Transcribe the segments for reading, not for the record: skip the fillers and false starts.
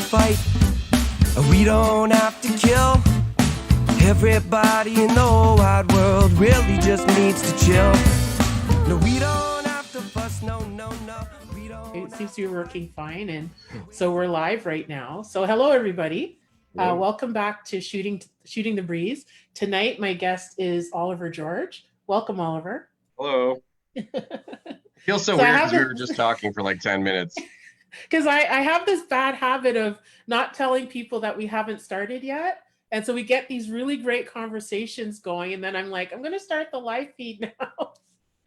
fight. We don't have to kill. Everybody in the whole wide world really just needs to chill. No, we don't have to fuss, no. We don't. It seems to be working fine, and so we're live right now. So hello, everybody. Welcome back to Shooting the Breeze. Tonight, my guest is Oliver George. Welcome, Oliver. Hello. Feels so weird because we were just talking for like 10 minutes. Because I have this bad habit of not telling people that we haven't started yet. And so we get these really great conversations going. And then I'm like, I'm going to start the live feed now.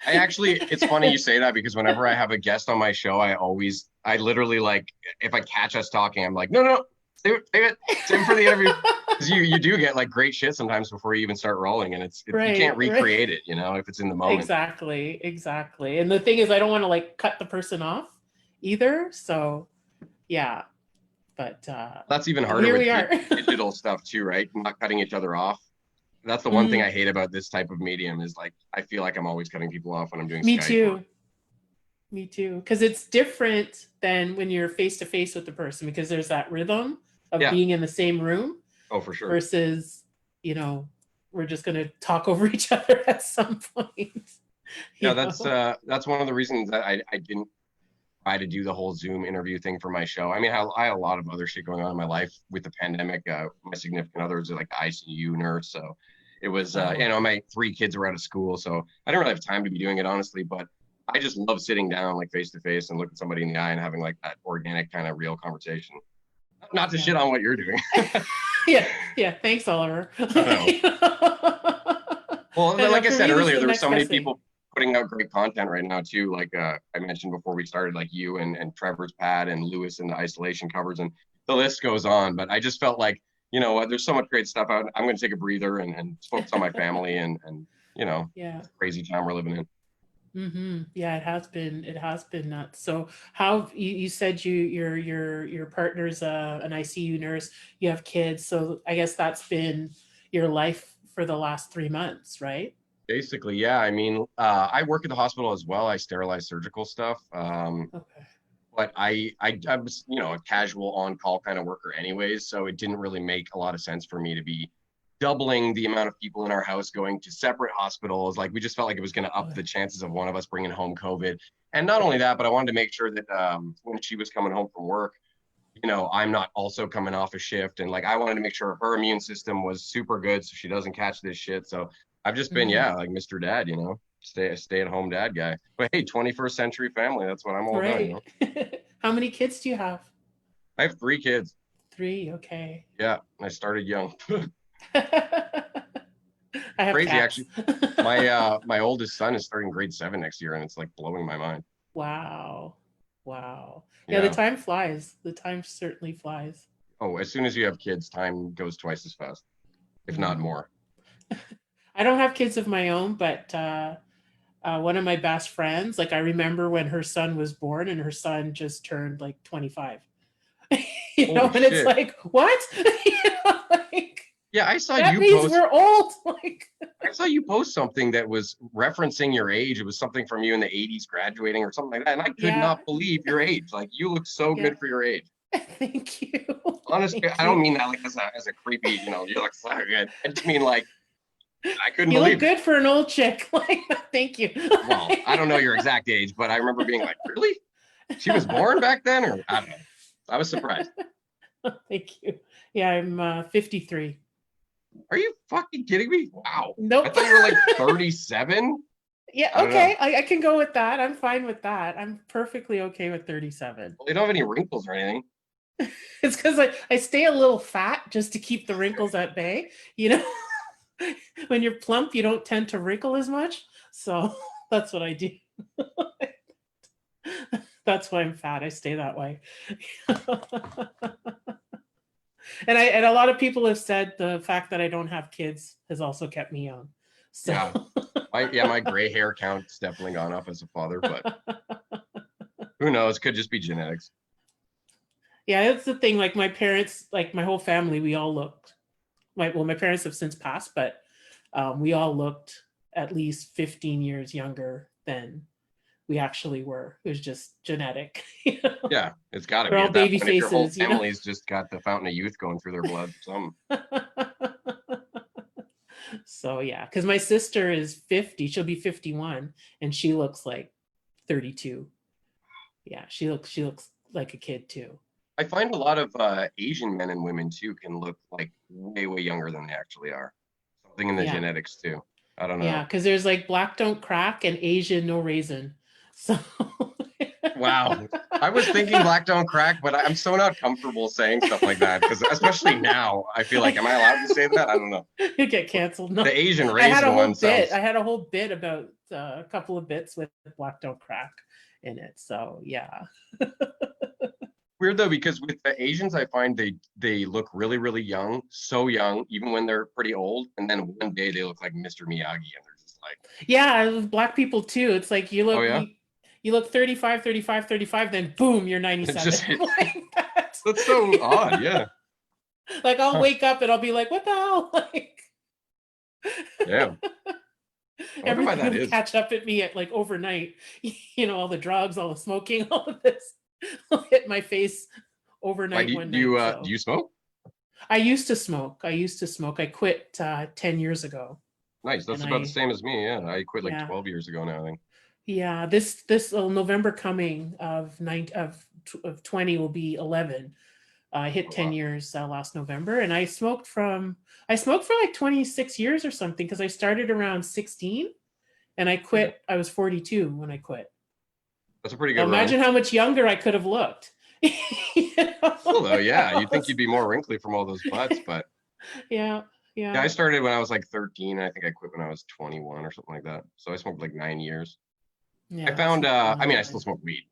It's funny you say that because whenever I have a guest on my show, I literally like, if I catch us talking, I'm like, no, save it for the interview. Because you do get like great shit sometimes before you even start rolling. And you can't recreate it, if it's in the moment. Exactly. And the thing is, I don't want to like cut the person off either. So yeah. But that's even harder with digital stuff too, right? Not cutting each other off. That's the one thing I hate about this type of medium is like I feel like I'm always cutting people off when I'm doing Skype. Me too. Because it's different than when you're face to face with the person because there's that rhythm of being in the same room. Oh, for sure. Versus, we're just gonna talk over each other at some point. Yeah, that's one of the reasons that I didn't try to do the whole Zoom interview thing for my show. I mean, I had a lot of other shit going on in my life with the pandemic. My significant other was like the ICU nurse. So it was, my 3 kids were out of school. So I didn't really have time to be doing it, honestly. But I just love sitting down like face to face and looking somebody in the eye and having like that organic kind of real conversation. Not to shit on what you're doing. Yeah. Thanks, Oliver. Well, like I said earlier, there were so many people putting out great content right now too. Like I mentioned before we started, like you and Trevor's Pad and Lewis and the isolation covers, and the list goes on. But I just felt like, there's so much great stuff out. I'm going to take a breather and focus on my family and crazy time we're living in. Mm-hmm. Yeah, it has been nuts. So how you said your partner's an ICU nurse, you have kids. So I guess that's been your life for the last 3 months, right? Basically, yeah. I mean, I work at the hospital as well. I sterilize surgical stuff. Okay. But I was, a casual on-call kind of worker anyways. So it didn't really make a lot of sense for me to be doubling the amount of people in our house going to separate hospitals. Like we just felt like it was going to up the chances of one of us bringing home COVID. And not only that, but I wanted to make sure that when she was coming home from work, I'm not also coming off a shift. And like, I wanted to make sure her immune system was super good so she doesn't catch this shit. So I've just been, like Mr. Dad, stay at home dad guy. But hey, 21st century family. That's what I'm all about. How many kids do you have? I have 3 kids. 3. Okay. Yeah. I started young. I have crazy cats. Actually. My oldest son is starting grade 7 next year and it's like blowing my mind. Wow. Yeah, the time flies. The time certainly flies. Oh, as soon as you have kids, time goes twice as fast, if not more. I don't have kids of my own, but one of my best friends, like I remember when her son was born and her son just turned like 25. And it's like, what? Yeah, I saw that you means post. We're old. Like I saw you post something that was referencing your age. It was something from you in the 80s graduating or something like that. And I could not believe your age. Like you look so good for your age. Thank you. Honestly, I don't mean that like as a creepy, you look so good. I just mean like I couldn't believe it. You look good for an old chick. Like, thank you. Well, I don't know your exact age, but I remember being like, really? She was born back then? Or I don't know. I was surprised. Thank you. Yeah, I'm 53. Are you fucking kidding me? Wow. Nope. I thought you were like 37. Yeah, okay. I can go with that. I'm fine with that. I'm perfectly okay with 37. Well, you don't have any wrinkles or anything. It's because I stay a little fat just to keep the wrinkles at bay. When you're plump, you don't tend to wrinkle as much. So that's what I do. That's why I'm fat. I stay that way. And a lot of people have said the fact that I don't have kids has also kept me young. So. Yeah. My gray hair count's definitely gone up as a father, but who knows? Could just be genetics. Yeah, that's the thing. Like my parents, like my whole family, we all looked. My parents have since passed, but we all looked at least 15 years younger than we actually were. It was just genetic. Yeah, it's got to We're be all at that baby point. If your whole faces, family's just got the fountain of youth going through their blood, So yeah, because my sister is 50, she'll be 51, and she looks like 32. Yeah, she looks like a kid too. I find a lot of Asian men and women too can look like way younger than they actually are. Something in the Yeah, genetics too. I don't yeah, know. because there's like black don't crack and Asian no raisin. So Wow. I was thinking black don't crack, but I'm so not comfortable saying stuff like that because especially now, I feel like, am I allowed to say that? I don't know. you get canceled. No, The Asian I had a raisin whole one bit. I sounds had a whole bit about a couple of bits with black don't crack in it. So yeah. weird though because with the Asians, I find they look really young, so young, even when they're pretty old, and then one day they look like Mr. Miyagi, and they're just like, Yeah, with black people too. It's like you oh look yeah, you look 35, 35, 35, then boom, you're it 97. just hit. Like that. That's so odd. Yeah. Like I'll Huh. wake up and I'll be like, what the hell? Like Yeah. I wonder why everything that will is. catch up at me at like overnight. All the drugs, all the smoking, all of this will hit my face Why overnight do one you night. do So you smoke? I used to smoke. I used to smoke. I quit 10 years ago. Nice. And That's about the same as me. Yeah. I quit like yeah, 12 years ago now, I think. yeah. This November coming of 20 will be 11. I hit Oh, 10 wow. years last November, and I smoked for like 26 years or something because I started around 16 and I Yeah. quit. I was 42 when I quit. That's a pretty Now good run. imagine how much younger I could have looked. Still though, yeah, you'd think you'd be more wrinkly from all those butts, but Yeah, yeah, I yeah, started when I was like 13. I think I quit when I was 21 or something like that. So I smoked like 9 years. I yeah. It's found a I long mean I still time. smoke weed.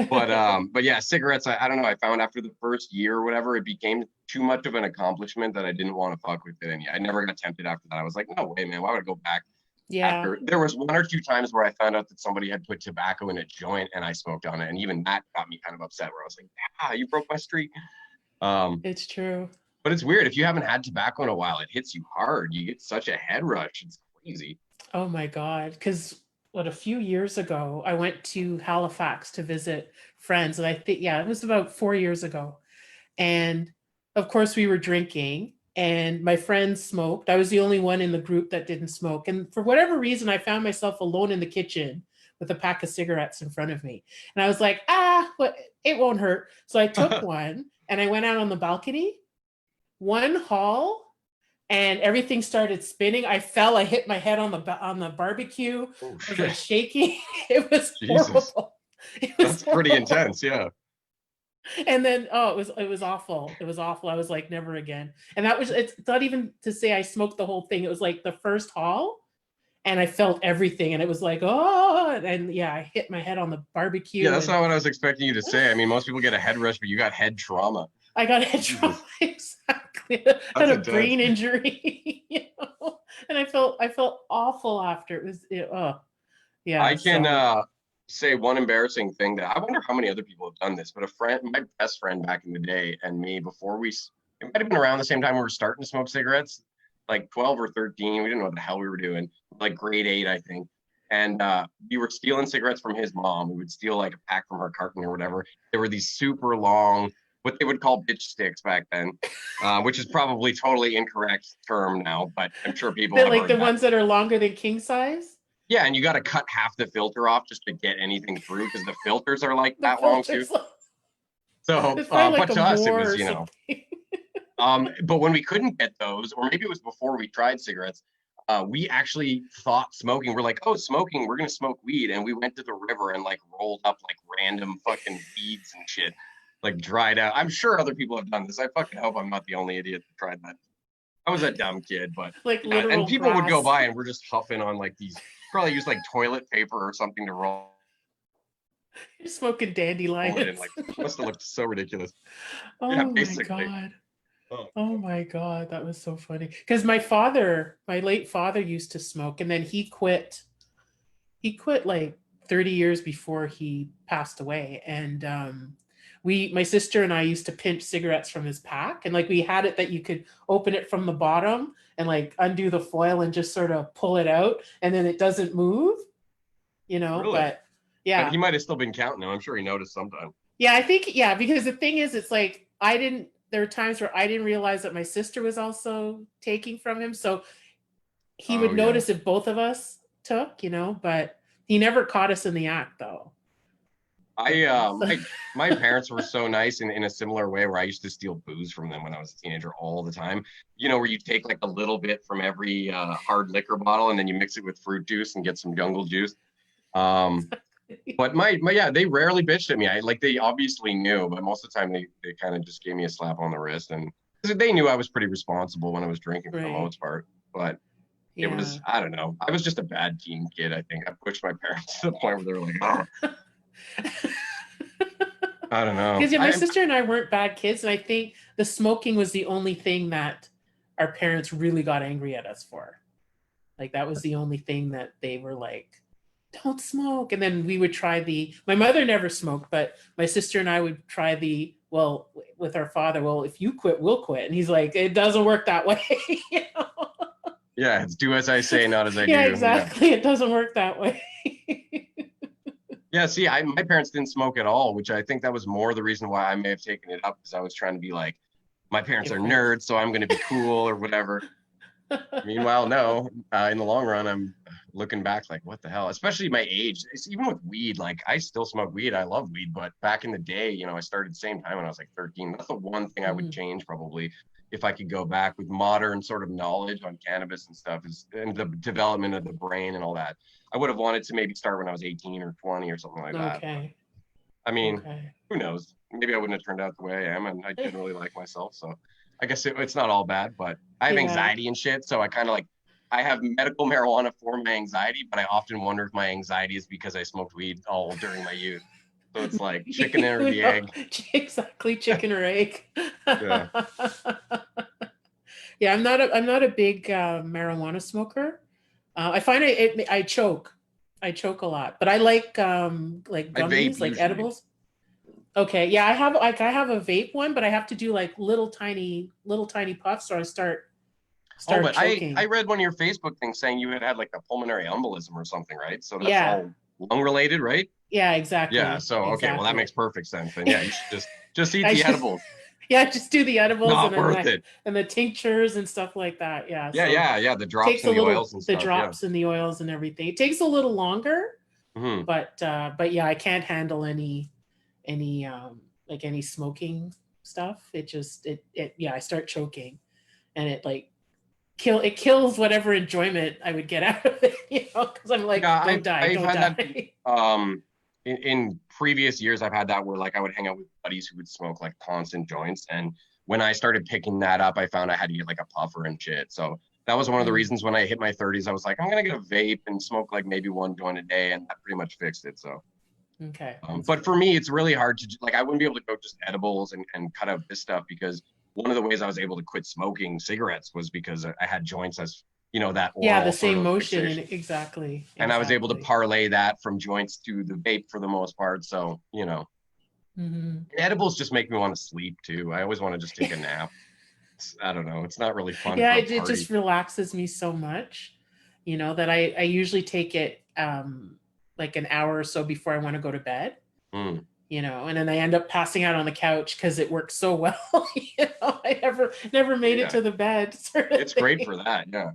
But yeah, cigarettes, I don't know. I found after the first year or whatever, it became too much of an accomplishment that I didn't want to fuck with it. And I never got tempted after that. I was like, no way, man, why would I go back? Yeah, After there was one or two times where I found out that somebody had put tobacco in a joint and I smoked on it. And even that got me kind of upset where I was like, ah, you broke my streak. Um, it's true. but it's weird. If you haven't had tobacco in a while, it hits you hard. You get such a head rush. It's crazy. Oh my God. Because a few years ago, I went to Halifax to visit friends. And I think, yeah, it was about 4 years ago. And of course, we were drinking, and my friends smoked. I was the only one in the group that didn't smoke. And for whatever reason, I found myself alone in the kitchen with a pack of cigarettes in front of me. And I was like, what? It won't hurt. So I took one and I went out on the balcony, one haul, and everything started spinning. I fell. I hit my head on the barbecue. Oh I was like shit. shaking. It was Jesus. horrible. It was That's pretty horrible. intense. Yeah. And then it was awful. It was awful. I was like, never again. And it's not even to say I smoked the whole thing. It was like the first haul, and I felt everything, and it was like, oh, and yeah, I hit my head on the Yeah, barbecue, that's and not what I was expecting you to say. I mean, most people get a head rush, but you got head trauma. I got head trauma. Jesus. Exactly. I had That's a intense. brain injury, and I felt awful after oh I yeah. can So say one embarrassing thing that I wonder how many other people have done this, but a friend, my best friend back in the day, and me before it might have been around the same time we were starting to smoke cigarettes, like 12 or 13. We didn't know what the hell we were doing, like grade 8, I think. And we were stealing cigarettes from his mom. We would steal like a pack from her carton or whatever. There were these super long, what they would call bitch sticks back then, which is probably totally incorrect term now, but I'm sure people have like heard the that. ones that are longer than king size, Yeah, and you got to cut half the filter off just to get anything through because the filters are like the that long too. filters. So, It's probably like but a to us, it more was, or something. but when we couldn't get those, or maybe it was before we tried cigarettes, we actually thought smoking. We're like, oh, smoking, we're gonna smoke weed, and we went to the river and like rolled up like random fucking weeds and shit, like dried out. I'm sure other people have done this. I fucking hope I'm not the only idiot that tried that. I was a dumb kid, but Like yeah, and literal people would go grass. by and we're just huffing on like these, probably use like toilet paper or something to roll You're smoking it in. dandelions. Like, must have looked so ridiculous. Yeah, Oh my basically. God. Oh, Oh my God. That was so funny. Because my late father used to smoke, and then he quit. He quit like 30 years before he passed away. And my sister and I used to pinch cigarettes from his pack. And like we had it that you could open it from the bottom and like undo the foil and just sort of pull it out, and then it doesn't move. Really? but And yeah. he might have still been counting them. I'm sure he noticed sometime. Yeah, I think, yeah, because the thing is, it's like there were times where I didn't realize that my sister was also taking from him. So he would Oh yeah. notice if both of us took, but he never caught us in the act though. I So, my parents were so nice in a similar way where I used to steal booze from them when I was a teenager all the time. Where you take like a little bit from every hard liquor bottle and then you mix it with fruit juice and get some jungle juice. Um, but my yeah, they rarely bitched at me. I like they obviously knew, but most of the time they kind of just gave me a slap on the wrist and 'cause they knew I was pretty responsible when I was drinking for the right. most part. But it was Yeah. I don't know. I was just a bad teen kid, I think. I pushed my parents to the point where they were like, oh, I don't know. Because yeah, my sister and I weren't bad kids, and I think the smoking was the only thing that our parents really got angry at us for. Like that was the only thing that they were like, "Don't smoke." And then we would try the. My mother never smoked, but my sister and I would try the. Well, with our father, well, if you quit, we'll quit. And he's like, "It doesn't work that way." you know? Yeah, it's do as I say, not as I Yeah, do. Yeah. exactly. It doesn't work that way. Yeah, see, my parents didn't smoke at all, which I think that was more the reason why I may have taken it up because I was trying to be like, my parents are Different. nerds, so I'm going to be cool or whatever. Meanwhile, no. In the long run, I'm looking back like, what the hell? Especially my age. It's even with weed. Like, I still smoke weed. I love weed, but back in the day, I started the same time when I was like 13. That's the one thing I would Mhm. change probably if I could go back with modern sort of knowledge on cannabis and stuff, is and the development of the brain and all that. I would have wanted to maybe start when I was 18 or 20 or something like that. But Okay. I mean, Okay. who knows? Maybe I wouldn't have turned out the way I am, and I generally like myself. So I guess it's not all bad, but I have Yeah. anxiety and shit. So I kind of like, I have medical marijuana for my anxiety, but I often wonder if my anxiety is because I smoked weed all during my youth. So it's like chicken or the egg. Exactly, chicken or egg. Yeah. Yeah, I'm not a big marijuana smoker. I find I choke. I choke a lot, but I like I vape gummies, like usually. edibles. Okay, yeah, I have a vape one, but I have to do like little tiny puffs, or I start Oh, start but I choking. read one of your Facebook things saying you had like a pulmonary embolism or something, right? So that's Yeah, all lung related, right? yeah, Yeah. exactly, So okay, well that makes exactly. perfect sense. Then yeah, you should just eat I the just edibles. yeah, just do the edibles and Not then worth it. the tinctures and stuff like that. Yeah, Yeah, so yeah, yeah. The drops takes a and the little oils and the stuff. Yeah. drops and the oils and everything. It takes a little longer, Hmm. but yeah, I can't handle any like any smoking stuff. It just it yeah, I start choking and it kills whatever enjoyment I would get out of it, because I'm like, Yeah, don't die, I've don't had that die. in previous years. I've had that where like I would hang out with buddies who would smoke like constant joints, and when I started picking that up, I found I had to get like a puffer and shit. So that was one of the Mm, reasons when I hit my 30s, I was like, I'm gonna get a vape and smoke like maybe one joint a day, and that pretty much fixed it. So, okay, that's but good. for me, it's really hard to like I wouldn't be able to go just edibles and cut out this stuff because one of the ways I was able to quit smoking cigarettes was because I had joints as that Yeah, the oral sort same of motion fixation, and exactly, and I was able to exactly. parlay that from joints to the vape for the most part. So, Hmm. edibles just make me want to sleep too. I always want to just take a nap. I don't know. It's not really fun Yeah, for a it just party. relaxes me so much, that I usually take it like an hour or so before I want to go to bed. Mm. And then I end up passing out on the couch because it works so well. I never made it Yeah, to the bed, sort of it's great thing. for that. Yeah.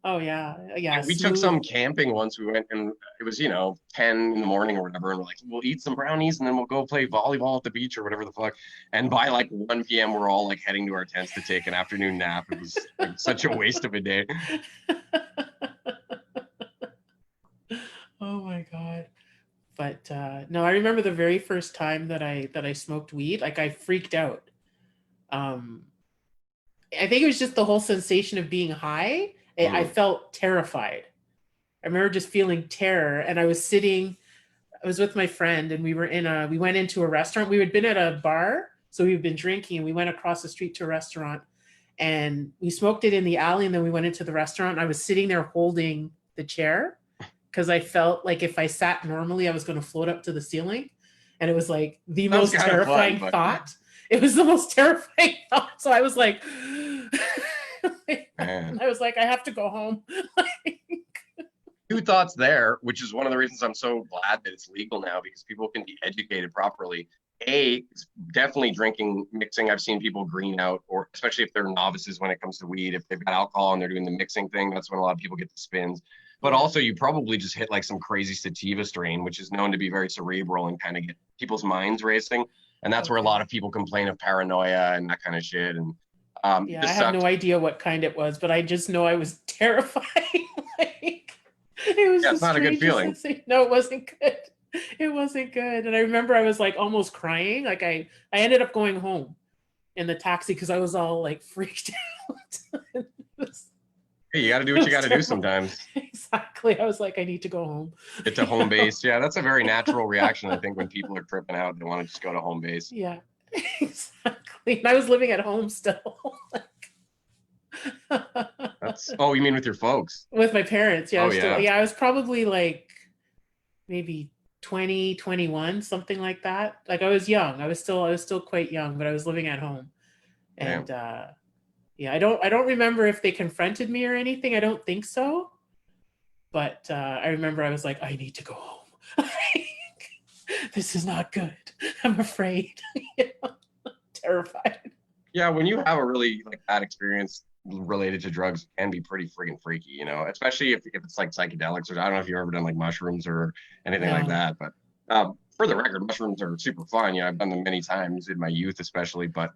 Oh yeah, yeah, We took some smooth. camping once. We went and it was, 10 in the morning or whatever. And we're like, we'll eat some brownies and then we'll go play volleyball at the beach or whatever the fuck. And by like 1 p.m., we're all like heading to our tents to take an afternoon nap. It was like such a waste of a day. Oh my god. But no, I remember the very first time that I smoked weed. Like I freaked out. Um, I think it was just the whole sensation of being high. I Mm. felt terrified. I remember just feeling terror, and I was sitting. I was with my friend, and we went into a restaurant. We had been at a bar, so we'd been drinking, and we went across the street to a restaurant, and we smoked it in the alley, and then we went into the restaurant. I was sitting there holding the chair because I felt like if I sat normally, I was going to float up to the ceiling, and it was like the Sounds most kind of fun, terrifying but thought. It was the most terrifying thought. So I was like, man. I was like, I have to go home. two thoughts there, which is one of the reasons I'm so glad that it's legal now, because people can be educated properly. It's definitely drinking, mixing. I've seen people green out, or especially if they're novices when it comes to weed. If they've got alcohol and they're doing the mixing thing, that's when a lot of people get the spins. But also, you probably just hit like some crazy sativa strain, which is known to be very cerebral and kind of get people's minds racing. And that's where a lot of people complain of paranoia and that kind of shit. And Yeah, I have no idea what kind it was, but I just know I was terrified. Like, it was it's not a good feeling. No, it wasn't good. It wasn't good. And I remember I was like almost crying. Like I ended up going home in the taxi because I was all like freaked out. Hey, you got to do what you got to do sometimes. Exactly. I was like, I need to go home. Get to home base. Yeah, that's a very natural reaction. I think when people are tripping out, they want to just go to home base. Yeah, exactly. And I was living at home still. Oh, you mean with your folks? With my parents. Yeah. Yeah. I was probably like maybe 20, 21, something like that. Like I was young. I was still quite young, but I was living at home. And yeah, I don't remember if they confronted me or anything. I don't think so. But I remember I was like, I need to go home. This is not good. I'm afraid. Terrified. Yeah, when you have a really like bad experience related to drugs, it can be pretty friggin' freaky, you know, especially if it's like psychedelics, or I don't know if you've ever done like mushrooms or anything like that. But for the record, mushrooms are super fun. You know, I've done them many times in my youth, especially. But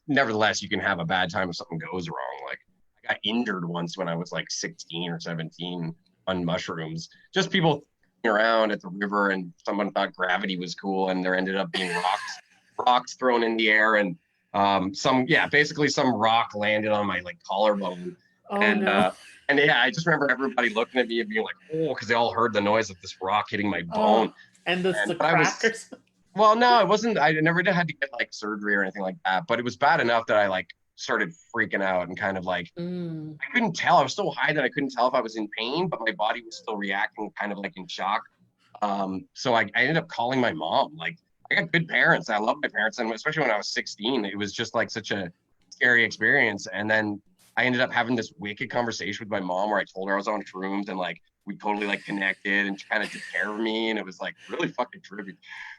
nevertheless, you can have a bad time if something goes wrong. Like I got injured once when I was like 16 or 17 on mushrooms. Just people around at the river, and someone thought gravity was cool, and there ended up being rocks thrown in the air, and basically some rock landed on my like collarbone. And yeah, I just remember everybody looking at me and being like, oh, because they all heard the noise of this rock hitting my bone. And the crackers. Well, no, it wasn't. I never had to get like surgery or anything like that, but it was bad enough that I like started freaking out and kind of like I couldn't tell. I was so high that I couldn't tell if I was in pain, but my body was still reacting kind of like in shock. So I ended up calling my mom. Like I got good parents. I love my parents, and especially when I was 16, it was just like such a scary experience. And then I ended up having this wicked conversation with my mom where I told her I was on shrooms, and like we totally like connected, and she kind of took care of me, and it was like really fucking trippy.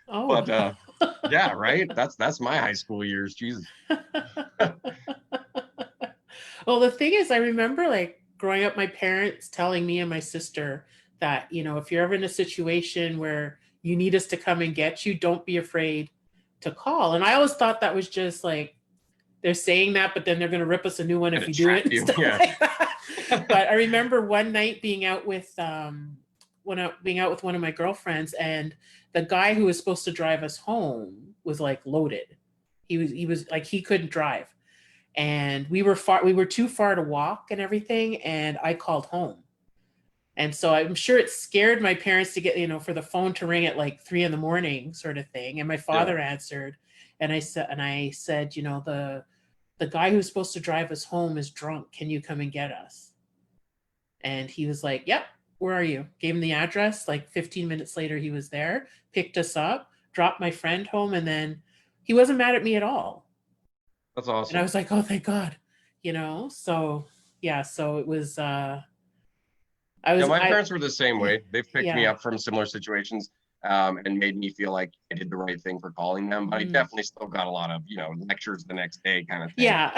But yeah, right. That's my high school years. Jesus. Well, the thing is, I remember like growing up, my parents telling me and my sister that, you know, if you're ever in a situation where you need us to come and get you, don't be afraid to call. And I always thought that was just like, they're saying that, but then they're going to rip us a new one if we do it. And stuff like that. But I remember one night being out with one of my girlfriends, and the guy who was supposed to drive us home was like loaded. He was like, he couldn't drive, and we were too far to walk and everything. And I called home. And so I'm sure it scared my parents to get, you know, for the phone to ring at like 3 a.m. sort of thing. And my father answered, and I said, you know, the guy who's supposed to drive us home is drunk. Can you come and get us? And he was like, yep, where are you? Gave him the address. Like 15 minutes later, he was there, picked us up, dropped my friend home. And then he wasn't mad at me at all. That's awesome. And I was like, oh, thank God, you know? So yeah, so it was, my parents were the same way. They've picked me up from similar situations and made me feel like I did the right thing for calling them. But I definitely still got a lot of, you know, lectures the next day kind of thing. Yeah.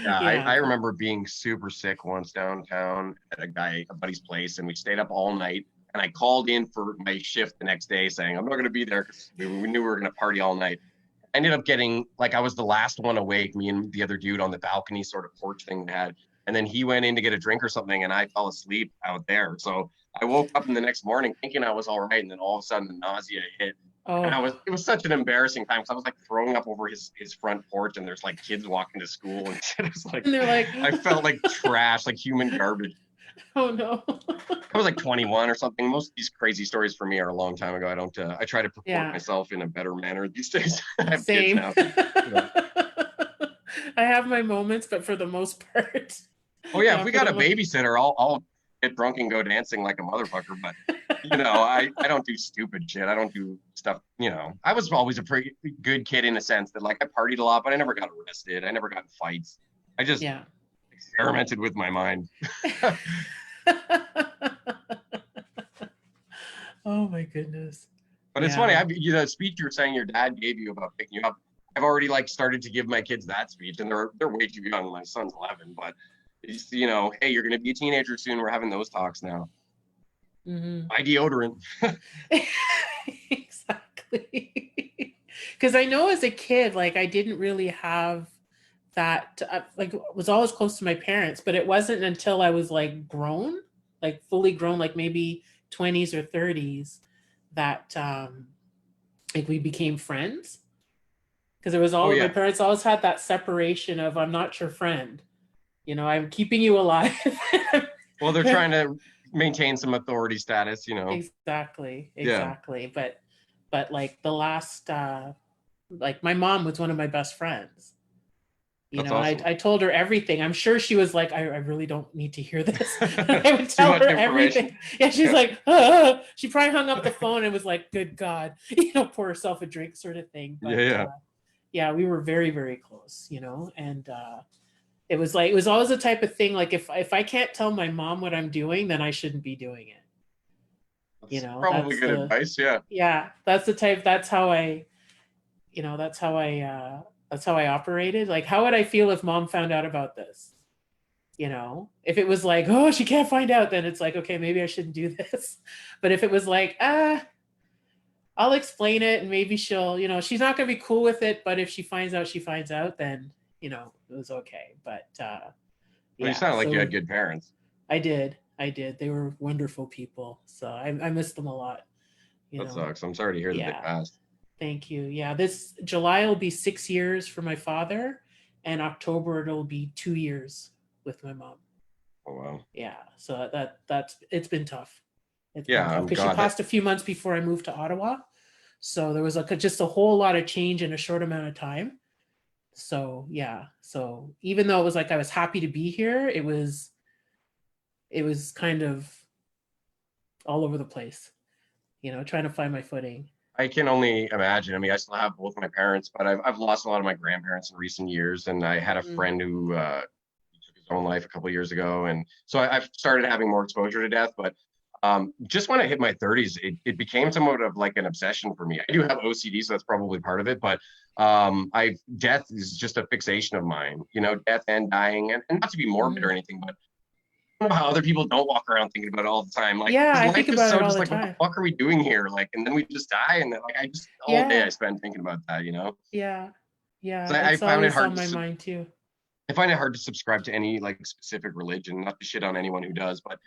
I remember being super sick once downtown at a buddy's place, and we stayed up all night. And I called in for my shift the next day saying, I'm not going to be there because we knew we were going to party all night. I ended up getting, like, I was the last one awake, me and the other dude on the balcony sort of porch thing they had. And then he went in to get a drink or something, and I fell asleep out there. So I woke up in the next morning thinking I was all right, and then all of a sudden the nausea hit. Oh. And it was such an embarrassing time because I was like throwing up over his front porch, and there's like kids walking to school, and it was like, and they're like, I felt like trash, like human garbage. Oh no. I was like 21 or something. Most of these crazy stories for me are a long time ago. I don't. I try to purport myself in a better manner these days. I have Same. kids now. I have my moments, but for the most part. Oh yeah, if we got a babysitter, I'll get drunk and go dancing like a motherfucker. But you know, I don't do stupid shit. I don't do stuff. You know, I was always a pretty good kid in a sense that like I partied a lot, but I never got arrested. I never got in fights. I just experimented with my mind. Oh my goodness. But it's funny, Yeah. the speech you were saying your dad gave you about picking you up, I've already like started to give my kids that speech, and they're way too young. My son's 11, but it's, hey, you're gonna be a teenager soon. We're having those talks now. Hmm. Buy deodorant. Exactly. Because I know as a kid, like I didn't really have that, like was always close to my parents, but it wasn't until I was like grown, like fully grown, like maybe 20s or 30s, that like we became friends. Because it was Oh all my yeah. parents always had that separation of I'm not your friend, I'm keeping you alive. Well, they're trying to maintain some authority status. Exactly, Yeah, exactly. But like the last like my mom was one of my best friends. that's And awesome. I told her everything. I'm sure she was like, I really don't need to hear this. I would Too tell much her information. everything. Yeah, she's like, ah. She probably hung up the phone and was like, good God, pour herself a drink sort of thing. Yeah, But yeah. yeah, we were very, very close, and it was like, it was always the type of thing, like if I can't tell my mom what I'm doing, then I shouldn't be doing it. That's probably good advice. Yeah. Yeah, that's the type, that's how I, that's how that's how I operated. Like, how would I feel if mom found out about this? If it was like, oh, she can't find out, then it's like, okay, maybe I shouldn't do this. But if it was like, I'll explain it and maybe she'll, she's not going to be cool with it, but if she finds out, she finds out, then, it was okay. But Well, you yeah, sound like you so had good parents. I did. I did. They were wonderful people. So I miss them a lot, you That know. sucks. I'm sorry to hear that they Yeah. passed. Thank you. Yeah. This July will be 6 years for my father, and October it'll be 2 years with my mom. Oh wow. Yeah. So that's it's been tough. It's been Yeah, tough I'm because she God. That passed a few months before I moved to Ottawa. So there was like just a whole lot of change in a short amount of time. So yeah. So even though it was like I was happy to be here, it was kind of all over the place, trying to find my footing. I can only imagine. I mean, I still have both my parents, but I've lost a lot of my grandparents in recent years, and I had a Mm, friend who took his own life a couple of years ago, and so I've started having more exposure to death. But just when I hit my 30s, it became somewhat of like an obsession for me. I do have OCD, so that's probably part of it, but I death is just a fixation of mine. Death and dying, and not to be morbid or mm. anything, but know how other people don't walk around thinking about it all the time. Like, Yeah, because I think life is about so it all just the like, what the time. fuck are we doing here? Like, and then we just die, and then like, I just all day I Yeah, spend thinking about that. yeah, yeah. 'Cause I It's found it always hard on my mind too. I find it hard to subscribe to any like specific religion. Not to shit on anyone who does, but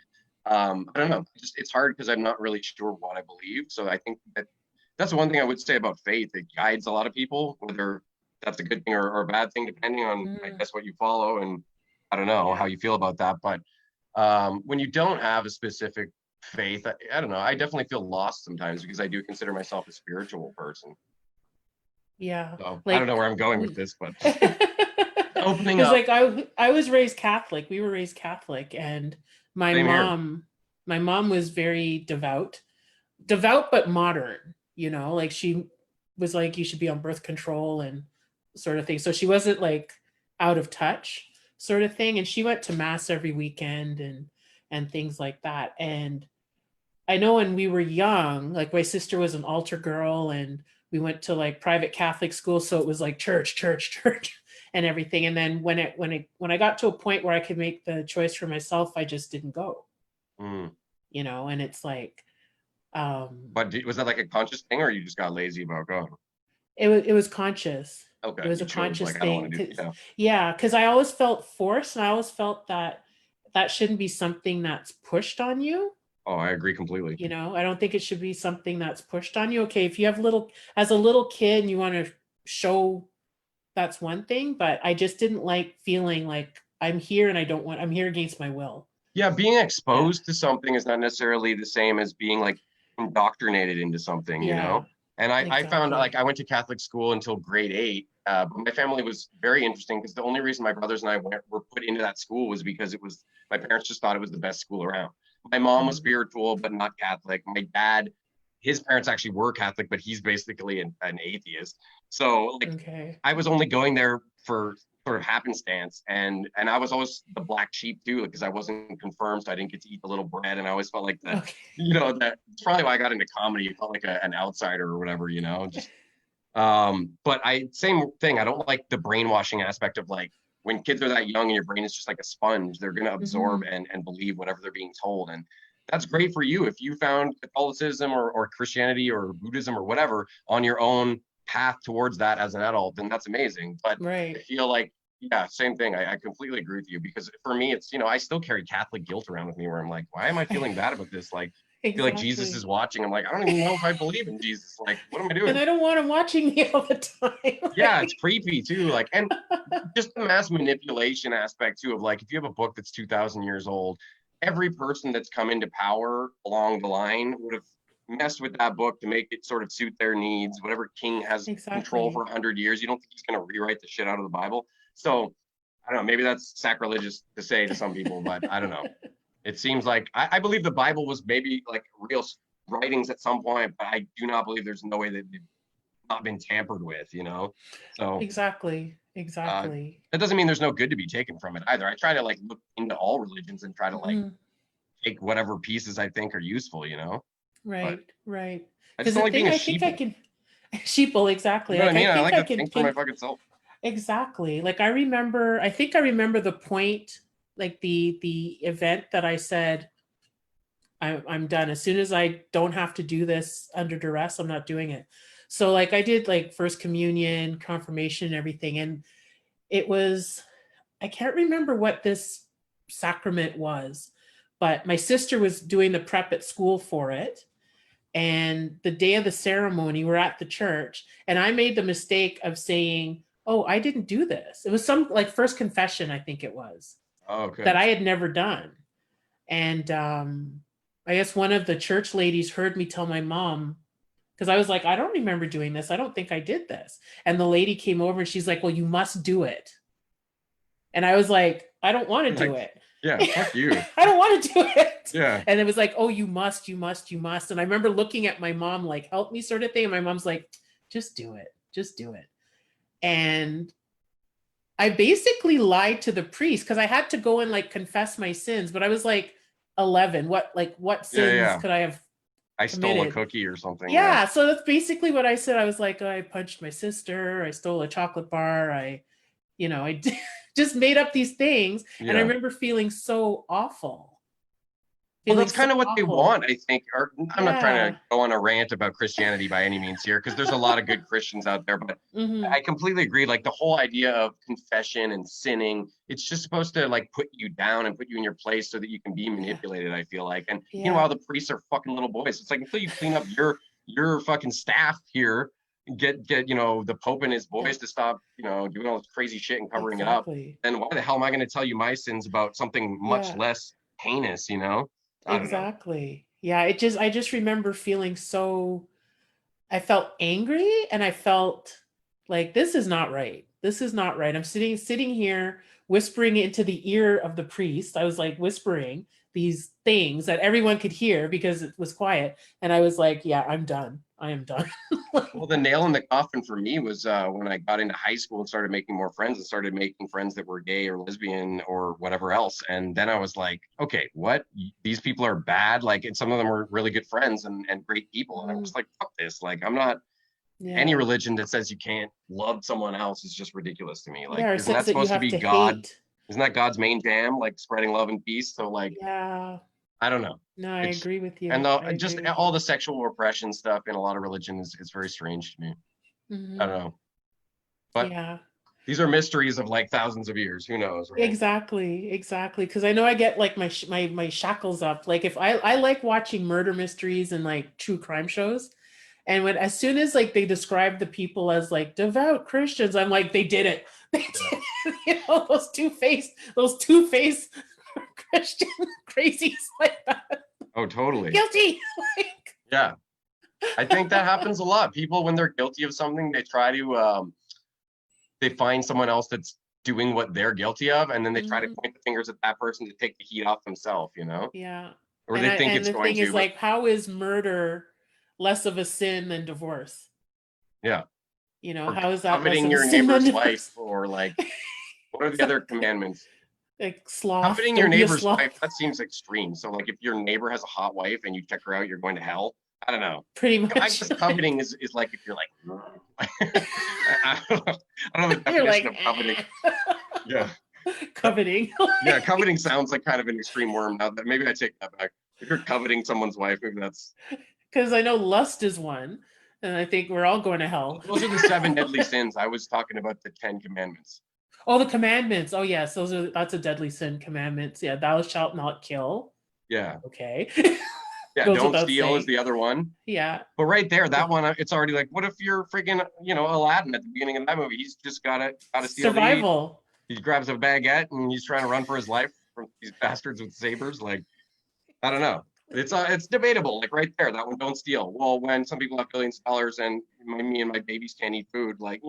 I don't know. It's hard because I'm not really sure what I believe. So I think that's one thing I would say about faith. It guides a lot of people, whether that's a good thing or a bad thing, depending on, I Mm, guess, what you follow. And I don't know how yeah, you feel about that. But when you don't have a specific faith, I don't know. I definitely feel lost sometimes because I do consider myself a spiritual person. yeah. So I don't know Like where I'm going with we, this, but opening because up. like I was raised Catholic. We were raised Catholic, and my Same here. mom my mom was very devout but modern. Like she was like, you should be on birth control and sort of thing. So she wasn't like out of touch sort of thing. And she went to mass every weekend and things like that. And I know when we were young, like my sister was an altar girl and we went to like private Catholic school. So it was like church, church, church and everything. And then when I got to a point where I could make the choice for myself, I just didn't go, Mm. and it's like, um, But was that like a conscious thing, or you just got lazy about going? it was conscious. It Okay, was you a chose conscious like I don't thing. want to do. 'Cause, Yeah. yeah, because I always felt forced, and I always felt that that shouldn't be something that's pushed on you. Oh, I agree completely. I don't think it should be something that's pushed on you. Okay, if you have as a little kid, and you want to show, that's one thing. But I just didn't like feeling like I'm here and I'm here against my will. Yeah, being Yeah, exposed to something is not necessarily the same as being like indoctrinated into something. yeah, And I found like exactly. I went to Catholic school until grade 8. But my family was very interesting because the only reason my brothers and I were put into that school was because my parents just thought it was the best school around. My mom was Mm, spiritual, but not Catholic. My dad, his parents actually were Catholic, but he's basically an atheist. So like okay. I was only going there for sort of happenstance. And I was always the black sheep too, because I wasn't confirmed, so I didn't get to eat the little bread. And I always felt like Okay. that it's probably why I got into comedy. It felt like an outsider or whatever, just but same thing. I don't like the brainwashing aspect of like when kids are that young and your brain is just like a sponge, they're going to absorb and believe whatever they're being told. And that's great for you if you found Catholicism or Christianity or Buddhism or whatever on your own path towards that as an adult, then that's amazing. But I Right. feel like, yeah, same thing. I completely agree with you, because for me, it's, I still carry Catholic guilt around with me where I'm like, why am I feeling bad about this? Like, I feel like Jesus is Exactly. watching. I'm like, I don't even know if I believe in Jesus. Like, what am I And doing? I don't want him watching me all the time. Yeah, it's creepy too. Like, and just the mass manipulation aspect too of like, if you have a book that's 2,000 years old, every person that's come into power along the line would have messed with that book to make it sort of suit their needs. Whatever king has control for Exactly. 100 years, you don't think he's going to rewrite the shit out of the Bible. So I don't know, maybe that's sacrilegious to say to some people, but I don't know. It seems like I believe the Bible was maybe like real writings at some point, but I do not believe there's no way that they've not been tampered with. So Exactly. uh, Exactly. that doesn't mean there's no good to be taken from it either. I try to like look into all religions and try to like Mhm. take whatever pieces I think are useful. But Right. Right. I Because just the don't like being thing a I think I sheeple. can sheeple, exactly. You know what I Like I mean? I think like I to can think for my pin fucking self. exactly. Like I think I remember the point, like the event that I said, I'm done. As soon as I don't have to do this under duress, I'm not doing it. So like I did like first communion, confirmation, and everything. And it was, I can't remember what this sacrament was, but my sister was doing the prep at school for it. And the day of the ceremony, we're at the church, and I made the mistake of saying, "Oh, I didn't do this." It was some like first confession, I think it was, Oh, that good. I had never done. And I guess one of the church ladies heard me tell my mom, because I was like, I don't remember doing this. I don't think I did this. And the lady came over and she's like, well, you must do it. And I was like, I don't want to do Like, it. yeah, fuck you. I don't want to do it. Yeah. And it was like, oh, you must, you must, you must. And I remember looking at my mom, like, help me, sort of thing. And my mom's like, just do it. Just do it. And I basically lied to the priest because I had to go and like confess my sins, but I was like 11. What Yeah, sins yeah. could I have I stole a committed? cookie or something. Yeah. Yeah, so that's basically what I said. I was like, I punched my sister, I stole a chocolate bar, I just made up these things. And I Yeah. remember feeling so awful, Well, feeling that's so kind of what they awful. want, I think. Or I'm not trying Yeah. to go on a rant about Christianity by any means here, because there's a lot of good Christians out there, but Hmm. I completely agree. Like the whole idea of confession and sinning, it's just supposed to like put you down and put you in your place so that you can be Yeah. manipulated, I feel like. And Yeah. meanwhile, the priests are fucking little boys. It's like until you clean up your fucking staff here, get the Pope and his Yeah. boys to stop, doing all this crazy shit and covering it up, Exactly. then why the hell am I going to tell you my sins about something much Yeah. less heinous? I don't know. Exactly. Yeah. I just remember feeling so, I felt angry and I felt like this is not right. This is not right. I'm sitting here whispering into the ear of the priest. I was like whispering these things that everyone could hear because it was quiet. And I was like, yeah, I'm done. I am done. Well, the nail in the coffin for me was when I got into high school and started making more friends and started making friends that were gay or lesbian or whatever else. And then I was like, okay, what? These people are bad. Like, and some of them were really good friends and great people. And I'm Mhm. just like, fuck this. Like, I'm not, any Yeah. religion that says you can't love someone else is just ridiculous to me. Like, Yeah. Or isn't says that that you supposed to have be to God? hate. Isn't that God's main jam? Like spreading love and peace. So like, Yeah. I don't know. No, I It's, agree with and you. I just agree with all you. the sexual repression stuff in a lot of religions is very strange to me. I Hmm. don't know. But Yeah. these are mysteries of like thousands of years. Who knows, right? Exactly, exactly. Because I know I get like my shackles up. Like if I like watching murder mysteries and like true crime shows, and when as soon as like they describe the people as like devout Christians, I'm like they did it. They Yeah. did it. Those two-faced Christian crazies like that. Oh, totally. Guilty. Like, Yeah. I think that happens a lot. People, when they're guilty of something, they try to, they find someone else that's doing what they're guilty of, and then they try to mhm, point the fingers at that person to take the heat off themselves, yeah. or And they I think and it's the going thing is to, but like, how is murder less of a sin than divorce? yeah. Or How is that less coveting of a your sin than neighbor's wife, divorce? or like What are the other commandments? Like sloth. Coveting your Don't be a neighbor's sloth. wife, that seems extreme. So like if your neighbor has a hot wife and you check her out, you're going to hell. I don't know. Pretty I much. guess coveting is like if you're like I don't know the You're definition like, of coveting. Yeah. coveting. Yeah, coveting sounds like kind of an extreme word now. That maybe I take that back. If you're coveting someone's wife, maybe that's Because I know lust is one, and I think we're all going to hell. those are the 7 deadly sins. I was talking about the 10 commandments. Oh, the commandments. Oh, yes, that's a deadly sin. Commandments. Yeah, thou shalt not kill. Yeah. Okay. Yeah, Goes don't without steal is saying. the other one. Yeah. But right there, that one, it's already like, what if you're freaking, Aladdin at the beginning of that movie? He's just gotta steal to eat. Survival. He grabs a baguette and he's trying to run for his life from these bastards with sabers. Like, I don't know. It's debatable. Like right there, that one, don't steal. Well, when some people have billions of dollars and me and my babies can't eat food, like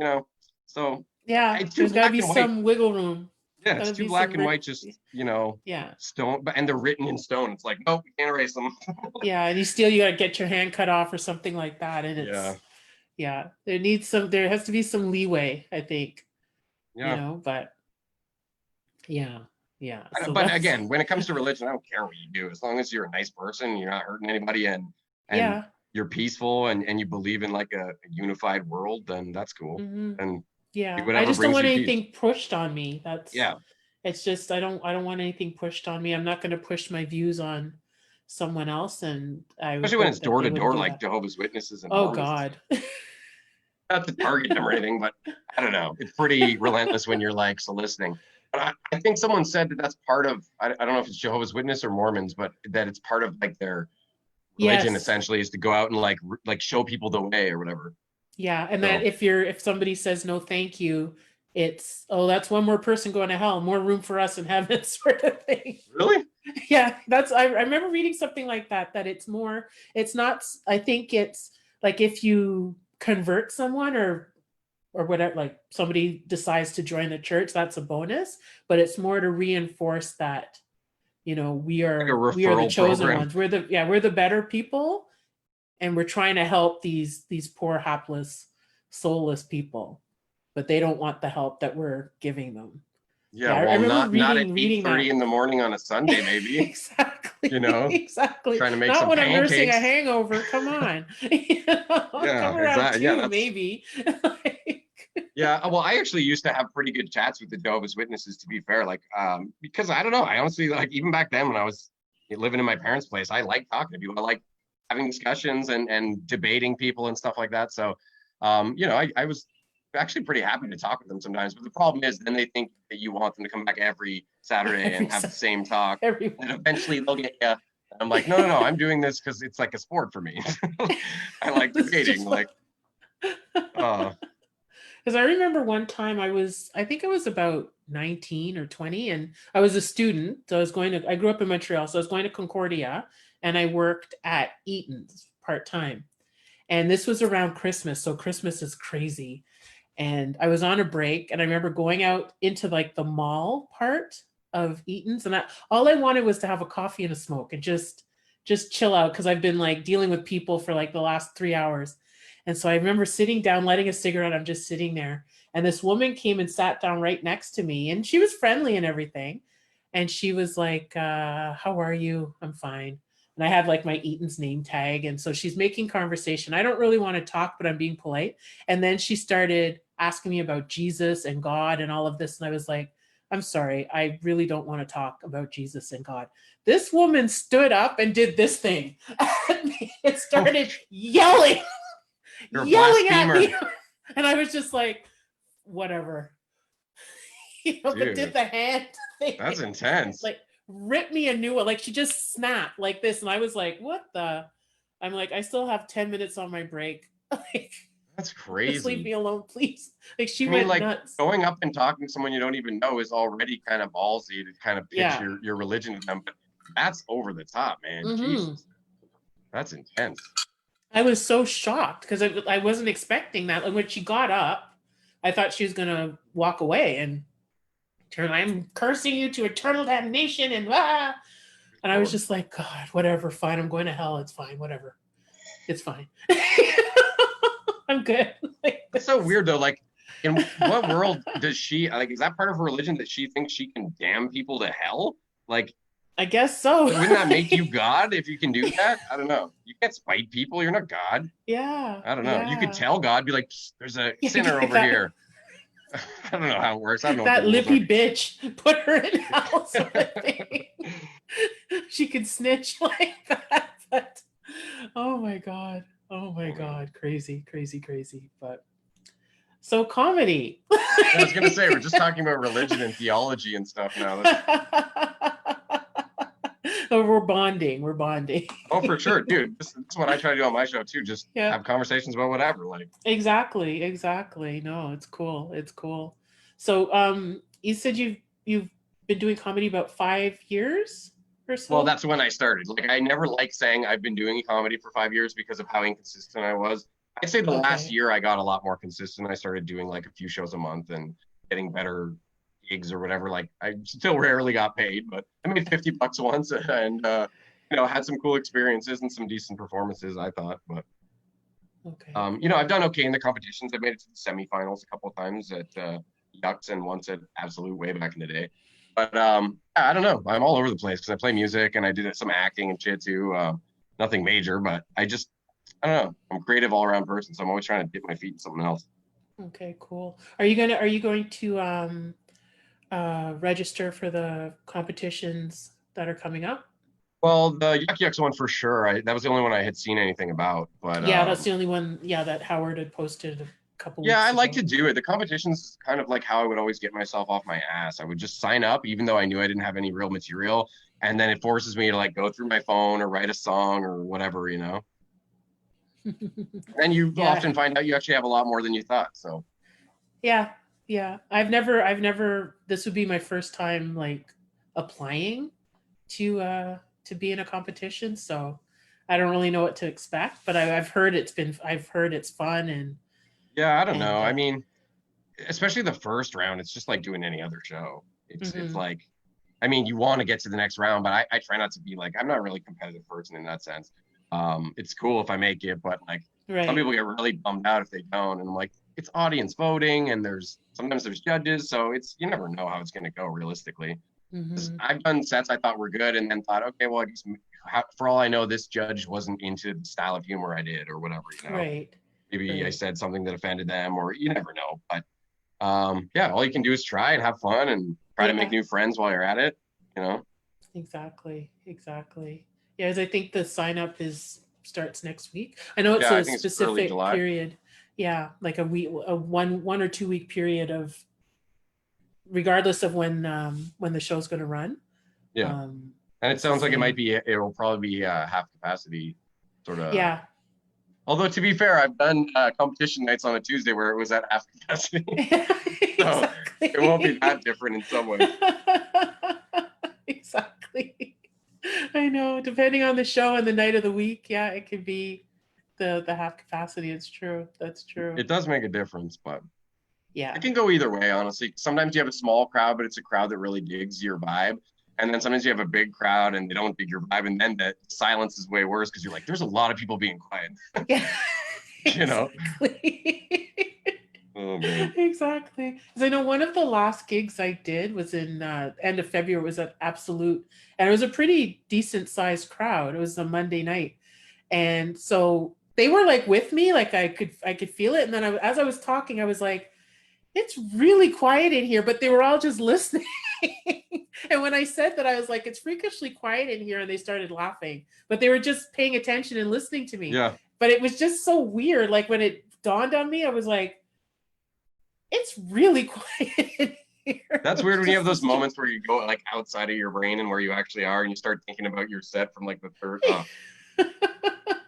so Yeah, it's too there's got to black be and white. some wiggle room. Yeah, it's Gotta too be black some and ri- white. Just Yeah. stone, and they're written in stone. It's like, nope, we can't erase them. Yeah, and you steal, you gotta get your hand cut off or something like that. And Yeah, there has to be some leeway, I think. yeah. But yeah. So But that's again, when it comes to religion, I don't care what you do, as long as you're a nice person, you're not hurting anybody, and yeah. you're peaceful, and you believe in like a unified world, then that's cool. Hmm. And do Yeah. I whatever just don't brings want you peace. anything pushed on me. Yeah, It's just I don't want anything pushed on me. I'm not gonna push my views on someone else, and I would especially when hope it's that door they to wouldn't door, do like that. Jehovah's Witnesses and Oh Mormons. God. Not to target them or anything, but I don't know. It's pretty relentless when you're like soliciting. But I think someone said that that's part of, I don't know if it's Jehovah's Witness or Mormons, but that it's part of like their religion Yes. essentially is to go out and like show people the way or whatever. Yeah, and that So if somebody says no thank you, it's, oh, that's one more person going to hell, more room for us in heaven, sort of thing. really? Yeah, I remember reading something like that it's not, I think it's like if you convert someone or whatever, like somebody decides to join the church, that's a bonus, but it's more to reinforce that, we Like a are the referral chosen program. ones. We're the better people, and we're trying to help these poor, hapless, soulless people, but they don't want the help that we're giving them. Yeah, I well, remember not at reading 8:30 that. in the morning on a Sunday, maybe. Exactly. Exactly. Trying to make Not some when I'm nursing a pancakes. hangover. Come on. Come Yeah, around exactly. Yeah, two, that's maybe. yeah. Well, I actually used to have pretty good chats with the Jehovah's Witnesses, to be fair. Like, because I don't know, I honestly like even back then when I was living in my parents' place, I like talking to people. I like having discussions and debating people and stuff like that. So, I was actually pretty happy to talk with them sometimes. But the problem is, then they think that you want them to come back every Saturday and have the same talk, Every and eventually they'll get you. And I'm like, no, I'm doing this because it's like a sport for me. I like debating, like, because I remember one time I think I was about 19 or 20, and I was a student. So I grew up in Montreal, so I was going to Concordia, and I worked at Eaton's part-time. And this was around Christmas. So Christmas is crazy. And I was on a break, and I remember going out into like the mall part of Eaton's, and all I wanted was to have a coffee and a smoke and just chill out, because I've been like dealing with people for like the last 3 hours. And so I remember sitting down, lighting a cigarette. I'm just sitting there, and this woman came and sat down right next to me, and she was friendly and everything. And she was like, "How are you?" "I'm fine." And I had like my Eaton's name tag, and so she's making conversation. I don't really want to talk, but I'm being polite. And then she started asking me about Jesus and God and all of this, and I was like, "I'm sorry, I really don't want to talk about Jesus and God." This woman stood up and did this thing at me. It started yelling. you're a Yelling at blasphemer. me. And I was just like, whatever. But Dude, did the hand thing. that's intense. Like, rip me a new one. Like, she just snapped like this. And I was like, what the? I'm like, I still have 10 minutes on my break. Like, That's just leave me crazy. alone, please. Like, she I mean, went like nuts. going up and talking to someone you don't even know is already kind of ballsy to kind of pitch Yeah. your religion to them, but that's over the top, man. Mhm. Jesus, that's intense. I was so shocked because I wasn't expecting that. And when she got up, I thought she was going to walk away and turn, "I'm cursing you to eternal damnation," and ah. And I was just like, God, whatever, fine. I'm going to hell. It's fine. Whatever. It's fine. I'm good. It's so weird though. Like In what world does she like? Is that part of her religion that she thinks she can damn people to hell? Like, I guess so. wouldn't that make you God if you can do that? I don't know. You can't spite people. You're not God. Yeah, I don't know. You could yeah. tell God, be like, there's a Yeah, sinner over that here. I don't know how it works. I don't know what the that rules are. lippy bitch, put her in hell sort of thing. She could snitch like that, but oh my god. Oh my god. Crazy, crazy, crazy. But so comedy. Yeah, I was gonna say we're just talking about religion and theology and stuff now. That's Oh, we're bonding. We're bonding. oh for sure, dude. This is what I try to do on my show too. Just Yeah. have conversations about whatever. Like, Exactly, exactly. No, it's cool. It's cool. So, you said you've been doing comedy about 5 years or well, so? that's when I started. Like, I never liked saying I've been doing comedy for 5 years because of how inconsistent I was. I'd say the last Okay. year I got a lot more consistent. I started doing like a few shows a month and getting better gigs or whatever. Like, I still rarely got paid, but I made $50 once and had some cool experiences and some decent performances, I thought. But Okay, I've cool. done okay in the competitions. I made it to the semifinals a couple of times at Yucks and once at Absolute way back in the day. But I don't know. I'm all over the place because I play music and I did some acting and shit too. Nothing major, but I don't know. I'm a creative all around person, so I'm always trying to dip my feet in something else. Okay, cool. Are you going to register for the competitions that are coming up? Well, the Yuck Yucks one for sure. That was the only one I had seen anything about. But Yeah, that's the only one, yeah, that Howard had posted a couple yeah, I weeks like ago. to do it. The competition's kind of like how I would always get myself off my ass. I would just sign up, even though I knew I didn't have any real material, and then it forces me to like go through my phone or write a song or whatever. And you Yeah, often find out you actually have a lot more than you thought. So yeah, yeah. I've never, this would be my first time like applying to be in a competition, so I don't really know what to expect, but I've heard it's fun yeah, I don't and know. I mean, especially the first round, it's just like doing any other show. It's mhm, like, I mean, you want to get to the next round, but I try not to be like I'm not a really competitive person in that sense. It's cool if I make it, but like some right. people get really bummed out if they don't, and I'm like, it's audience voting, and sometimes there's judges, so it's you never know how it's going to go realistically. 'Cause Hmm. I've done sets I thought were good, and then thought, okay, well, I guess for all I know, this judge wasn't into the style of humor I did or whatever. Right, Maybe I right. said something that offended them, or you never know. But yeah, all you can do is try and have fun and try to make Yeah, new friends while you're at it. You know? exactly, exactly. Yeah, as I think the sign up is starts next week. I know it's Yeah, I a think it's early specific July. period. Yeah, like a week, a one or 2 week period of regardless of when the show's going to run. Yeah, Um, and it it's the sounds like same. it'll probably be half capacity, sort of. Yeah. Although to be fair, I've done competition nights on a Tuesday where it was at half capacity, so it won't be Exactly. that different in some ways. Exactly. I know. Depending on the show and the night of the week, yeah, it could be the half capacity. It's true. That's true. It does make a difference, but it Yeah. can go either way, honestly. Sometimes you have a small crowd, but it's a crowd that really digs your vibe. And then sometimes you have a big crowd and they don't dig your vibe. And then the silence is way worse because you're like, there's a lot of people being quiet, Yeah. you know? Exactly. Oh, man. Exactly. Because I know one of the last gigs I did was in end of February. It was at Absolute, and it was a pretty decent sized crowd. It was a Monday night, and so they were like with me, like I could feel it. And then as I was talking, I was like, "It's really quiet in here," but they were all just listening. And when I said that, I was like, "It's freakishly quiet in here," and they started laughing, but they were just paying attention and listening to me. Yeah. But it was just so weird. Like when it dawned on me, I was like, it's really quiet in here. That's It weird was when you have just those this strange. moments where you go like outside of your brain and where you actually are and you start thinking about your set from like the third.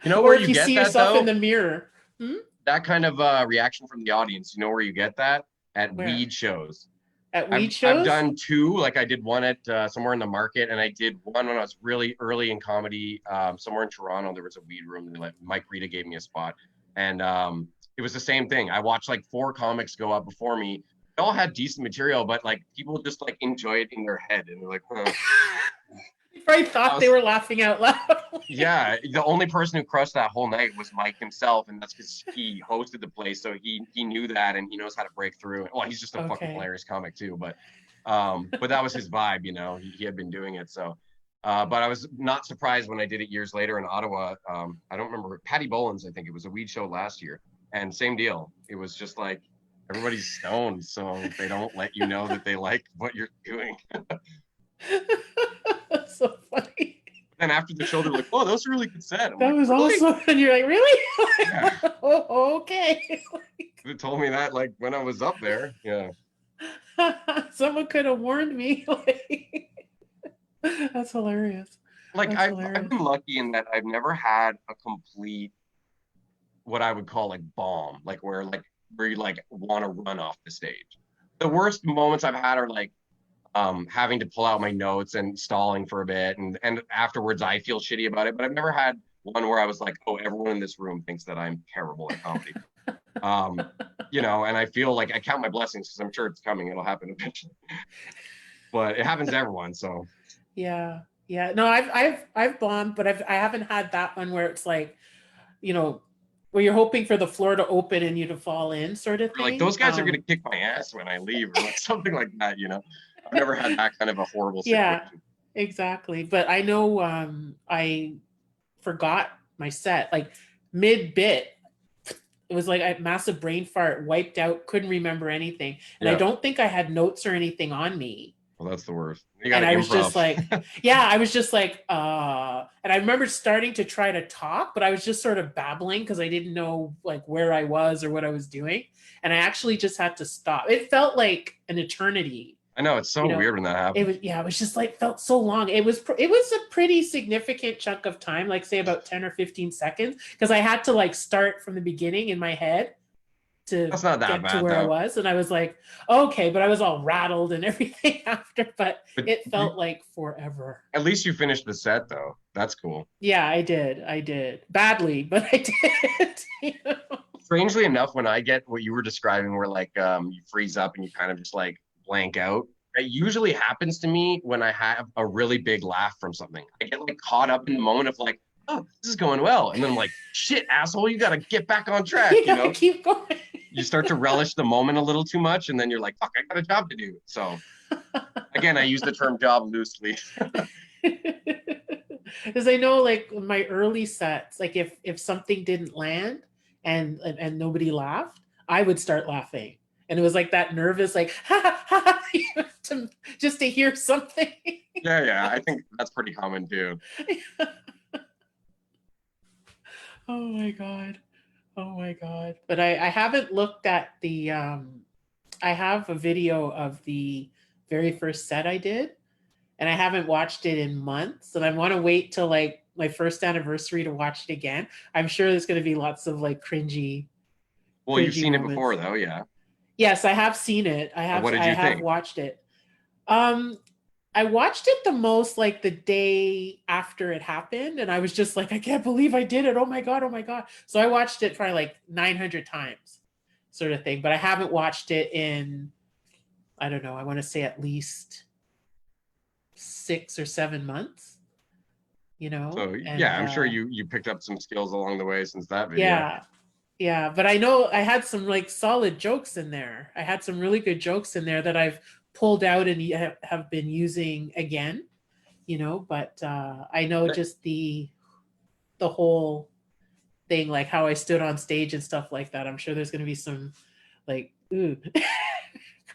You know Or where if you you get see that yourself in though? the mirror. Hmm? That kind of reaction from the audience. You know where you get that? At Where? weed shows. At I've weed I've shows? done two. Like I did one at somewhere in the market, and I did one when I was really early in comedy. Somewhere in Toronto, there was a weed room. And like Mike Rita gave me a spot, and it was the same thing. I watched like four comics go up before me. They all had decent material, but like people just like enjoy it in their head, and they're like, huh. probably thought they were laughing out loud. Yeah, the only person who crushed that whole night was Mike himself, and that's because he hosted the place, so he knew that, and he knows how to break through. Well, he's just a fucking Okay. hilarious comic too, but that was his vibe, he had been doing it. So, but I was not surprised when I did it years later in Ottawa. I don't remember, Patty Boland's, I think it was a weed show last year, and same deal. It was just like everybody's stoned, so they don't let you know that they like what you're doing. That's so funny. And after the show, they're like, "Oh, that was a really good set." I'm That like, was really? awesome. And you're like, really? Yeah. Oh, okay. They told me that like when I was up there. Yeah. Someone could have warned me. Like, that's hilarious. Like That's I've hilarious. been lucky in that I've never had a complete what I would call like bomb, like where you like want to run off the stage. The worst moments I've had are like having to pull out my notes and stalling for a bit, and afterwards I feel shitty about it. But I've never had one where I was like, oh, everyone in this room thinks that I'm terrible at comedy. And I feel like I count my blessings because I'm sure it's coming. It'll happen eventually. But it happens to everyone, so. Yeah. Yeah. No, I've bombed, but I haven't had that one where it's like, where you're hoping for the floor to open and you to fall in, sort of thing. Like those guys are gonna kick my ass when I leave, or like something like that. I've never had that kind of a horrible situation. Yeah, exactly. But I know I forgot my set like mid bit. It was like a massive brain fart, wiped out, couldn't remember anything, and I don't think I had notes or anything on me. Well, that's the worst. And I was just like, yeah, I was just like, and I remember starting to try to talk, but I was just sort of babbling because I didn't know like where I was or what I was doing. And I actually just had to stop. It felt like an eternity. I know, it's so weird when that happens. It was just like, felt so long. It was a pretty significant chunk of time, like say about 10 or 15 seconds, because I had to like start from the beginning in my head to That's not that get bad, to where I though. was. And I was like, okay, but I was all rattled and everything after, but it felt like forever. At least you finished the set, though. That's cool. Yeah, I did. Badly, but I did. Strangely enough, when I get what you were describing, where like you freeze up and you kind of just like blank out, it usually happens to me when I have a really big laugh from something. I get like caught up in the moment of like, oh, this is going well. And then I'm like, shit, asshole, you got to get back on track. Keep going. You start to relish the moment a little too much, and then you're like, fuck, I got a job to do. So again, I use the term job loosely. Because I know like my early sets, like if something didn't land and nobody laughed, I would start laughing. And it was like that nervous, like, just to hear something. Yeah, I think that's pretty common too. Oh my God. But I haven't looked at the, I have a video of the very first set I did, and I haven't watched it in months. And I want to wait till like my first anniversary to watch it again. I'm sure there's going to be lots of like cringy. Well, you've seen moments. It before though, yeah. Yes, I have seen it. What did you think? Watched it. I watched it the most like the day after it happened, and I was just like, I can't believe I did it. Oh my God. So I watched it probably like 900 times, sort of thing. But I haven't watched it in, I don't know, I want to say at least 6 or 7 months. So yeah, I'm sure you picked up some skills along the way since that video. Yeah, but I know I had some like solid jokes in there. I had some really good jokes in there that I've pulled out and have been using again, but I know just the whole thing, like how I stood on stage and stuff like that. I'm sure there's going to be some like, ooh,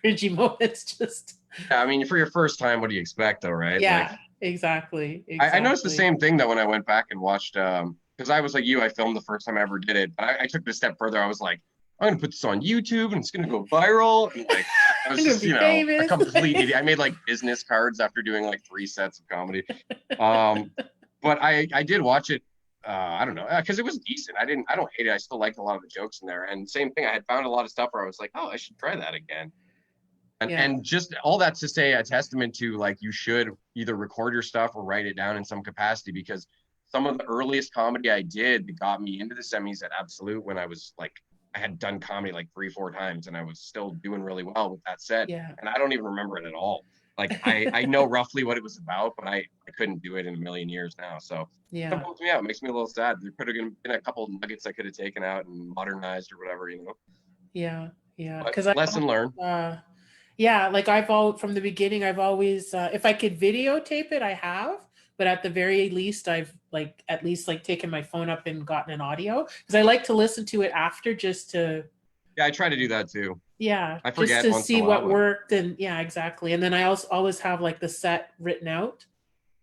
cringy moments. Just yeah, I mean, for your first time, what do you expect though, right? Yeah, like, exactly. I noticed the same thing though when I went back and watched, because I was like you, I filmed the first time I ever did it, but I took it a step further. I was like, I'm gonna put this on YouTube and it's gonna go viral. And like, I was just, a complete idiot. I made like business cards after doing like 3 sets of comedy. But I did watch it. I don't know, because it was decent. I don't hate it. I still liked a lot of the jokes in there. And same thing, I had found a lot of stuff where I was like, oh, I should try that again. And just all that to say, a testament to like, you should either record your stuff or write it down in some capacity, because some of the earliest comedy I did that got me into the semis at Absolute, when I was like, I had done comedy like 3-4 times and I was still doing really well with that set. Yeah. And I don't even remember it at all. Like I know roughly what it was about, but I couldn't do it in a million years now. So it Yeah. bums me out. It makes me a little sad. There could have been a couple of nuggets I could have taken out and modernized or whatever, you know. Yeah. Yeah. But Because I, lesson learned. yeah, like I've all from the beginning, I've always, if I could videotape it, I have. But at the very least, I've like at least like taken my phone up and gotten an audio because I like to listen to it after just to, Yeah, I try to do that too. yeah, I just forget to once in a see while, what but worked. And yeah, exactly. And then I also always have like the set written out.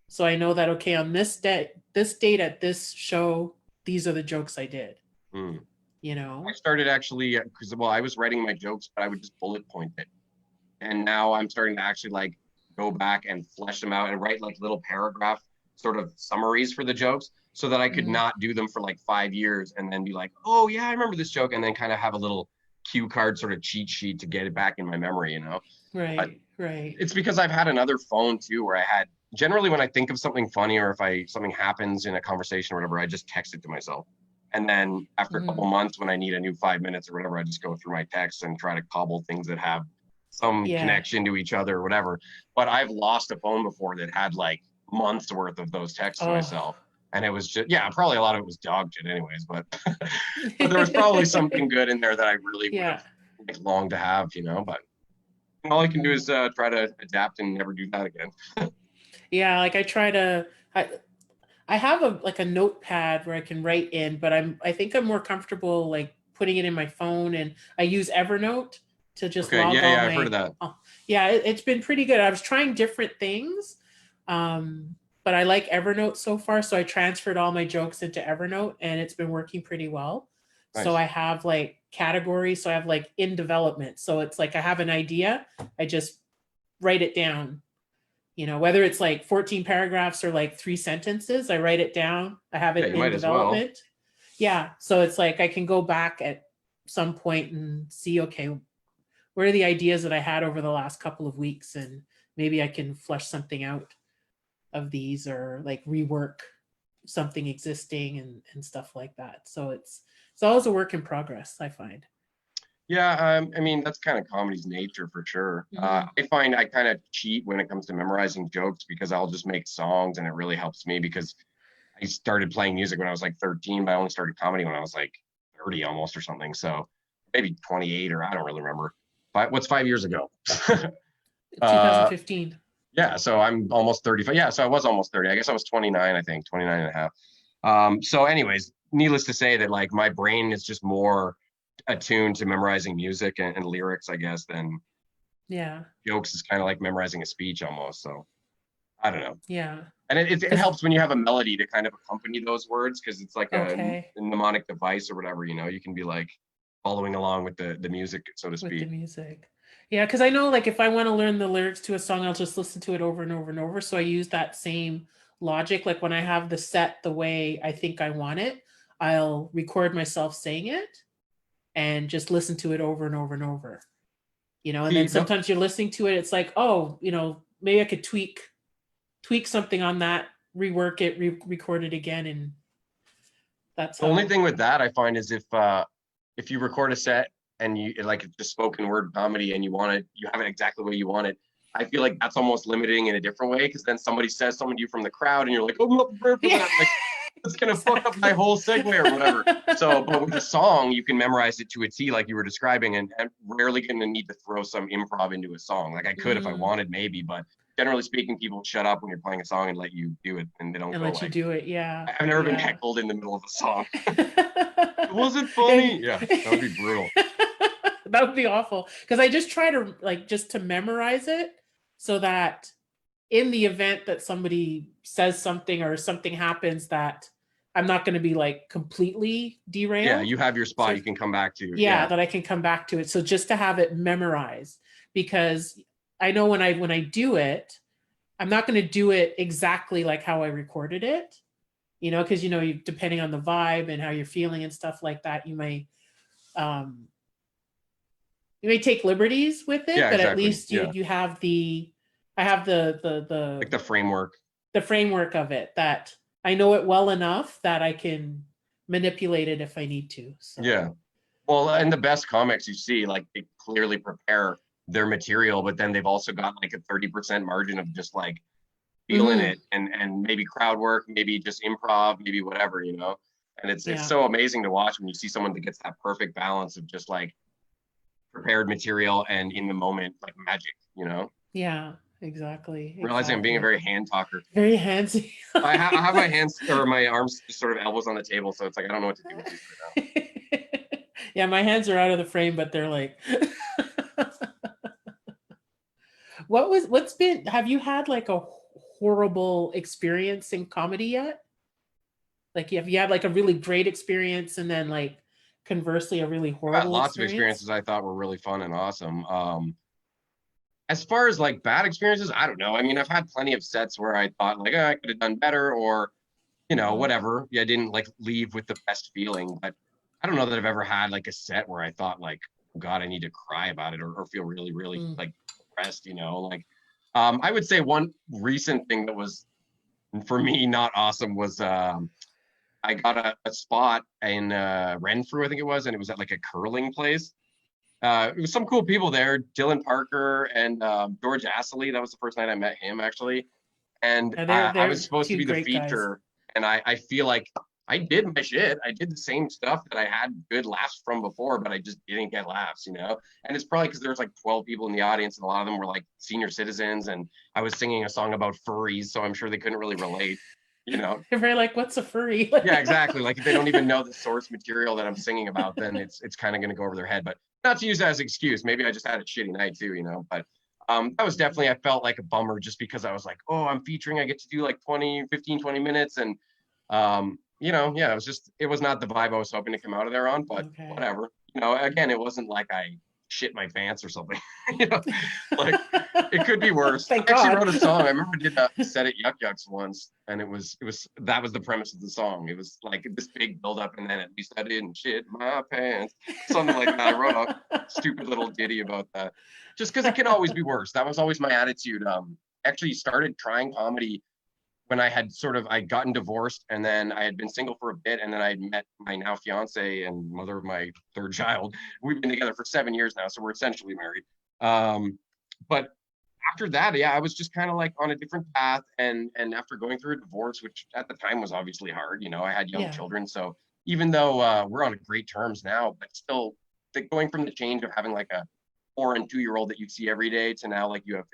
So I know that, okay, on this date at this show, these are the jokes I did, hmm. you I know? started actually because well, I was writing my jokes, but I would just bullet point it. And now I'm starting to actually like go back and flesh them out and write like little paragraph sort of summaries for the jokes so that I could Mm, not do them for like 5 years and then be like, oh yeah, I remember this joke, and then kind of have a little cue card sort of cheat sheet to get it back in my memory, you know. But right, right. it's because I've had another phone too where I had generally when I think of something funny or if I something happens in a conversation or whatever, I just text it to myself. And then after a couple Mhm. months when I need a new 5 minutes or whatever, I just go through my texts and try to cobble things that have some Yeah. connection to each other or whatever. But I've lost a phone before that had like months worth of those texts to Oh. myself. And it was just, yeah, probably a lot of it was dog shit anyways, but there was probably something good in there that I really would have Yeah. like longed to have, you know, but all I can do Mhm. is try to adapt and never do that again. Yeah, like I try to I have a like a notepad where I can write in, but I think I'm more comfortable like putting it in my phone, and I use Evernote to just Okay, log yeah, all yeah, I've heard of my that. oh, yeah, it's been pretty good. I was trying different things. But I like Evernote so far, so I transferred all my jokes into Evernote and it's been working pretty well. So I Nice. have like categories, so I have like in development. So it's like I have an idea, I just write it down, whether it's like 14 paragraphs or like 3 sentences, I write it down, I have Yeah, it you in might as well. development. Yeah, so it's like I can go back at some point and see, okay, what are the ideas that I had over the last couple of weeks, and maybe I can flesh something out of these, or like rework something existing, and stuff like that. So it's always a work in progress, I find. Yeah, I mean that's kind of comedy's nature for sure. Mhm. I find I kind of cheat when it comes to memorizing jokes because I'll just make songs and it really helps me because I started playing music when I was like 13, but I only started comedy when I was like 30 almost or something. So maybe 28 or I don't really remember. But what's 5 years ago? uh, 2015. yeah, so I'm almost 35. Yeah, so I was almost 30. I guess I was 29, I think, 29 and a half. So anyways, needless to say that like my brain is just more attuned to memorizing music and lyrics, I guess, than Yeah, jokes is kind of like memorizing a speech almost. So I don't know. yeah, And it because helps when you have a melody to kind of accompany those words because it's like okay, a mnemonic device or whatever, you know, you can be like following along with the music, so to with the speak. music. Yeah, because I know like if I want to learn the lyrics to a song, I'll just listen to it over and over and over. So I use that same logic. Like when I have the set the way I think I want it, I'll record myself saying it and just listen to it over and over and over. And then See, the sometimes you're listening to it, it's like, oh, maybe I could tweak something on that, rework it, record it again, and that's the only how. thing with that I find is if you record a set and you like it's just spoken word comedy and you have it exactly the way you want it. I feel like that's almost limiting in a different way because then somebody says something to you from the crowd and you're like, oh, Yeah, like it's gonna fuck up my exactly. whole segue or whatever. So, but with a song, you can memorize it to a T, like you were describing, and rarely gonna need to throw some improv into a song. Like I could if I Mm, wanted, maybe, but generally speaking, people shut up when you're playing a song and let you do it, and they don't and go let you like, do it. Yeah, "I've never been yeah. heckled in the middle of a song. It wasn't funny." And- Yeah, that would be brutal. that would be awful because I just try to like just to memorize it so that in the event that somebody says something or something happens, that I'm not going to be like completely Yeah, derailed. you have your spot So you can come back to. yeah, Yeah, that I can come back to it. So just to have it memorized, because I know when I do it, I'm not going to do it exactly like how I recorded it, because depending on the vibe and how you're feeling and stuff like that, um you may take liberties with it, yeah, but at exactly. least you Yeah, you have the I have like the framework. the framework of it, that I know it well enough that I can manipulate it if I need to. So Yeah. Well, and the best comics you see, like they clearly prepare their material, but then they've also got like a 30% margin of just like feeling Mm, it and maybe crowd work, maybe just improv, maybe whatever, you know. And it's yeah. so amazing to watch when you see someone that gets that perfect balance of just like prepared material and in the moment like magic, you know. Yeah, exactly. Realizing I'm being a Exactly. very hand talker. Very handsy. I have my hands or my arms just sort of elbows on the table, so it's like I don't know what to do with these right now. Yeah, my hands are out of the frame, but they're like what's been have you had like a horrible experience in comedy yet? Like have you had like a really great experience and then like conversely a really I've had horrible lots of experience? experiences I thought were really fun and awesome. As far as like bad experiences, I don't know. I mean, I've had plenty of sets where I thought like, oh, I could have done better, or you know, Mhm. whatever. Yeah, I didn't like leave with the best feeling, but I don't know that I've ever had like a set where I thought like, oh, God, I need to cry about it or feel really, really Mm. like depressed, you know, like I would say one recent thing that was for me not awesome was I got a spot in Renfrew, I think it was, and it was at like a curling place. It was some cool people there, Dylan Parker and George Astley. That was the first night I met him actually, and Yeah, I was they're supposed to two be the great guys. feature, and I feel like I did my shit. I did the same stuff that I had good laughs from before, but I just didn't get laughs, you know. And it's probably because there was like 12 people in the audience, and a lot of them were like senior citizens, and I was singing a song about furries, so I'm sure they couldn't really relate, you know. They're very like, what's a furry? Yeah, exactly. Like if they don't even know the source material that I'm singing about, then it's kind of going to go over their head. But not to use that as an excuse. Maybe I just had a shitty night too, you know. But that was definitely, I felt like a bummer just because I was like, oh, I'm featuring, I get to do like 20 minutes. And, you know, yeah, it was not the vibe I was hoping to come out of there on, but Okay. whatever. You know, again, it wasn't like I shit my pants or something, you know, like it could be worse. Thank I actually God. wrote a song. I remember I did a set at Yuck Yucks once, and that was the premise of the song. It was like this big build up, and then at least I didn't shit my pants, something like that. I wrote a stupid little ditty about that, just because it can always be worse. That was always my attitude. Actually started trying comedy when I'd gotten divorced, and then I had been single for a bit, and then I had met my now fiance and mother of my third child. We've been together for 7 years now, so we're essentially married. But after that, yeah, I was just kind of like on a different path, and after going through a divorce, which at the time was obviously hard, you know, I had young Yeah. children, so even though we're on great terms now, but still, going from the change of having like a 4 and 2 year old that you see every day to now like you have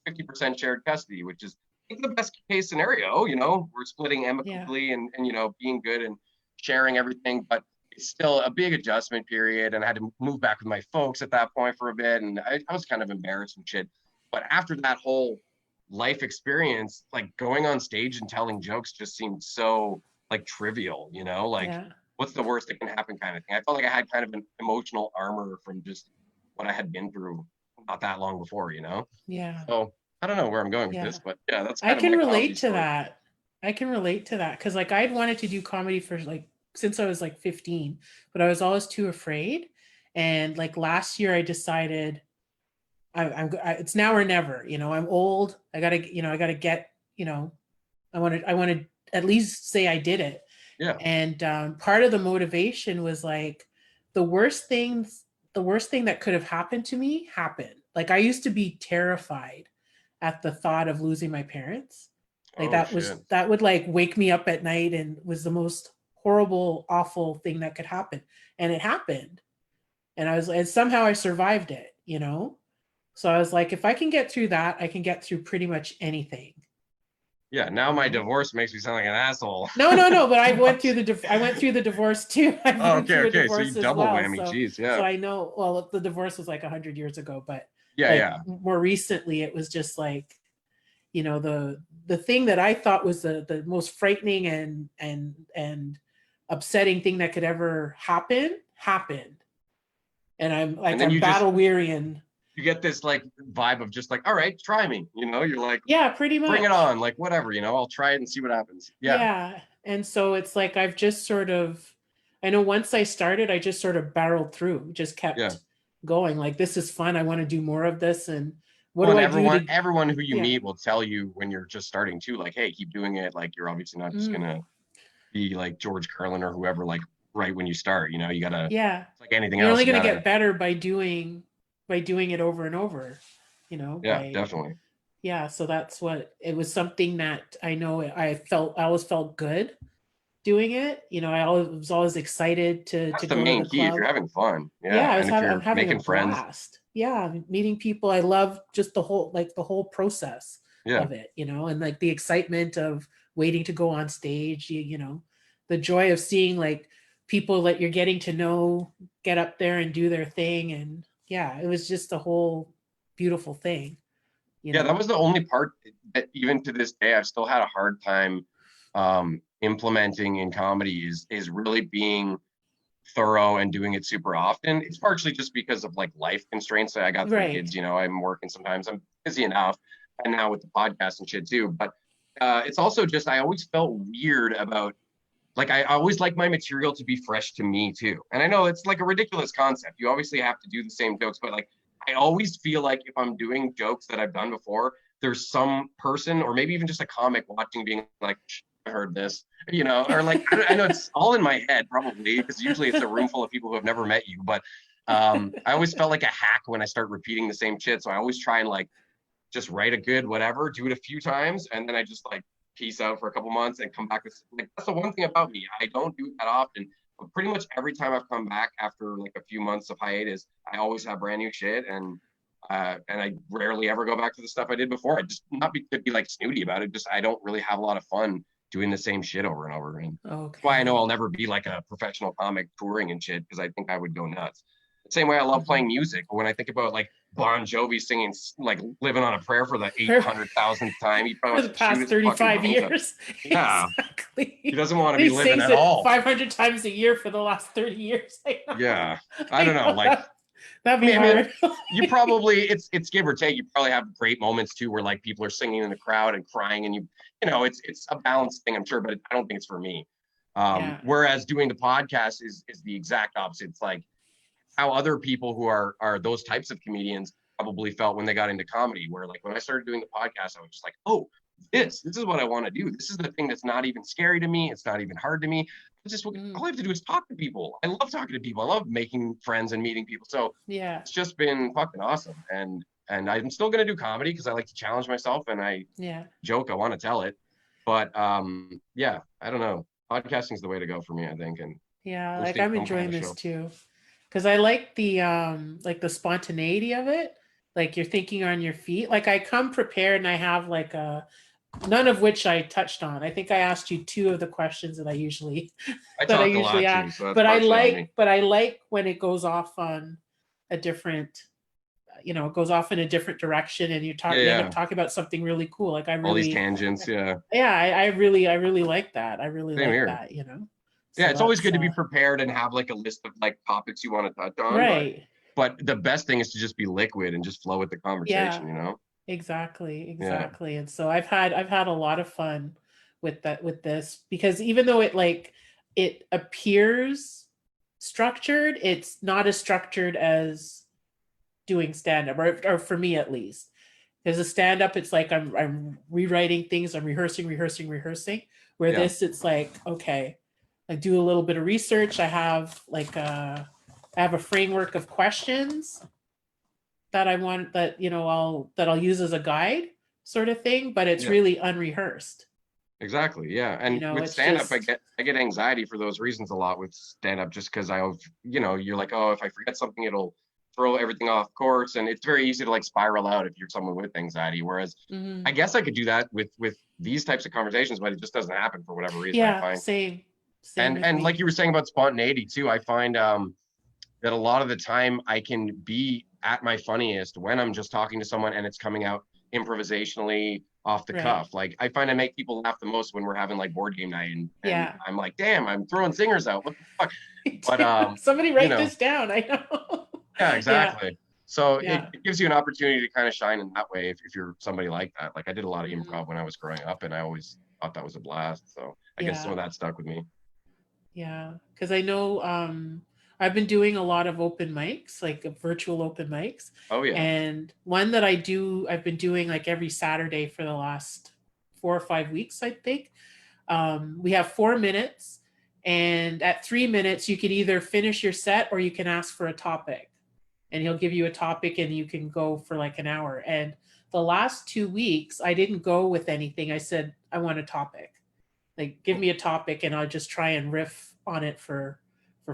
50% shared custody, which is like the best case scenario. You know, we're splitting Yeah. amicably and you know being good and sharing everything, but it's still a big adjustment period, and I had to move back with my folks at that point for a bit, and I was kind of embarrassed and shit. But after that whole life experience, like going on stage and telling jokes just seemed so like trivial, you know, like Yeah. what's the worst that can happen kind of thing. I felt like I had kind of an emotional armor from just what I had been through not that long before, you know? Yeah. So I don't know where I'm going with Yeah. this, but yeah, that's I kind of can my comedy relate to story. that. I can relate to that because like I'd wanted to do comedy for like since I was like 15, but I was always too afraid. And like last year, I decided it's now or never. You know, I'm old. I gotta get. You know, I want to at least say I did it. Yeah. And part of the motivation was like the worst things, the worst thing that could have happened to me happened. Like I used to be terrified at the thought of losing my parents. Like Oh shit. that would like wake me up at night and was the most horrible, awful thing that could happen. And it happened. And somehow I survived it, you know? So I was like, if I can get through that, I can get through pretty much anything, Yeah. Now you my know? divorce makes me sound like an asshole. No, no, no. But I went through the divorce too. I've Oh, been okay. through a Okay. So you divorce as double well. whammy. Jeez. So Yeah. I know. Well, the divorce was like 100 years ago, but Yeah. like Yeah. more recently, it was just like you know the thing that I thought was the most frightening and upsetting thing that could ever happen happened, and And then I'm you just battle weary and you get this like vibe of just like, all right, try me. You know, you're like, yeah, pretty bring it much. on. Like whatever. You know, I'll try it and see what happens. Yeah. Yeah. And so it's like I've just sort of, I know once I started, I just sort of barreled through, just Yeah. kept going. Like, this is fun. I want to do more of this. And what Well, do and I do to, everyone who you yeah. meet will tell you when you're just starting too, like, hey, keep doing it. Like you're obviously not just Mm, gonna be like George Carlin or whoever, like right when you start. You know, you gotta yeah. it's like anything You're else. only You going to gotta get better by doing, by doing it over and over, you know, Yeah, by, definitely. yeah. So that's what, it was something that I know I always felt good doing it. You know, was always excited That's to the go to main the key if you're club. having fun. Yeah, Yeah. And if I'm you're having a making friends, blast. Yeah, meeting people. I love just the whole process yeah. of it, you know, and like the excitement of waiting to go on stage, you know, the joy of seeing like people that you're getting to know get up there and do their thing. And yeah, it was just a whole beautiful thing, you Yeah, that know. was the only part that even to this day I've still had a hard time implementing in comedy is really being thorough and doing it super often. It's partially just because of like life constraints. I got three Right. kids, you know, I'm working sometimes, I'm busy enough, and now with the podcast and shit too. But it's also just I always felt weird about like I always like my material to be fresh to me too. And I know it's like a ridiculous concept. You obviously have to do the same jokes, but like I always feel like if I'm doing jokes that I've done before, there's some person or maybe even just a comic watching being like, I heard this, you know, or like I know it's all in my head probably because usually it's a room full of people who have never met you, but I always felt like a hack when I start repeating the same shit. So I always try and like just write a good whatever, do it a few times, and then I just like peace out for a couple months and come back with like that's the one thing about me. I don't do it that often. But pretty much every time I've come back after like a few months of hiatus, I always have brand new shit and I rarely ever go back to the stuff I did before. I just not be to be like snooty about it. Just I don't really have a lot of fun doing the same shit over and over again. That's why I know Okay. I'll never be like a professional comic touring and shit because I think I would go nuts. The same way I love Mhm. playing music. But when I think about like Bon Jovi singing like "Living on a Prayer" for the For, 800,000th time, he probably for wants the to shoot past his fucking 35 brains out. years. Yeah, he Exactly. doesn't want to be He living sings at it all. 500 times a year for the last 30 years. I know. Yeah, I don't I know. know Like that. That'd I be mean, hard. you probably it's give or take. You probably have great moments too, where like people are singing in the crowd and crying, and you know it's a balanced thing, I'm sure, but I don't think it's for me. Yeah. Whereas doing the podcast is the exact opposite. It's like how other people who are those types of comedians probably felt when they got into comedy. Where like when I started doing the podcast, I was just like, oh, this is what I want to do. This is the thing that's not even scary to me. It's not even hard to me. It's just Mm, all I have to do is talk to people. I love talking to people. I love making friends and meeting people. So yeah. it's just been fucking awesome. And I'm still gonna do comedy because I like to challenge myself and I Yeah. joke. I want to tell it. But yeah, I don't know. Podcasting's the way to go for me, I think, and Yeah. we'll Like stay I'm home kind enjoying of this show. too. Cause I like the spontaneity of it. Like you're thinking on your feet. Like I come prepared and I have like a none of which I touched on. I think I asked you two of the questions I that I talk a usually lot too, ask. so that's partially on me. But I like when it goes off on a different, you know, it goes off in a different direction and Yeah, you end up yeah. talking about something really cool. Like I All these really, tangents, yeah. yeah, I really like that. I really Same like here. that, you know. Yeah, So it's always that's good to be prepared and have like a list of like topics you want to touch on, right. but the best thing is to just be liquid and just flow with the Yeah, conversation, you know? exactly, Yeah. exactly. And so I've had a lot of fun with that with this because even though it appears structured, it's not as structured as doing stand up or for me at least. There's a stand up it's like I'm rewriting things, I'm rehearsing. Where Yeah. this it's like okay, I do a little bit of research, I have a framework of questions that I want that you know I'll use as a guide sort of thing, but it's Yeah. really unrehearsed. Exactly. Yeah. You And know, with it's stand up, just I get anxiety for those reasons a lot with stand up just because you know, you're like, oh, if I forget something, it'll throw everything off course. And it's very easy to like spiral out if you're someone with anxiety. Whereas I mhm. guess I could do that with these types of conversations, but it just doesn't happen for whatever reason I Yeah, find. same with And like me. you were saying about spontaneity too, I find that a lot of the time I can be at my funniest when I'm just talking to someone and it's coming out improvisationally off the Right. cuff. Like I find I make people laugh the most when we're having like board game night and Yeah. I'm like, damn, I'm throwing singers out. What the fuck? But Somebody you write know, this down. I know. yeah, Yeah. exactly. So Yeah. it gives you an opportunity to kind of shine in that way if you're somebody like that. Like I did a lot of Mhm. improv when I was growing up and I always thought that was a blast. So I guess some Yeah. of that stuck with me. Yeah. Because I know I've been doing a lot of open mics, like virtual open mics. Oh yeah. And one that I've been doing like every Saturday for the last 4 or 5 weeks, I think. We have 4 minutes, and at 3 minutes, you could either finish your set or you can ask for a topic. and he'll give you a topic and you can go for like an hour. And the last 2 weeks, I didn't go with anything. I said, I want a topic. Like, give me a topic and I'll just try and riff on it for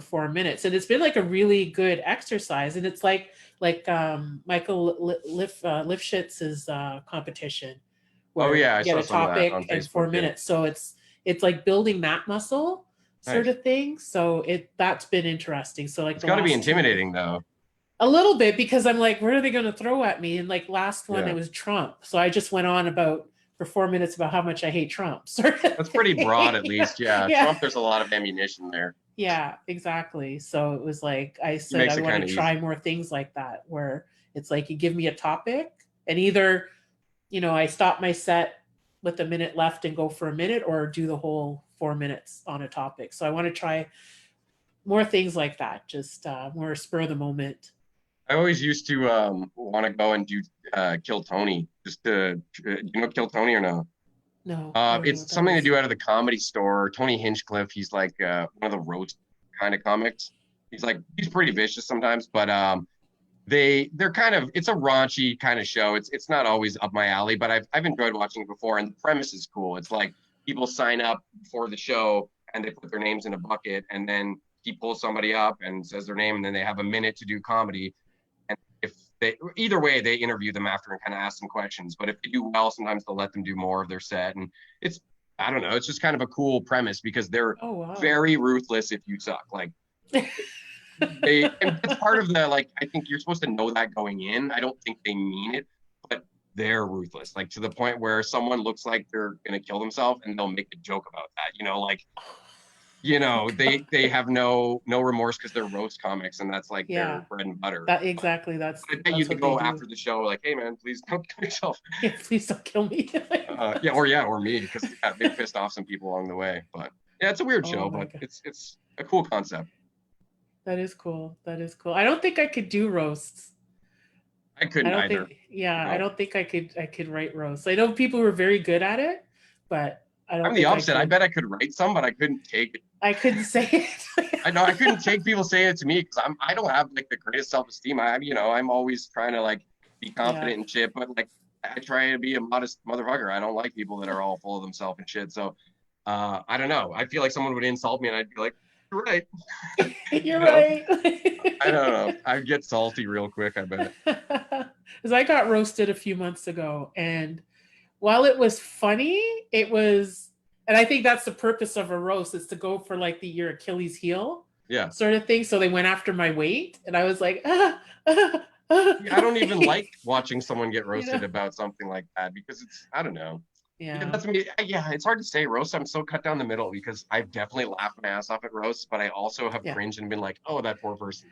4 minutes. And it's been like a really good exercise. And it's like Michael Lifshitz's competition, Oh where yeah, I you get saw a some of that topic on and four Facebook. Yeah. minutes. So it's like building that muscle sort Nice. of thing. So that's been interesting. So like It's the got to be last 2 weeks, intimidating though. a little bit, because I'm like, what are they going to throw at me? And like last one, Yeah. it was Trump. So I just went on about for 4 minutes about how much I hate Trump. Sort of That's pretty broad, at least. Yeah. yeah. Trump, there's a lot of ammunition there. Yeah, exactly. So it was like, I He said, makes I it want kind to of try easy. more things like that, where it's like you give me a topic and either, I stop my set with a minute left and go for a minute, or do the whole 4 minutes on a topic. So I want to try more things like that, just more spur of the moment. I always used to want to go and do Kill Tony, just to, you know, Kill Tony or no? No, I don't know what It's that something to is. do out of the Comedy Store. Tony Hinchcliffe, he's like one of the roast kind of comics. He's pretty vicious sometimes, but they're kind of, it's a raunchy kind of show. It's not always up my alley, but I've enjoyed watching it before, and the premise is cool. It's like people sign up for the show and they put their names in a bucket, and then he pulls somebody up and says their name, and then they have a minute to do comedy. And if they, either way, they interview them after and kind of ask them questions. But if they do well, sometimes they'll let them do more of their set. And it's, I don't know, it's just kind of a cool premise because they're Oh, wow. very ruthless if you suck. Like and it's part of the, like, I think you're supposed to know that going in. I don't think they mean it, but they're ruthless, like to the point where someone looks like they're gonna kill themselves and they'll make a joke about that, like, they have no remorse because they're roast comics, and that's like Yeah, their bread and butter. that exactly. I bet you That's to what they go do. after the show like, hey man, please don't kill yourself. Yeah, please don't kill me. Or me, because they pissed off some people along the way. But yeah, it's a weird Oh show, my but God. it's a cool concept. That is cool. That is cool. I don't think I could do roasts. I couldn't I don't either. think, yeah, I No. don't think I could write roasts. I know people who are very good at it, but I don't I'm the think opposite. I could. bet I could write some, but I couldn't take it. I couldn't say it. I know I couldn't take people saying it to me because I don't have like the greatest self-esteem. I'm always trying to like be confident and shit, but like I try to be a modest motherfucker. I don't like people that are all full of themselves and shit. So I don't know. I feel like someone would insult me and I'd be like, you're right. You're You know? right. I don't know. I'd get salty real quick, I bet. Because I got roasted a few months ago, and while it was funny, it was, and I think that's the purpose of a roast, is to go for like your Achilles heel Yeah. sort of thing. So they went after my weight, and I was like, I don't even like watching someone get roasted about something like that because it's, I don't know. Yeah. That's me. Yeah, it's hard to say roast. I'm so cut down the middle because I've definitely laughed my ass off at roasts, but I also have cringed and been like, oh, that poor person,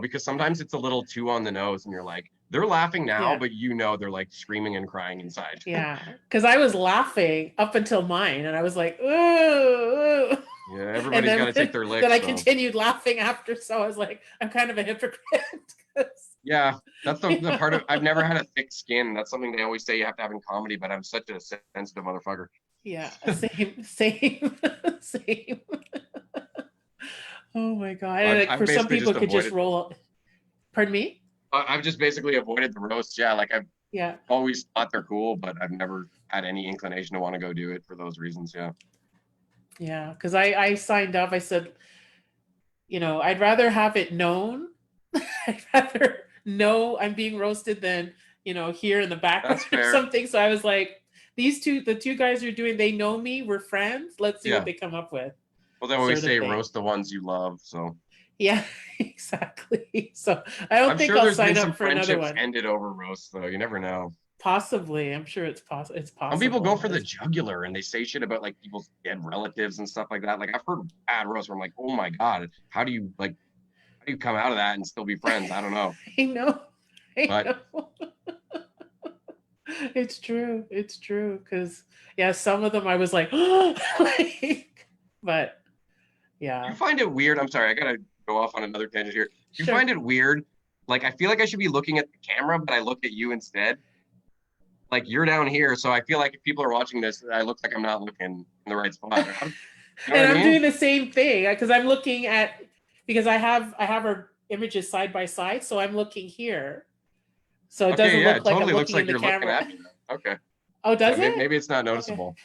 because sometimes it's a little too on the nose and you're like, they're laughing now, but they're like screaming and crying inside. Yeah, because I was laughing up until mine, and I was like, ooh. Yeah, everybody's got to take their licks. Then I continued laughing after, so I was like, I'm kind of a hypocrite. Yeah, that's the part of, I've never had a thick skin. That's something they always say you have to have in comedy, but I'm such a sensitive motherfucker. Yeah, same. Oh my God. And like, for some people could just roll. Pardon me? I've just basically avoided the roasts. Yeah, like I've always thought they're cool, but I've never had any inclination to want to go do it for those reasons. Yeah. Yeah, because I signed up. I said, I'd rather have it known. I'd rather know I'm being roasted than, here in the background or something. So I was like, the two guys are doing, they know me, we're friends. Let's see what they come up with. Well, they always say roast the ones you love. So yeah, exactly. So I don't think I'll sign up for another one. Ended over roasts, though. You never know. Possibly. I'm sure it's possible. Some people go for the jugular and they say shit about like people's dead relatives and stuff like that. Like I've heard bad roasts where I'm like, oh my God, how do you come out of that and still be friends? I don't know. I know. It's true. It's true. Because some of them I was like, but yeah. You find it weird. I'm sorry, I gotta go off on another tangent here. You find it weird? Like I feel like I should be looking at the camera, but I look at you instead. Like you're down here, so I feel like if people are watching this, I look like I'm not looking in the right spot. And I'm doing the same thing because I'm looking at, because I have our images side by side. So I'm looking here. So it Okay, doesn't yeah, look it like I'm totally looks looking in like the you're looking camera. at me now. Okay. Oh, Yeah, does maybe, it? maybe it's not Okay. noticeable.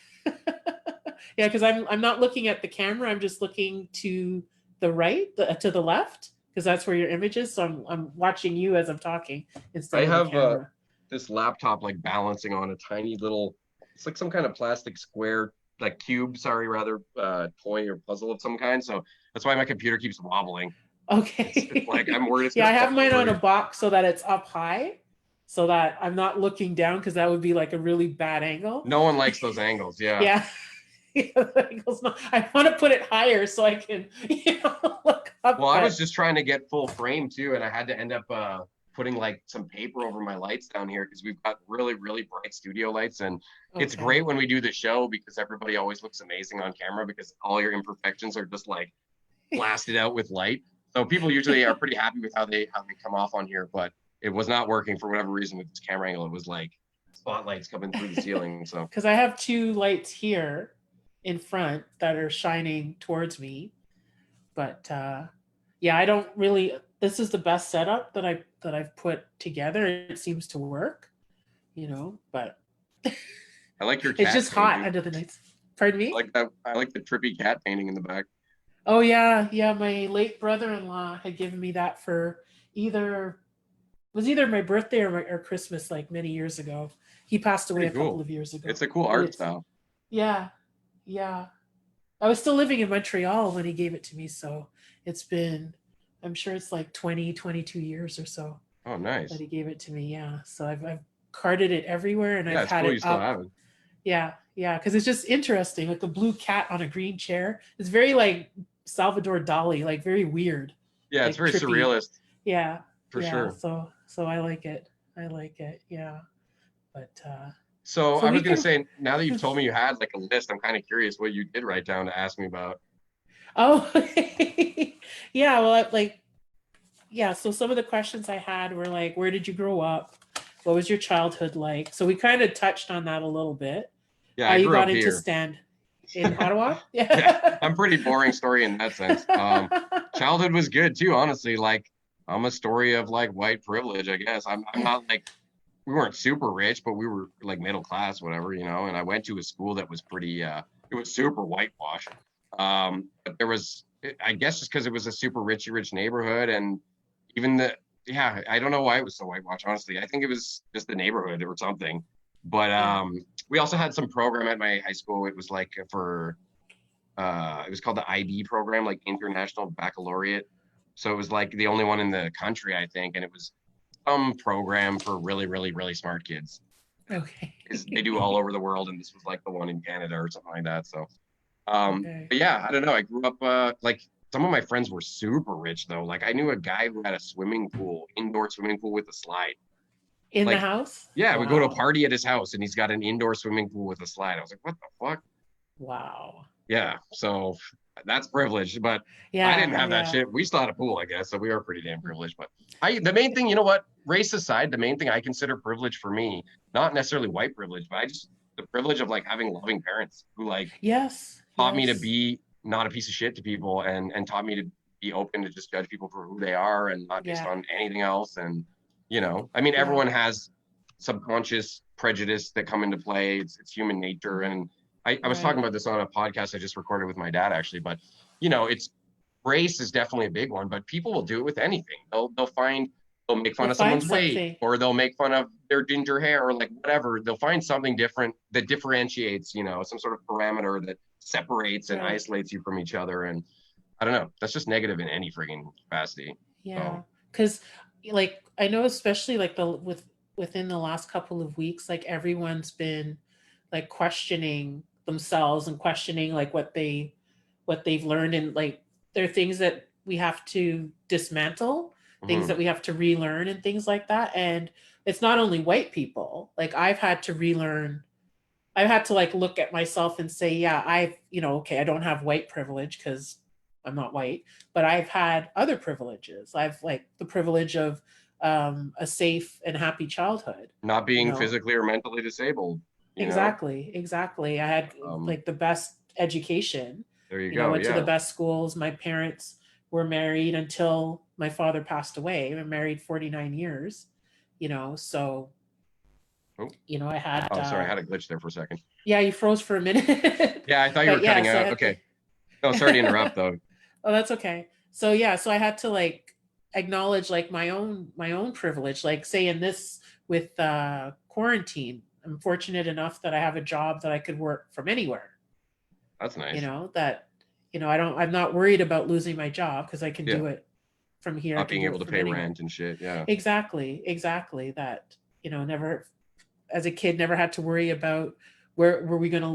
Yeah, because I'm not looking at the camera. I'm just looking to the right, to the left, because that's where your image is. So I'm watching you as I'm talking I instead of the have camera. this laptop like balancing on a tiny little, it's like some kind of plastic square, like cube, sorry, rather, toy or puzzle of some kind. So that's why my computer keeps wobbling. It's like Okay. I'm worried it's Yeah, I gonna have fall mine over on a here. box so that it's up high, so that I'm not looking down because that would be like a really bad angle. No one likes those angles. Yeah. Yeah. Yeah, the angle's not, I want to put it higher so I can, look Well, up, I was but just trying to get full frame too, and I had to end up putting like some paper over my lights down here because we've got really, really bright studio lights, and it's okay. great when we do the show because everybody always looks amazing on camera because all your imperfections are just like blasted out with light. So people usually are pretty happy with how they come off on here, but it was not working for whatever reason with this camera angle. It was like spotlights coming through the ceiling. So Because I have two lights here in front that are shining towards me, but yeah, I don't really. This is the best setup that I've put together. It seems to work, but I like your it's cat just hot painting. under the nights. Pardon I me? like that. I like the trippy cat painting in the back. Oh yeah, yeah. My late brother-in-law had given me that for either was either my birthday or Christmas, like many years ago. He passed away Pretty a couple cool. of years ago, It's a cool but art it's style. yeah, yeah. I was still living in Montreal when he gave it to me, so it's been, I'm sure it's like 20, 22 years or so Oh, that nice. he gave it to me. Yeah, so I've carded it everywhere and Yeah, I've it's had cool it you still up. have it. Yeah, yeah, because it's just interesting, like a blue cat on a green chair. It's very like Salvador Dali, like very weird, Yeah, it's like very trippy. surrealist Yeah, for yeah. sure. So I like it. I like it. Yeah, but So so I we was gonna can. say, now that you've told me you had like a list, I'm kind of curious what you did write down to ask me about. Oh, yeah. Well, like, yeah. So some of the questions I had were like, where did you grow up? What was your childhood like? So we kind of touched on that a little bit. Yeah, How I you grew got up into here. stand in Ottawa? Yeah, Yeah. I'm pretty boring story in that sense. Childhood was good too, honestly. Like I'm a story of like white privilege, I guess. I'm not like we weren't super rich, but we were like middle class, whatever, And I went to a school that was pretty it was super whitewashed. But there was I guess just because it was a super rich neighborhood and even the yeah, I don't know why it was so whitewashed, honestly. I think it was just the neighborhood or something. But Yeah. we also had some program at my high school. It was like for it was called the IB program, like International Baccalaureate. So it was like the only one in the country, I think, and it was some program for really, really, really smart kids. Is they do all Okay. over the world, and this was like the one in Canada or something like that. So, Okay. but yeah, I don't know. I grew up like some of my friends were super rich though. Like I knew a guy who had a swimming pool, indoor swimming pool with a slide. In the Like, house? yeah, we go to a Wow. party at his house, and he's got an indoor swimming pool with a slide. I was like, what the fuck? Wow. Yeah, so that's privileged, but I didn't Yeah. have that Yeah. shit. We still had a pool, I guess, so we are pretty damn privileged. But the main thing, you know what? Race aside, the main thing I consider privilege for me, not necessarily white privilege, but I just the privilege of like having loving parents who like Yes. taught me to Yes. be not a piece of shit to people and taught me to be open to just judge people for who they are and not based Yeah. on anything else. And I mean, Yeah. everyone has subconscious prejudice that come into play. It's human nature. And I was talking Right. about this on a podcast I just recorded with my dad actually, but it's race is definitely a big one, but people will do it with anything. They'll make They'll fun of find someone's weight something. or they'll make fun of their ginger hair or like whatever. They'll find something different that differentiates, some sort of parameter that separates and Right. isolates you from each other. And I don't know, that's just negative in any frigging capacity. Yeah. So Because, like, I know, especially like within the last couple of weeks, like everyone's been like questioning themselves and questioning like what they've learned, and like there are things that we have to dismantle, things mhm. that we have to relearn and things like that. And it's not only white people. Like I've had to relearn, I've had to like look at myself and say, yeah, okay, I don't have white privilege because I'm not white, but I've had other privileges. I've like the privilege of a safe and happy childhood, Not you being know. physically or mentally disabled, you know. Exactly, exactly. I had Um, like the best education. there you go. Went to the Yeah. best schools. My parents were married until my father passed away. I'm married 49 years, so, Oh, I had, oh, sorry, I had a glitch there for a second. yeah, you froze for a minute. Yeah, I thought you were But yeah, cutting so I out. had to, Okay. No, sorry to interrupt though. oh, that's okay. So yeah, so I had to like acknowledge like my own privilege, like say in this with quarantine. I'm fortunate enough that I have a job that I could work from anywhere, That's nice. that, I'm not worried about losing my job because I can Yeah. do it from here. I Not can being do able it to from pay anywhere. rent and shit. Yeah. Exactly. That, never, as a kid, never had to worry about where are we gonna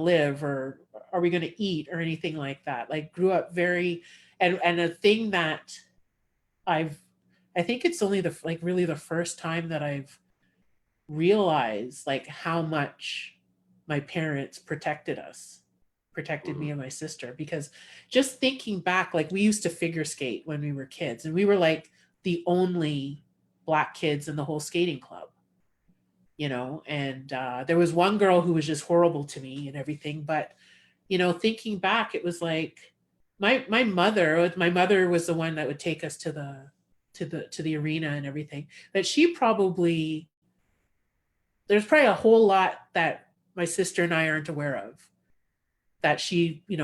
live, or are we gonna eat, or anything like that. Like grew up very, and a thing that I've, I think it's only like really the first time that I've realized like how much my parents protected me Mhm. and my sister. Because just thinking back, like we used to figure skate when we were kids, and we were like the only black kids in the whole skating club, and there was one girl who was just horrible to me and everything. But thinking back, it was like my mother was the one that would take us to the arena and everything. That she probably there's probably a whole lot that my sister and I aren't aware of, that she, did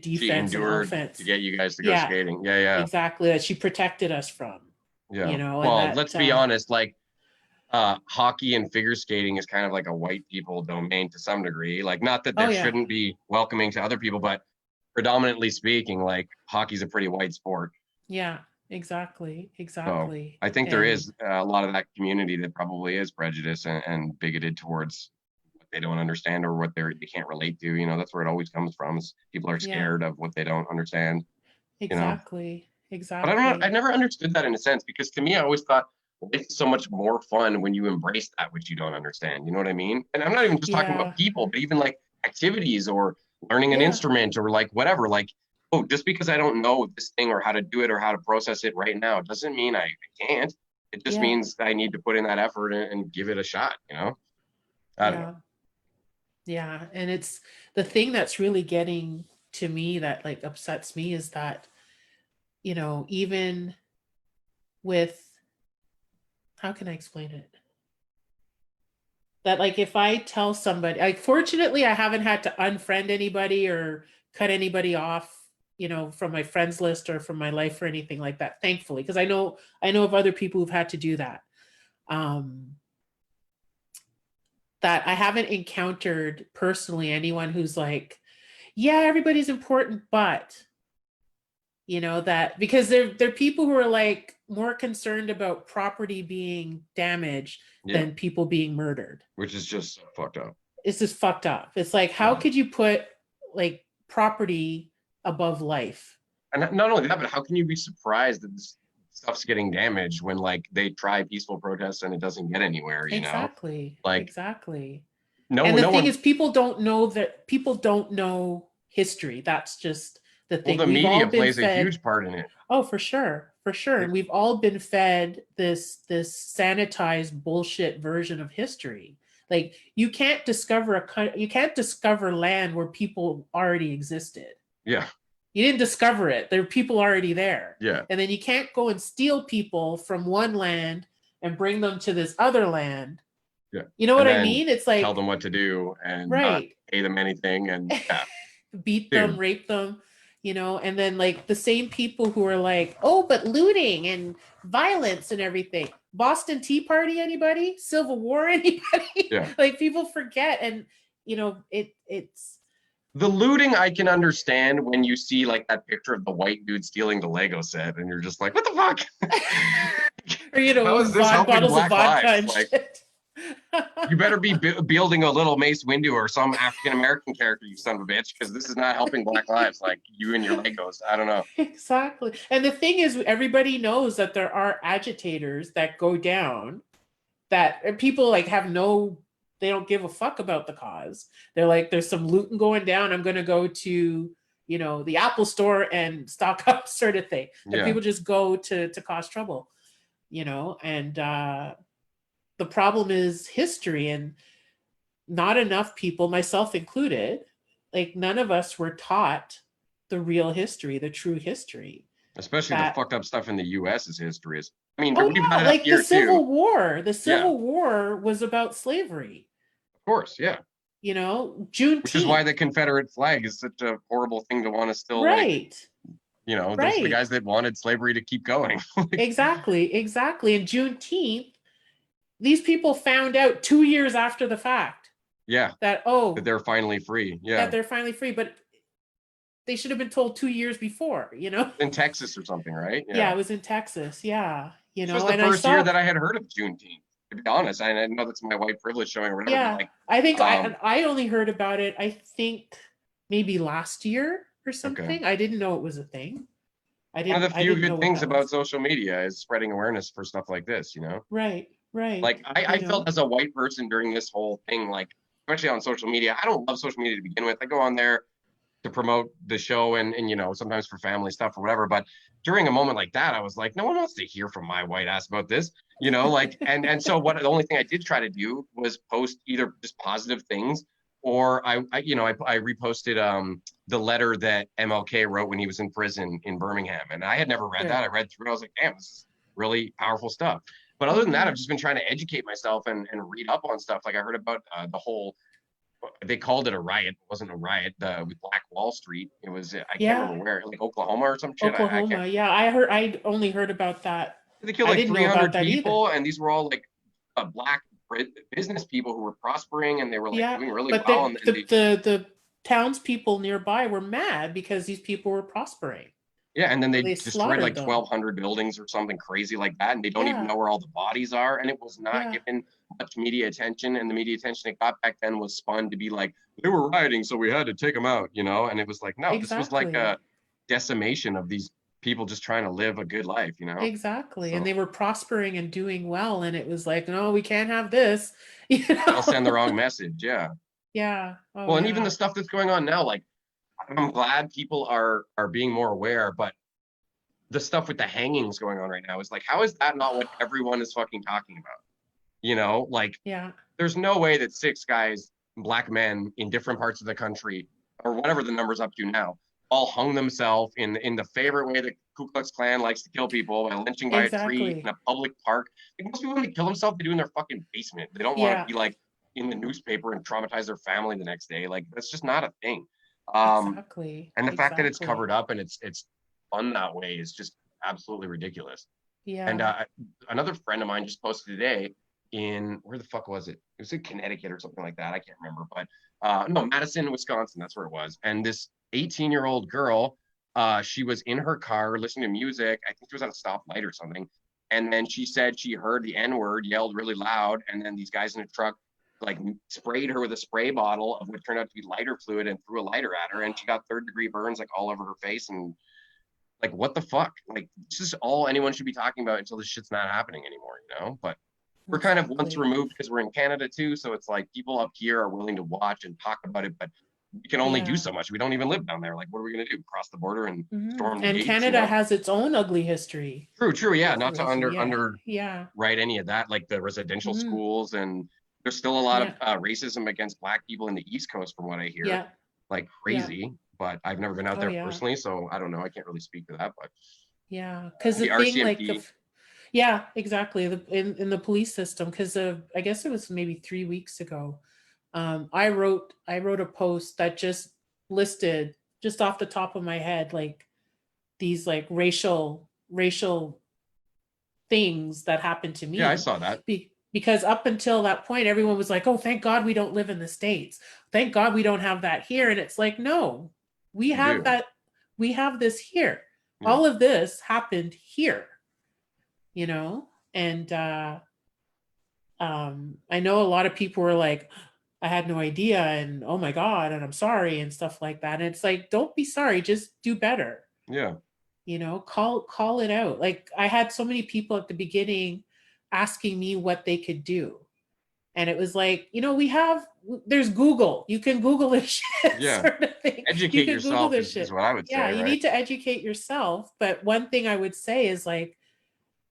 She defense and endured to offense. get you guys to go Yeah, skating. Yeah, yeah, exactly. That she protected us from, yeah. and Well, that, let's be honest, like hockey and figure skating is kind of like a white people domain to some degree. Like, not that oh there yeah, shouldn't be welcoming to other people, but predominantly speaking, like hockey's a pretty white sport. yeah, exactly, So exactly. I think there And is a lot of that community that probably is prejudiced and bigoted towards what they don't understand or what they can't relate to. That's where it always comes from. Is people are yeah, scared of what they don't understand. You know, exactly, but I don't know. I exactly. never understood that in a sense because to me, I always thought it's so much more fun when you embrace that which you don't understand. You know what I mean? And I'm not even just talking about Yeah, people, but even like activities or learning an yeah, instrument or like whatever. Like, oh, just because I don't know this thing or how to do it or how to process it right now doesn't mean I can't. It just yeah, means I need to put in that effort and give it a shot. I don't know. yeah, yeah. And it's the thing that's really getting to me, that like upsets me, is that, even with, how can I explain it? That like if I tell somebody, like fortunately I haven't had to unfriend anybody or cut anybody off, from my friends list or from my life or anything like that, thankfully, because I know of other people who've had to do that. Um that I haven't encountered personally anyone who's like, yeah, everybody's important, but that, because they're people who are like more concerned about property being damaged Yeah, than people being murdered. which is just fucked up. It's just fucked up. It's like, how Yeah. could you put like property above life? And not only that, but how can you be surprised that this stuff's getting damaged when like they try peaceful protests and it doesn't get anywhere, Exactly. Like Exactly. no And the no thing one. is, people don't know history. That's just the Well, thing. the We've all media been plays a fed. huge part in it. Oh, for sure. For sure. And we've all been fed this sanitized bullshit version of history. Like you can't discover land where people already existed. Yeah, You didn't discover it. There are people already there. yeah, And then you can't go and steal people from one land and bring them to this other land. yeah. You know And what I then mean? It's tell them like, what to do and not right. pay them anything. And yeah, Beat them, dude. rape them, and then like the same people who are like, oh, but looting and violence and everything. Boston Tea Party, anybody? Civil War, anybody? Yeah. Like people forget, and it's The looting I can understand when you see like that picture of the white dude stealing the Lego set, and you're just like, what the fuck? or How is this vod helping bottles of Black vodka lives? and Like, shit. you better be building a little Mace Windu or some African American character, you son of a bitch, because this is not helping Black lives. Like you and your Legos. I don't know. Exactly. And the thing is, everybody knows that there are agitators that go down, that people like have no, they don't give a fuck about the cause. They're like, there's some looting going down, I'm going to go to the Apple store and stock up, sort of thing. That Yeah, people just go to cause trouble, and the problem is history. And not enough people, myself included, like none of us were taught the real history, the true history. Especially the that, fucked up stuff in the U.S.'s history is. I mean, oh but we've yeah, had it up like the here too. Civil War. The Yeah, Civil War was about slavery. of course. Yeah. You know, Which is why Juneteenth. the Confederate flag is such a horrible thing to want to still like, Right. those are the Right. guys that wanted slavery to keep going. Exactly. Exactly. And Juneteenth, these people found out 2 years after the fact Yeah, that, that oh, they're finally free. that Yeah, they're finally free, but they should have been told 2 years before, you know? in Texas or something, right? Yeah, Yeah. it was in Texas. Yeah. This was the And I first year saw, that I had heard of Juneteenth. To be honest, I know that's my white privilege showing or whatever, but yeah, like, I think um, I only heard about it, I think maybe last year or okay. something. I didn't know it was a thing. One of the I few didn't know good what things that about was. social media is spreading awareness for stuff like this, Right. Like Right. I felt as a white person during this whole thing, like especially on social media. I don't love social media to begin with. I go on there to promote the show and sometimes for family stuff or whatever. But during a moment like that, I was like, no one wants to hear from my white ass about this, like and so what the only thing I did try to do was post either just positive things or I reposted the letter that MLK wrote when he was in prison in Birmingham. And I had never read Sure. that. I read through it. I was like, damn, this is really powerful stuff. But other than that, Mm-hmm. I've just been trying to educate myself and read up on stuff. Like I heard about the whole, they called it a riot. It wasn't a riot with Black Wall Street. It was, I can't Yeah. remember where, like Oklahoma or some shit. I can't. Oklahoma. Yeah, I heard. I only heard about that. They killed I like didn't know about 300 that either. people, and these were all like black business people who were prospering and they were like Yeah, doing really but well. And they, the townspeople nearby were mad because these people were prospering. yeah, and then So they they destroyed slaughtered like them. 1,200 buildings or something crazy like that, and they don't even Yeah, know where all the bodies are. And it was not yeah, given much media attention. And the media attention it got back then was spun to be like they were rioting, so we had to take them out. And it was like, no, this was like a exactly, decimation of these people just trying to live a good life. exactly. And So they were prospering and doing well, and it was like, no, we can't have this. You that'll send the know? wrong message. Yeah. Yeah. Oh Well, and even the yeah. stuff that's going on now, like I'm glad people are being more aware, but the stuff with the hangings going on right now is like, how is that not what everyone is fucking talking about? Like Yeah. there's no way that 6 guys, black men in different parts of the country, or whatever the number's up to now, all hung themselves in the favorite way that Ku Klux Klan likes to kill people by lynching by a tree in Exactly. a public park. Like most people when they kill themselves, they do in their fucking basement. They don't want to Yeah. be like in the newspaper and traumatize their family the next day. Like that's just not a thing. Um, Exactly. and the fact that it's Exactly. covered up and it's fun that way is just absolutely ridiculous. And Yeah. another friend of mine just posted today in where the fuck was it? It was in Connecticut or something like that. I can't remember, but no, Madison, Wisconsin. That's where it was. And this 18-year-old girl, she was in her car listening to music. I think she was at a stoplight or something. And then she said she heard the N word yelled really loud. And then these guys in a truck like sprayed her with a spray bottle of what turned out to be lighter fluid and threw a lighter at her. And she got third-degree burns like all over her face. And like, what the fuck? Like, this is all anyone should be talking about until this shit's not happening anymore. But we're kind of once Exactly. removed because we're in Canada too. So it's like people up here are willing to watch and talk about it, but we can only do Yeah. so much. We don't even live down there. Like, what are we going to do? Cross the border and Hmm. storm the And gates? Canada has its own ugly history True. Yeah. with Not to yeah, under yeah, write any of that, like the residential hmm, schools. And there's still a lot of yeah, racism against Black people in the East Coast, from what I hear, yeah, like yeah. crazy. But I've never been out Oh there yeah, personally. So I don't know. I can't really speak to that. But yeah. Because the the thing, RCMP, yeah, exactly. In the police system, because I guess it was maybe 3 weeks ago. I wrote a post that just listed, just off the top of my head, like these like racial things that happened to yeah, I me. saw that. Because up until that point, everyone was like, oh, thank God we don't live in the States. Thank God we don't have that here. And it's like, no, we We have do. that. We have this here. Yeah. All of this happened here, And I know a lot of people were like, I had no idea. And oh my God. And I'm sorry and stuff like that. And it's like, don't be sorry. Just do better. Yeah. Call it out. Like I had so many people at the beginning asking me what they could do, and it was like, there's Google, you can Google this shit, Yeah. sort of thing. You Educate can Google yourself this is shit. what I would Yeah, say, you right? need to educate yourself. But one thing I would say is like,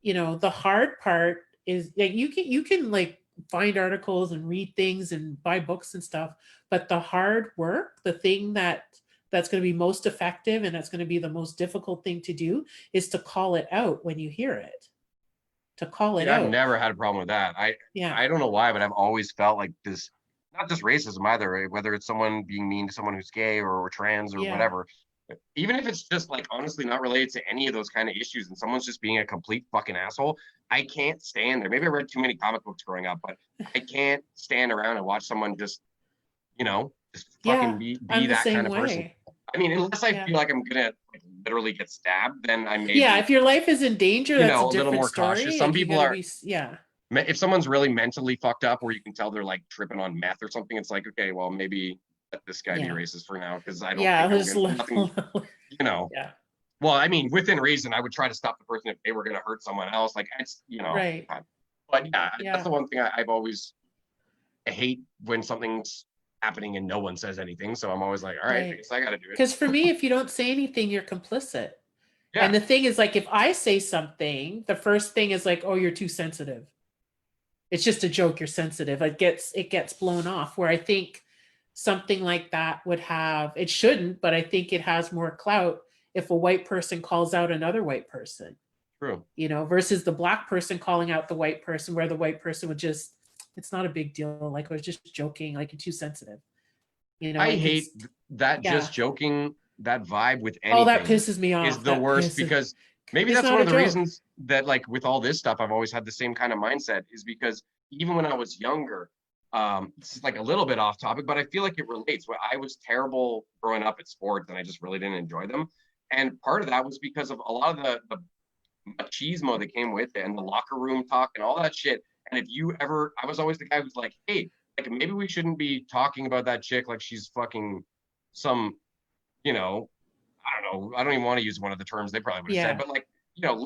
the hard part is like you can like find articles and read things and buy books and stuff, but the hard work, the thing that that's going to be most effective and that's going to be the most difficult thing to do is to call it out when you hear it. To call it Yeah, I've out. never had a problem with that. Yeah. I don't know why, but I've always felt like this, not just racism either, whether it's someone being mean to someone who's gay or trans or Yeah. whatever. Even if it's just like honestly not related to any of those kind of issues and someone's just being a complete fucking asshole, I can't stand there. Maybe I read too many comic books growing up, but I can't stand around and watch someone just, just fucking Yeah. be I'm the that same kind of person. way. I mean, unless I Yeah. feel like I'm gonna like literally get stabbed, then I may Yeah. be, If your life is in danger, that's a a little different more cautious. story. Some Like you people got to are, be, yeah. if someone's really mentally fucked up where you can tell they're like tripping on meth or something, it's like, okay, well, maybe let this guy be Yeah. racist for now because I don't Yeah. think I'm There's gonna nothing, you know. yeah. Well, I mean, within reason, I would try to stop the person if they were gonna hurt someone else. Like it's, Right. but yeah, that's Yeah. the one thing I've always I hate when something's happening and no one says anything. So I'm always like, all right, I Right. guess I gotta do it. Because for me, if you don't say anything, you're complicit. And Yeah, the thing is, like, if I say something, the first thing is like, oh, you're too sensitive. It's just a joke, you're sensitive. It gets blown off. Where I think something like that would have, it shouldn't, but I think it has more clout if a white person calls out another white person, true. versus the black person calling out the white person, where the white person would just, it's not a big deal. Like I was just joking, like you're too sensitive. I Like hate it's, that yeah. just joking, that vibe with Oh, that anything pisses me is off. the That worst pisses, because maybe it's that's not one a of the joke. reasons that like with all this stuff I've always had the same kind of mindset is because even when I was younger, this is like a little bit off topic, but I feel like it relates. Where I was terrible growing up at sports and I just really didn't enjoy them. And part of that was because of a lot of the machismo that came with it and the locker room talk and all that shit. And if you ever, I was always the guy who's like, hey, like maybe we shouldn't be talking about that chick like she's fucking some, you know, I don't know. I don't even want to use one of the terms they probably would have said, Yeah. but like,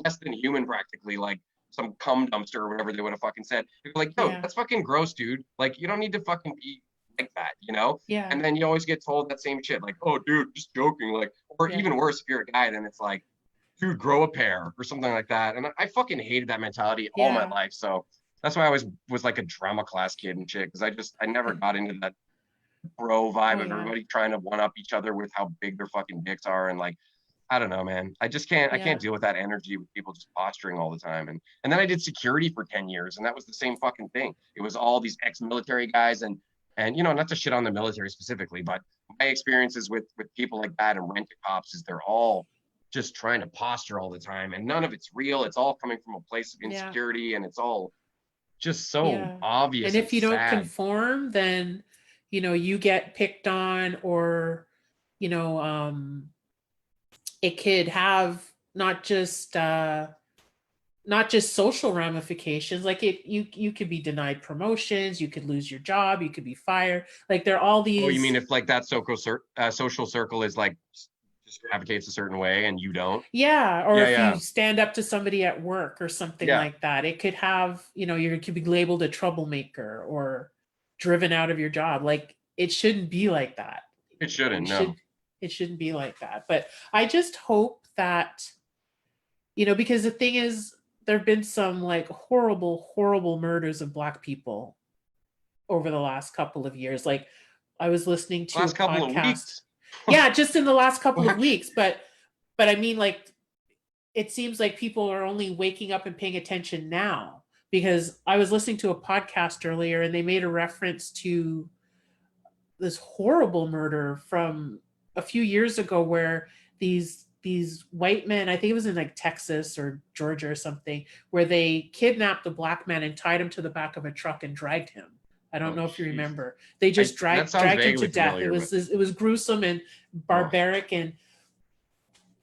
less than human practically, like some cum dumpster or whatever they would have fucking said. They're like, yo, Yeah. that's fucking gross, dude. Like, you don't need to fucking be like that. Yeah. And then you always get told that same shit, like, oh, dude, just joking. Like, or Yeah. even worse, if you're a guy, then it's like, dude, grow a pair or something like that. And I fucking hated that mentality all my Yeah. life. So that's why I always was like a drama class kid and shit, because I never got into that bro vibe Oh of yeah. everybody trying to one up each other with how big their fucking dicks are and like I don't know, man. I Yeah. can't deal with that energy with people just posturing all the time. And then I did security for 10 years and that was the same fucking thing. It was all these ex-military guys and not to shit on the military specifically, but my experiences with people like that and rent a cops is they're all just trying to posture all the time and none of it's real. It's all coming from a place of Yeah. insecurity and it's all just so Yeah. obvious And and if you don't sad. conform, then you get picked on, or you know, it could have not just social ramifications. Like you could be denied promotions, you could lose your job, you could be fired. Like there are all Oh, you mean these. if like that social circle is like just gravitates a certain way and you don't? Yeah, or Yeah, if you yeah, stand up to somebody at work or something yeah. like that, it could have, you could be labeled a troublemaker or driven out of your job. Like it shouldn't be like that. It We shouldn't. should No. it shouldn't be like that. But I just hope that, because the thing is, there've been some like horrible, horrible murders of black people over the last couple of years. Like I was listening to a Last couple of podcast. weeks. Yeah, just in the last couple of What? weeks, but I mean, like, it seems like people are only waking up and paying attention now, because I was listening to a podcast earlier and they made a reference to this horrible murder from a few years ago where these white men, I think it was in like Texas or Georgia or something, where they kidnapped a black man and tied him to the back of a truck and dragged him. I don't Oh, know if you jeez. remember. They just That dragged sounds dragged him to vaguely death. familiar, but It was gruesome and oh, barbaric, and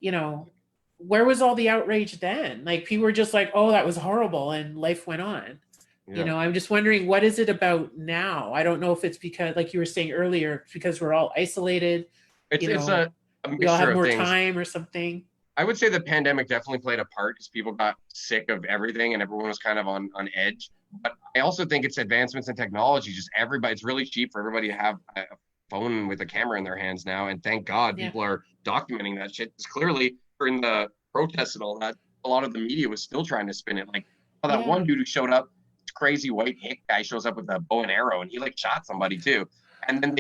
you know, where was all the outrage then? Like people were just like, "Oh, that was horrible," and life went on. yeah. I'm just wondering, what is it about now? I don't know if it's because, like you were saying earlier, it's because we're all isolated. You It's know, a we all mixture have of more things. time or something. I would say the pandemic definitely played a part because people got sick of everything and everyone was kind of on edge. But I also think it's advancements in technology. Just everybody, it's really cheap for everybody to have a phone with a camera in their hands now. And thank God Yeah, people are documenting that shit. Because clearly during the protests and all that, a lot of the media was still trying to spin it. Like, oh, that one yeah, dude who showed up, this crazy white hick guy shows up with a bow and arrow and he like shot somebody too. And then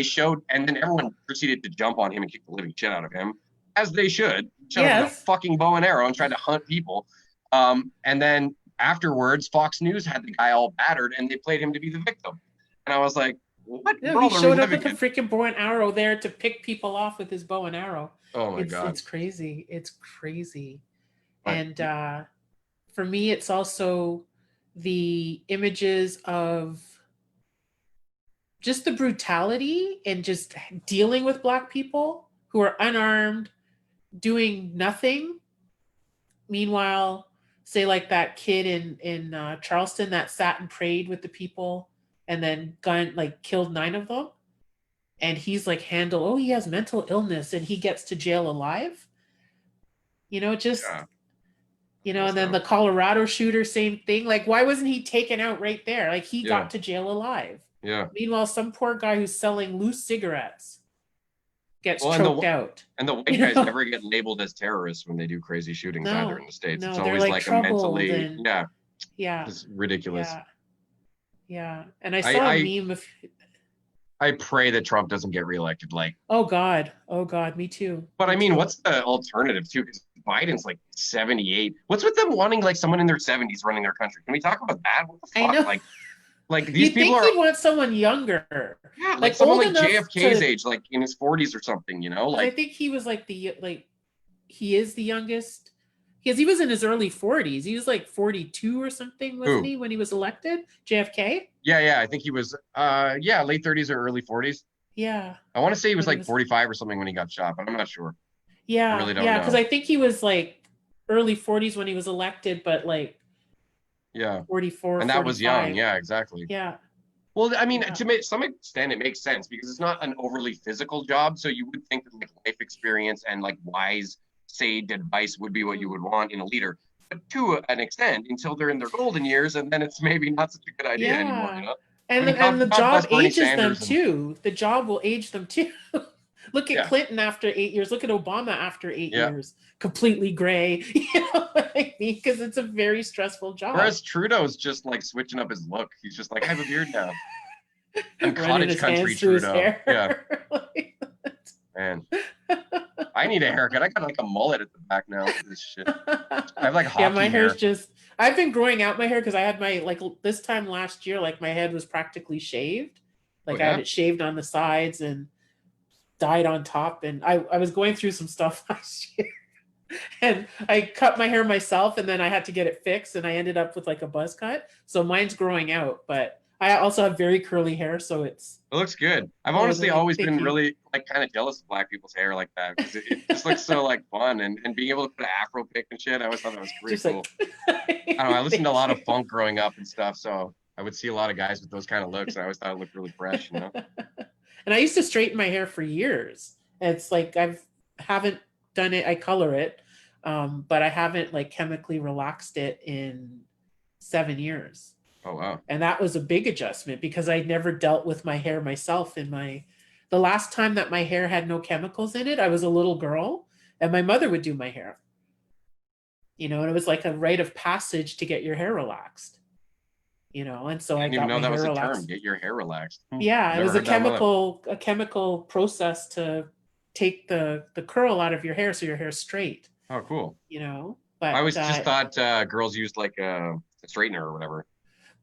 and then everyone proceeded to jump on him and kick the living shit out of him, as they should. Showed up with a Yes. fucking bow and arrow and tried to hunt people. And then afterwards, Fox News had the guy all battered, and they played him to be the victim. And I was like, what No, he world are we showed up living with a in? freaking bow and arrow there to pick people off with his bow and arrow. Oh my It's god! crazy. It's crazy. But And for me, it's also the images of just the brutality and just dealing with Black people who are unarmed, doing nothing. Meanwhile, say like that kid in Charleston that sat and prayed with the people and then killed 9 of them, and he's like he has mental illness and he gets to jail alive. Just yeah, and messed then the up. Colorado shooter, same thing. Like, why wasn't he taken out right there? Like, he Yeah, got to jail alive. yeah. Meanwhile, some poor guy who's selling loose cigarettes gets Well, choked out. and the white You guys know? never get labeled as terrorists when they do crazy shootings either No, in the States. It's no, they're always like like a troubled mentally, and yeah, yeah, it's ridiculous. yeah, yeah. And I I saw a I meme of, I pray that Trump doesn't get reelected. Like, oh God, me too, but me I mean, too. what's the alternative too? Because Biden's like 78. What's with them wanting like someone in their 70s running their country? Can we talk about that? What the I fuck? know. Like these You'd people think are, he'd want someone younger, yeah, like like someone old like enough JFK's to, age, like in his 40s or something, you know? because I Like, think he was he is the youngest. Because he was in his early 40s. He was like 42 or something, wasn't who? he, when he was elected? JFK? Yeah, yeah, I think he was, yeah, late 30s or early 40s. Yeah. I want to say he was When he like was 45 or something when he got shot, but I'm not sure. I Yeah, really don't yeah, because know. I think he was like early 40s when he was elected, but like Yeah. 44, And that was young. 45. Yeah, exactly. Yeah, Well, I mean, yeah. to some extent, it makes sense because it's not an overly physical job. So you would think that like life experience and like wise, sage advice would be what you Mm. would want in a leader. But to an extent, until they're in their golden years, and then it's maybe not such a good idea anymore. You Yeah. know, I And mean, the God job bless Bernie ages them Sanders, and too. The job will age them too. Look at yeah, Clinton after 8 years. Look at Obama after eight yeah. years. Completely gray. You know what I mean? Because it's a very stressful job. Whereas Trudeau's just like switching up his look. He's just like, I have a beard now. I'm Running cottage his country hands through his Trudeau. Yeah, hair. Like, man. I need a haircut. I got like a mullet at the back now. Look at this shit. I have like yeah, my hockey hair's hair. just, I've been growing out my hair because I had my, like, this time last year, like my head was practically shaved. Oh Like I had yeah. it shaved on the sides and dyed on top. And I was going through some stuff last year and I cut my hair myself and then I had to get it fixed and I ended up with like a buzz cut. So mine's growing out, but I also have very curly hair. So it's It looks good. I've more honestly than like, always been thank you. really like kind of jealous of black people's hair like that because it just looks so like fun and being able to put an afro pick and shit. I always thought that was pretty Just like, cool. I don't know. I listened to a thank lot you. of funk growing up and stuff, so I would see a lot of guys with those kind of looks, and I always thought it looked really fresh. You know? And I used to straighten my hair for years. It's like haven't done it. I color it, but I haven't like chemically relaxed it in 7 years. Oh wow. And that was a big adjustment because I never dealt with my hair myself. The last time that my hair had no chemicals in it, I was a little girl, and my mother would do my hair. And it was like a rite of passage to get your hair relaxed. And so I I didn't even got know my that hair was a term. relaxed. Get your hair relaxed. Yeah, it Never was a heard that in my life. chemical process to take the curl out of your hair so your hair's straight. Oh cool. I But always just thought girls used like a straightener or whatever.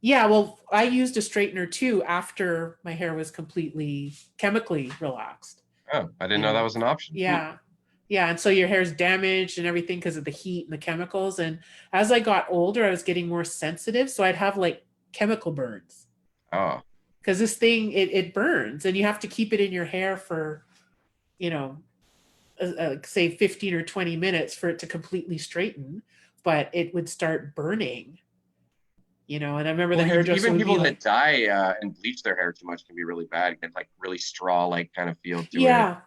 yeah, well, I used a straightener too after my hair was completely chemically relaxed. Oh, I didn't You know that know, was an option. yeah, yeah, and so your hair's damaged and everything because of the heat and the chemicals. And as I got older, I was getting more sensitive, so I'd have like chemical burns Oh, because this thing it burns, and you have to keep it in your hair for you know say 15 or 20 minutes for it to completely straighten, but it would start burning. And I remember the well, hairdresser even would be people that like, dye and bleach their hair too much can be really bad. Get like really straw like kind of feel to it. yeah,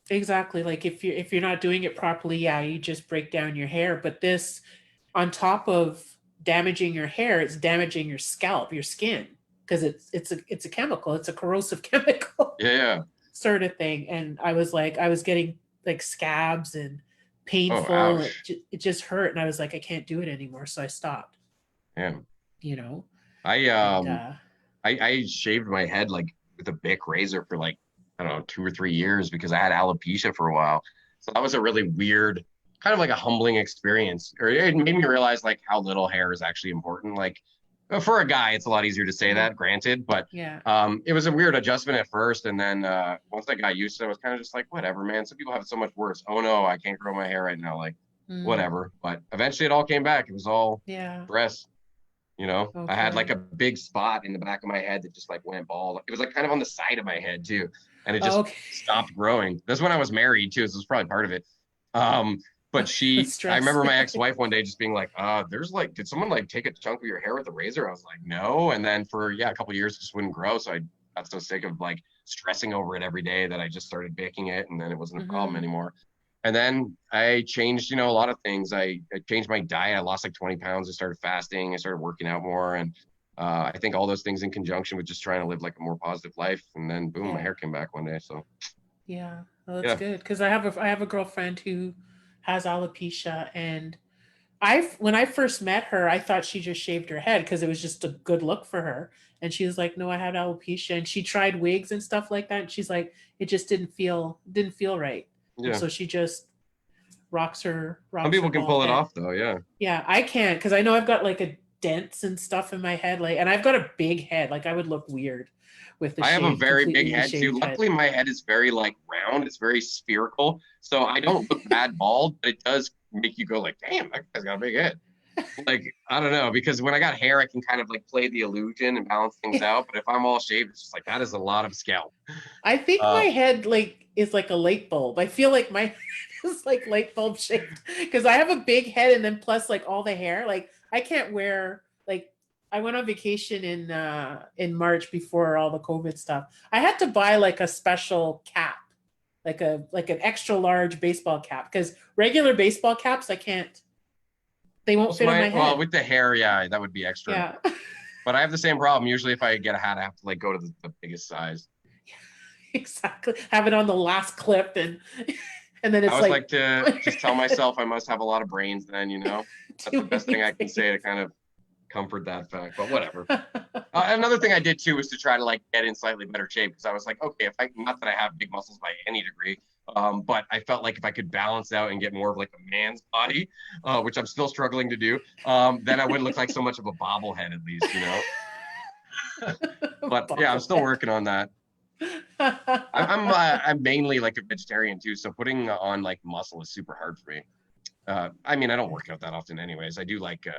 exactly. Like if you're not doing it properly, yeah, you just break down your hair. But this, on top of damaging your hair, it's damaging your scalp, your skin, because it's a chemical, it's a corrosive chemical Yeah, yeah. sort of thing. And I was getting like scabs and Oh, painful. It, ouch. it just hurt, and I was like, I can't do it anymore, so I stopped. Yeah. You know, I and um I shaved my head like with a Bic razor for like I don't know, 2 or 3 years because I had alopecia for a while. So that was a really weird, kind of like a humbling experience. Or it made me realize like how little hair is actually important. Like for a guy, it's a lot easier to say Yeah. that, granted, but Yeah. it was a weird adjustment at first. And then once I got used to it, I was kind of just like, whatever, man. Some people have it so much worse. Oh no, I can't grow my hair right now. Like, Mm. whatever. But eventually it all came back. It was all Yeah. stress. I had like Okay. a big spot in the back of my head that just like went bald. It was like kind of on the side of my head too, and it just Okay. stopped growing. That's when I was married too, so it's probably part of it. Um, but The I stress. remember my ex-wife one day just being like, there's like, did someone like take a chunk of your hair with a razor? I was like, no. And then for a couple of years it just wouldn't grow. So I got so sick of like stressing over it every day that I just started baking it, and then it wasn't a problem Hmm. anymore. And then I changed, a lot of things. I changed my diet. I lost like 20 pounds. I started fasting. I started working out more. And I think all those things in conjunction with just trying to live like a more positive life. And then boom, my Yeah. hair came back one day. So Yeah. Well, that's yeah, good because I have a girlfriend who has alopecia, and when I first met her, I thought she just shaved her head because it was just a good look for her. And she was like, "No, I had alopecia." And she tried wigs and stuff like that. And she's like, "It just didn't feel right." And yeah. so she just Some rocks her people can bald pull it head. off though. Yeah. Yeah, I can't because I know I've got like a dents and stuff in my head, like, and I've got a big head. Like I would look weird with the I have a very big completely head too. shaved head. Luckily, my head is very like round. It's very spherical. So I don't look bad bald, but it does make you go like, damn, that guy's got a big head. Like, I don't know, because when I got hair, I can kind of like play the illusion and balance things out. But if I'm all shaved, it's just like that is a lot of scalp. I think my Uh, head like is like a light bulb. I feel like my head is like light bulb shaped because I have a big head and then plus like all the hair. Like I can't wear like I went on vacation in March before all the COVID stuff. I had to buy like a special cap, like an extra large baseball cap because regular baseball caps I can't. They won't Most of fit on my well, head. with the hair, yeah, that would be extra. Yeah. But I have the same problem. Usually, if I get a hat, I have to like go to the biggest size. Exactly. Have it on the last clip and then I it's always like like to just tell myself I must have a lot of brains. Then, that's too the best thing many I can say to things. kind of comfort that fact. But whatever. Another thing I did too was to try to like get in slightly better shape because I was like, okay, if I not that I have big muscles by any degree, but I felt like if I could balance out and get more of like a man's body, which I'm still struggling to do, then I wouldn't look like so much of a bobblehead at least. But yeah, I'm still Bobblehead. working on that. I'm mainly like a vegetarian too, so putting on like muscle is super hard for me. I mean, I don't work out that often, anyways. I do like I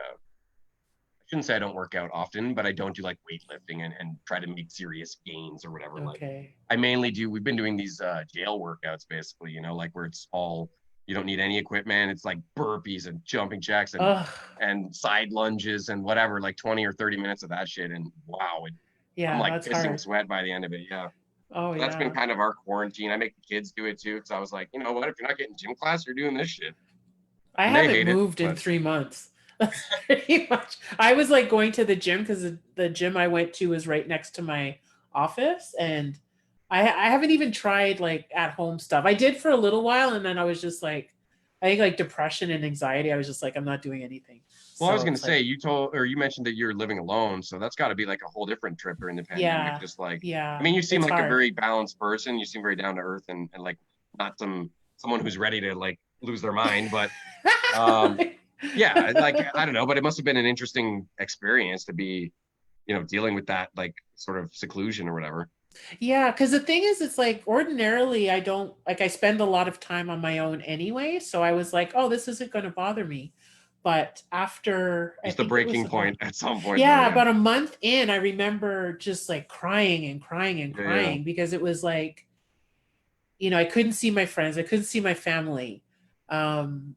shouldn't say I don't work out often, but I don't do like weightlifting and try to make serious gains or whatever. Like Okay. I mainly do. We've been doing these jail workouts basically, like where it's all you don't need any equipment. It's like burpees and jumping jacks Ugh. and side lunges and whatever, like 20 or 30 minutes of that shit. And wow, I'm Yeah, like that's pissing hard. sweat by the end of it. Yeah. Oh So that's been yeah. kind of our quarantine. I make the kids do it too, because I was like, you know what? If you're not getting gym class, you're doing this shit, I and they haven't hate it. moved in But 3 months. That's pretty much. I was like going to the gym because the gym I went to was right next to my office, and I haven't even tried like at home stuff. I did for a little while, and then I was just like, I think like depression and anxiety. I was just like, I'm not doing anything. well, I was So gonna it's say like, you mentioned that you're living alone, so that's got to be like a whole different trip during the pandemic. yeah, Just like, I yeah, mean, you seem it's like a hard. very balanced person. You seem very down to earth and like not someone who's ready to like lose their mind. But um, yeah, like I don't know, but it must have been an interesting experience to be, dealing with that like sort of seclusion or whatever. Yeah, because the thing is, it's like ordinarily I don't like I spend a lot of time on my own anyway. So I was like, oh, this isn't going to bother me. But after I Just the think it was breaking about point at some point, though. yeah, Yeah, about a month in, I remember just like crying and crying and yeah, yeah. crying because it was like, I couldn't see my friends, I couldn't see my family. Um,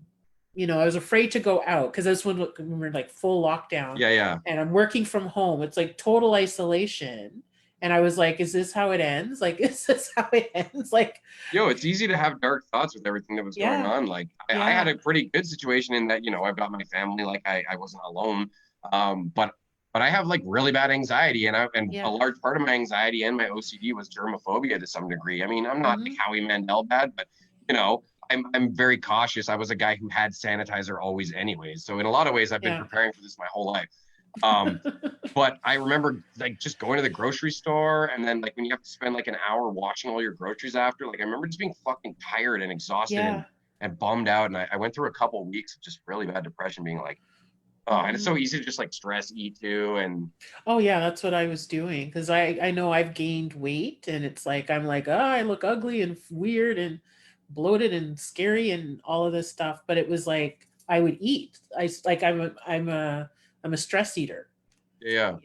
I was afraid to go out because that's when we're like full lockdown Yeah, yeah. and I'm working from home. It's like total isolation. And I was like, is this how it ends? Like, is this how it ends? Like, It's easy to have dark thoughts with everything that was going yeah, on. Like I had yeah, a pretty good situation in that, I've got my family, like I wasn't alone. But I have like really bad anxiety and a yeah. large part of my anxiety and my OCD was germophobia to some degree. I mean, I'm not like Hmm. Howie Mandel bad, but you know, I'm very cautious. I was a guy who had sanitizer always anyways. So in a lot of ways I've been Yeah. preparing for this my whole life. Um, but I remember like just going to the grocery store and then like when you have to spend like an hour washing all your groceries after, like I remember just being fucking tired and exhausted Yeah. and bummed out. And I went through a couple of weeks of just really bad depression, being like, oh, and it's Mhm. so easy to just like stress eat too. And Oh yeah, that's what I was doing because I know I've gained weight and it's like I'm like, oh, I look ugly and weird and bloated and scary and all of this stuff. But it was like I would eat. Like I'm a stress eater. yeah,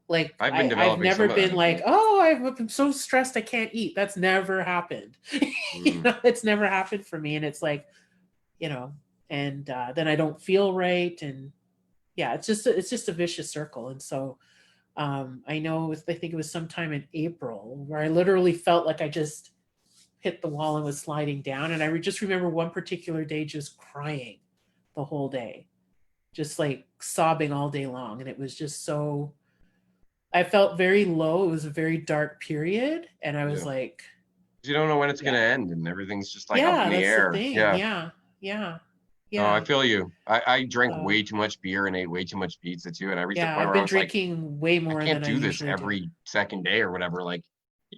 Like I've been I've developing never some of that been as like, well. oh, I'm so stressed I can't eat. That's never happened. Mm, It's never happened for me. And it's like, you know, and then I don't feel right. And yeah, it's just a vicious circle. And so I know I think it was sometime in April where I literally felt like I just hit the wall and was sliding down. And just remember one particular day just crying the whole day, just like sobbing all day long. And it was just so, I felt very low. It was a very dark period. And I was yeah. like, You don't know when it's gonna yeah, end and everything's just like up in yeah, the that's the air. thing. Yeah. Yeah, yeah, No, I yeah. feel you. I drank So, way too much beer and ate way too much pizza too. And I reached a yeah, point I've where I been was like, drinking way I more can't than I do this usually do. every second day or whatever. Like,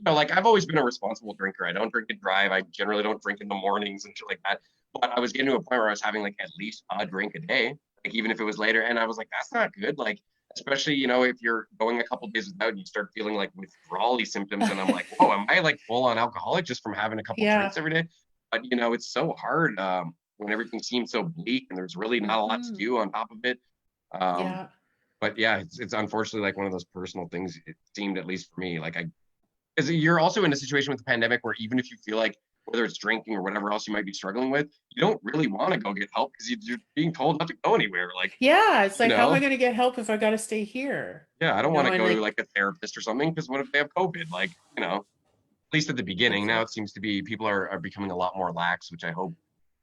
like I've always been a responsible drinker. I don't drink and drive. I generally don't drink in the mornings and shit like that. But I was getting to a point where I was having like at least a drink a day, like even if it was later. And I was like, that's not good. Like, especially, if you're going a couple days without and you start feeling like withdrawal symptoms. And I'm like, whoa, am I like full on alcoholic just from having a couple Yeah. drinks every day? But, it's so hard when everything seems so bleak and there's really not a lot to Hmm. do on top of it. Um, Yeah. but yeah, it's unfortunately like one of those personal things. It seemed, at least for me, like because you're also in a situation with the pandemic where even if you feel like whether it's drinking or whatever else you might be struggling with, you don't really want to go get help because you're being told not to go anywhere. Like, Yeah, it's you like, how am I know, going to get help if I got to stay here? yeah, I don't want to And go to like, like a therapist or something because what if they have COVID? Like, at least at the beginning. that's Now it. it seems to be people are becoming a lot more lax, which I hope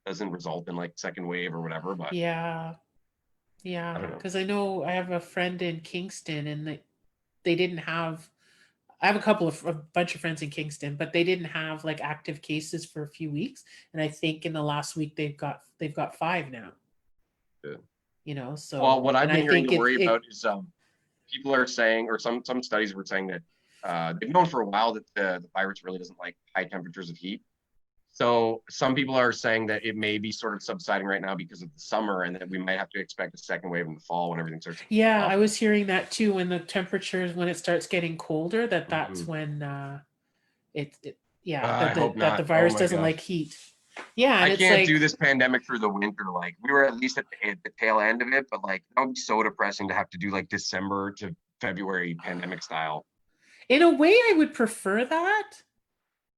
doesn't result in like second wave or whatever. But Yeah, I yeah. don't know. Because I know I have a friend in Kingston, and they didn't have. I have a bunch of friends in Kingston, but they didn't have like active cases for a few weeks, and I think in the last week they've got five now. Yeah. Well, So what I've and I been hearing think to it worry it about is people are saying, or some studies were saying that they've known for a while that the virus really doesn't like high temperatures of heat. So some people are saying that it may be sort of subsiding right now because of the summer, and that we might have to expect a second wave in the fall when everything starts to cool yeah, off. I was hearing that too. When it starts getting colder, that's Mhm. when yeah, I hope that the not. Oh virus my doesn't gosh. like heat. Yeah, I and it's can't like, do this pandemic through the winter. Like we were at least at the tail end of it, but like that would be so depressing to have to do like December to February pandemic style. in a way, I would prefer that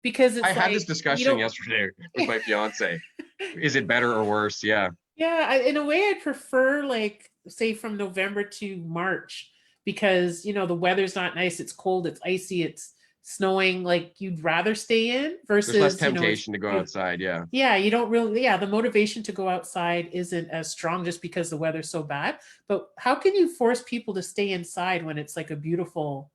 because I it's had this like you discussion don't. yesterday with my fiance. Is it better or worse? Yeah. Yeah, in a way, I'd prefer like say from November to March because the weather's not nice. It's cold. It's icy. It's snowing. Like you'd rather stay in There's less versus it's temptation to go outside. Yeah. yeah, you don't really, yeah, the motivation to go outside isn't as strong just because the weather's so bad. But how can you force people to stay inside when it's like a beautiful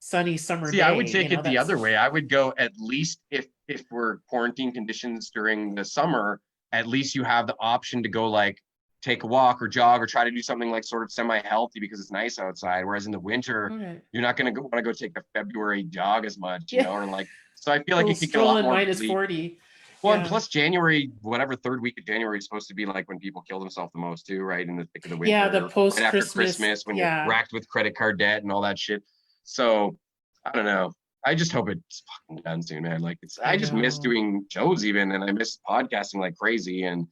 sunny summer See, I would day? take it the That's other way. I would go at least if we're quarantine conditions during the summer, at least you have the option to go like take a walk or jog or try to do something like sort of semi-healthy because it's nice outside. Whereas in the winter, okay. you're not gonna want to go take a February jog as much, Yeah, or like so I feel a like little it could get a stroll lot in more minus bleak. 40. Well, and Yeah. plus January, whatever third week of January is supposed to be like when people kill themselves the most too, right? In the thick of the Yeah, the winter, right post after Christmas. Christmas, when you're Yeah. racked with credit card debt and all that shit. So I don't know. I just hope it's fucking done soon, man. Like I I just miss know. doing shows even, and I miss podcasting like crazy. And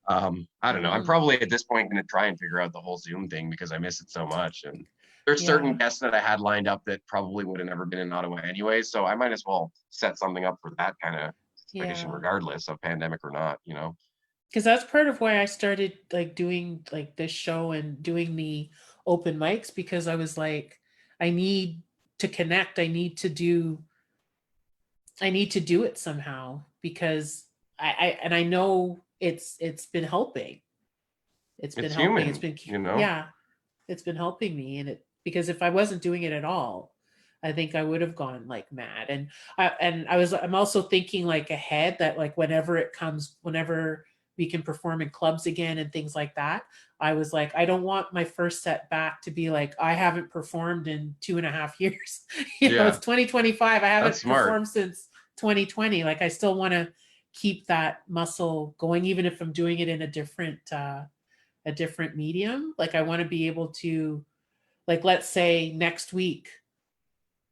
I don't know. I'm Mhm. probably at this point going to try and figure out the whole Zoom thing because I miss it so much. And there's certain Yeah. guests that I had lined up that probably would have never been in Ottawa anyway. So I might as well set something up for that kind of situation, Yeah. regardless of pandemic or not. Because that's part of why I started like doing like this show and doing the open mics because I was like, I need to connect. I need to do it somehow because I know it's been helping. It's been It's helping. It's human, been you know? yeah, it's been helping me and it because if I wasn't doing it at all, I think I would have gone like mad. I'm also thinking like ahead that like whenever we can perform in clubs again and things like that. I was like, I don't want my first set back to be like, I haven't performed in 2.5 years. It's 2025. I That's haven't smart. performed since 2020. Like I still want to keep that muscle going, even if I'm doing it in a different medium. Like I want to be able to, like, let's say next week,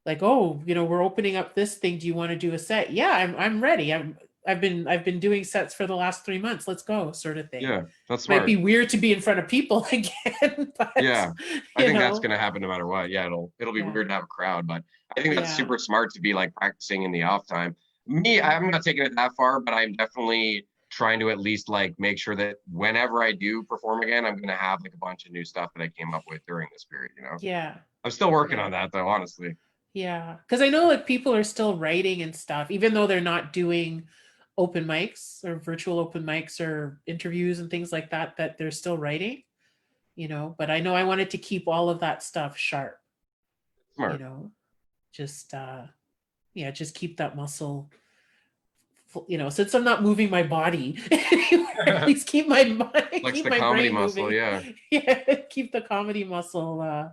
like, oh, we're opening up this thing. Do you want to do a set? Yeah, I'm ready. I've been doing sets for the last 3 months. Let's go, sort of thing. Yeah, that's Might be smart. weird to be in front of people again, but Yeah, I you think that's know, gonna happen no matter what. Yeah, it'll be yeah, weird to have a crowd, but I think that's yeah, super smart to be like practicing in the off time. Me, yeah, I'm not taking it that far, but I'm definitely trying to at least like make sure that whenever I do perform again, I'm gonna have like a bunch of new stuff that I came up with during this period, you know? yeah, I'm still working yeah. on that though, honestly. Yeah, because I know like people are still writing and stuff, even though they're not doing open mics or virtual open mics or interviews and things like that, that they're still writing. But I know I wanted to keep all of that stuff sharp, you Smart. know, just yeah, just keep that muscle, since I'm not moving my body anywhere, at least keep my mind, Flex keep the my comedy brain muscle, moving. yeah. Yeah, keep the comedy muscle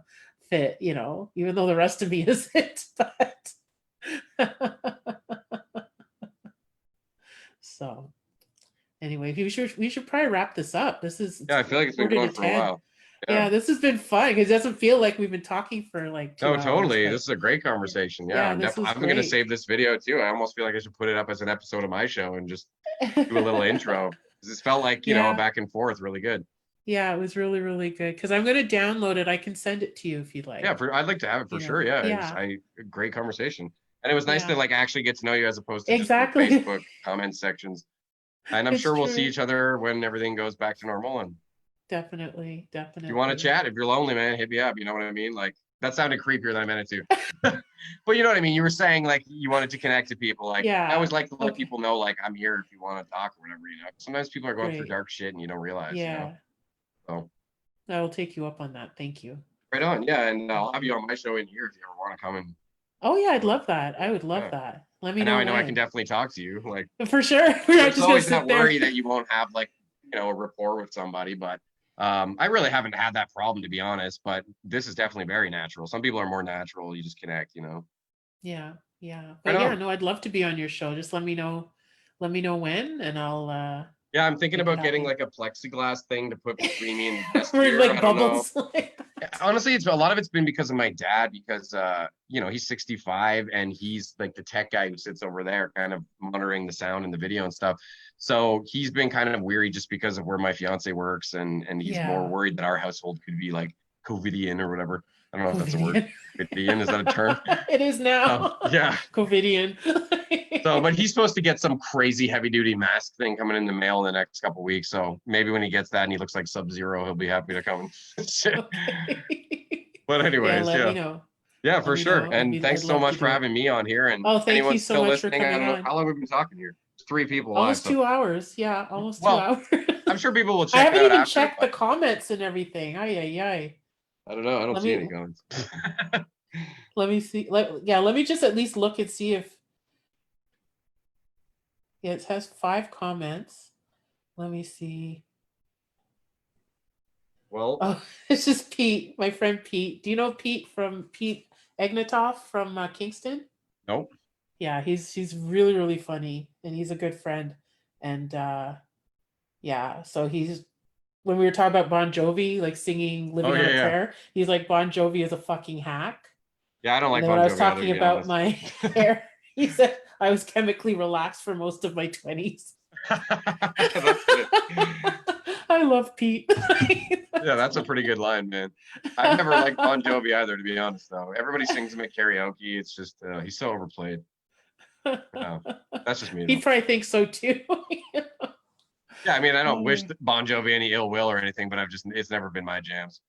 fit, even though the rest of me isn't, but so anyway, we should probably wrap this up. It's Yeah, I feel like it's been quarter to going for a 10. while. Yeah. Yeah, this has been fun because it doesn't feel like we've been talking for like two No, hours, totally. This but is a great yeah, conversation. Yeah, yeah, this was I'm gonna great. save this video too. I almost feel like I should put it up as an episode of my show and just do a little intro. 'Cause this felt like, a Yeah, back and forth, really good. yeah, it was really, really good because I'm going to download it. I can send it to you if you'd Yeah, like. I'd like to have it for sure. Yeah, Yeah, a great conversation, and it was nice to yeah, like actually get to know you as opposed to just through exactly. Facebook comment sections. And I'm It's sure we'll see true. each other when everything goes back to normal. And Definitely, if you want to definitely. chat, if you're lonely, man, hit me up. You know what I mean? Like that sounded creepier than I meant it to. But you know what I mean? You were saying like you wanted to connect to people. Like I always Yeah. like to let Okay. people know like I'm here if you want to talk or whatever. Sometimes people are going through Great. dark shit and you don't realize. Yeah. So I will take you up on that. Thank you. right on. Yeah, and I'll have you on my show in here if you ever want to come and Oh yeah, I'd love that. I would love yeah. that. Let me And now know I know I can when. definitely talk to you. Like For sure. We're not there's just gonna always that sit there. worry that you won't have like a rapport with somebody, but I really haven't had that problem to be honest. But this is definitely very natural. Some people are more natural. You just connect. Yeah, yeah. Right But yeah, on. no, I'd love to be on your show. Just let me know. Let me know when, and I'll Yeah, I'm thinking make it about getting happen. like a plexiglass thing to put between me and the guest We're here. like I don't know. bubbles. Like Honestly, it's a lot of it's been because of my dad because he's 65 and he's like the tech guy who sits over there kind of monitoring the sound and the video and stuff. So he's been kind of weary just because of where my fiance works and he's more yeah, worried that our household could be like COVIDian or whatever. I don't know if that's a word. COVIDian. COVIDian, is that a term? It is now. Yeah. COVIDian. So, but he's supposed to get some crazy heavy duty mask thing coming in the mail in the next couple weeks. So maybe when he gets that and he looks like Sub-Zero, he'll be happy to come and shit. Okay. But Yeah, anyways, let me yeah. know. Yeah, Let for me sure. know. And thanks I'd so love to much for do it. having me on here. And Oh, thank you anyone's so still much for listening, I coming don't know on. how long we've been talking here. It's 3 people live. Almost So, 2 hours. Yeah, almost two well, hours. I'm sure people will I check it haven't out even after, checked the but comments and everything. Ay, ay, ay. I don't know. I don't Let see me any comments. let me see. Let me just at least look and see if yeah, it has 5 comments. Let me see. Well, Oh, it's just Pete, my friend Pete. Do you know Pete Egnatoff from Kingston? nope. Yeah, he's really really funny and he's a good friend. And yeah, so he's when we were talking about Bon Jovi, like singing Oh, "Living on yeah, a yeah. Prayer," he's like Bon Jovi is a fucking hack. Yeah, I don't And like then when Bon I was Jovi either, talking to be about honest. my hair, he said I was chemically relaxed for most of my 20s. That's good. I love Pete. Yeah, that's a pretty good line, man. I've never liked Bon Jovi either, to be honest, though. Everybody sings him at karaoke. It's just, he's so overplayed. That's just me, He though. probably thinks so too. Yeah, I mean, I don't wish Oh, Bon Jovi any ill will or anything, but it's never been my jams.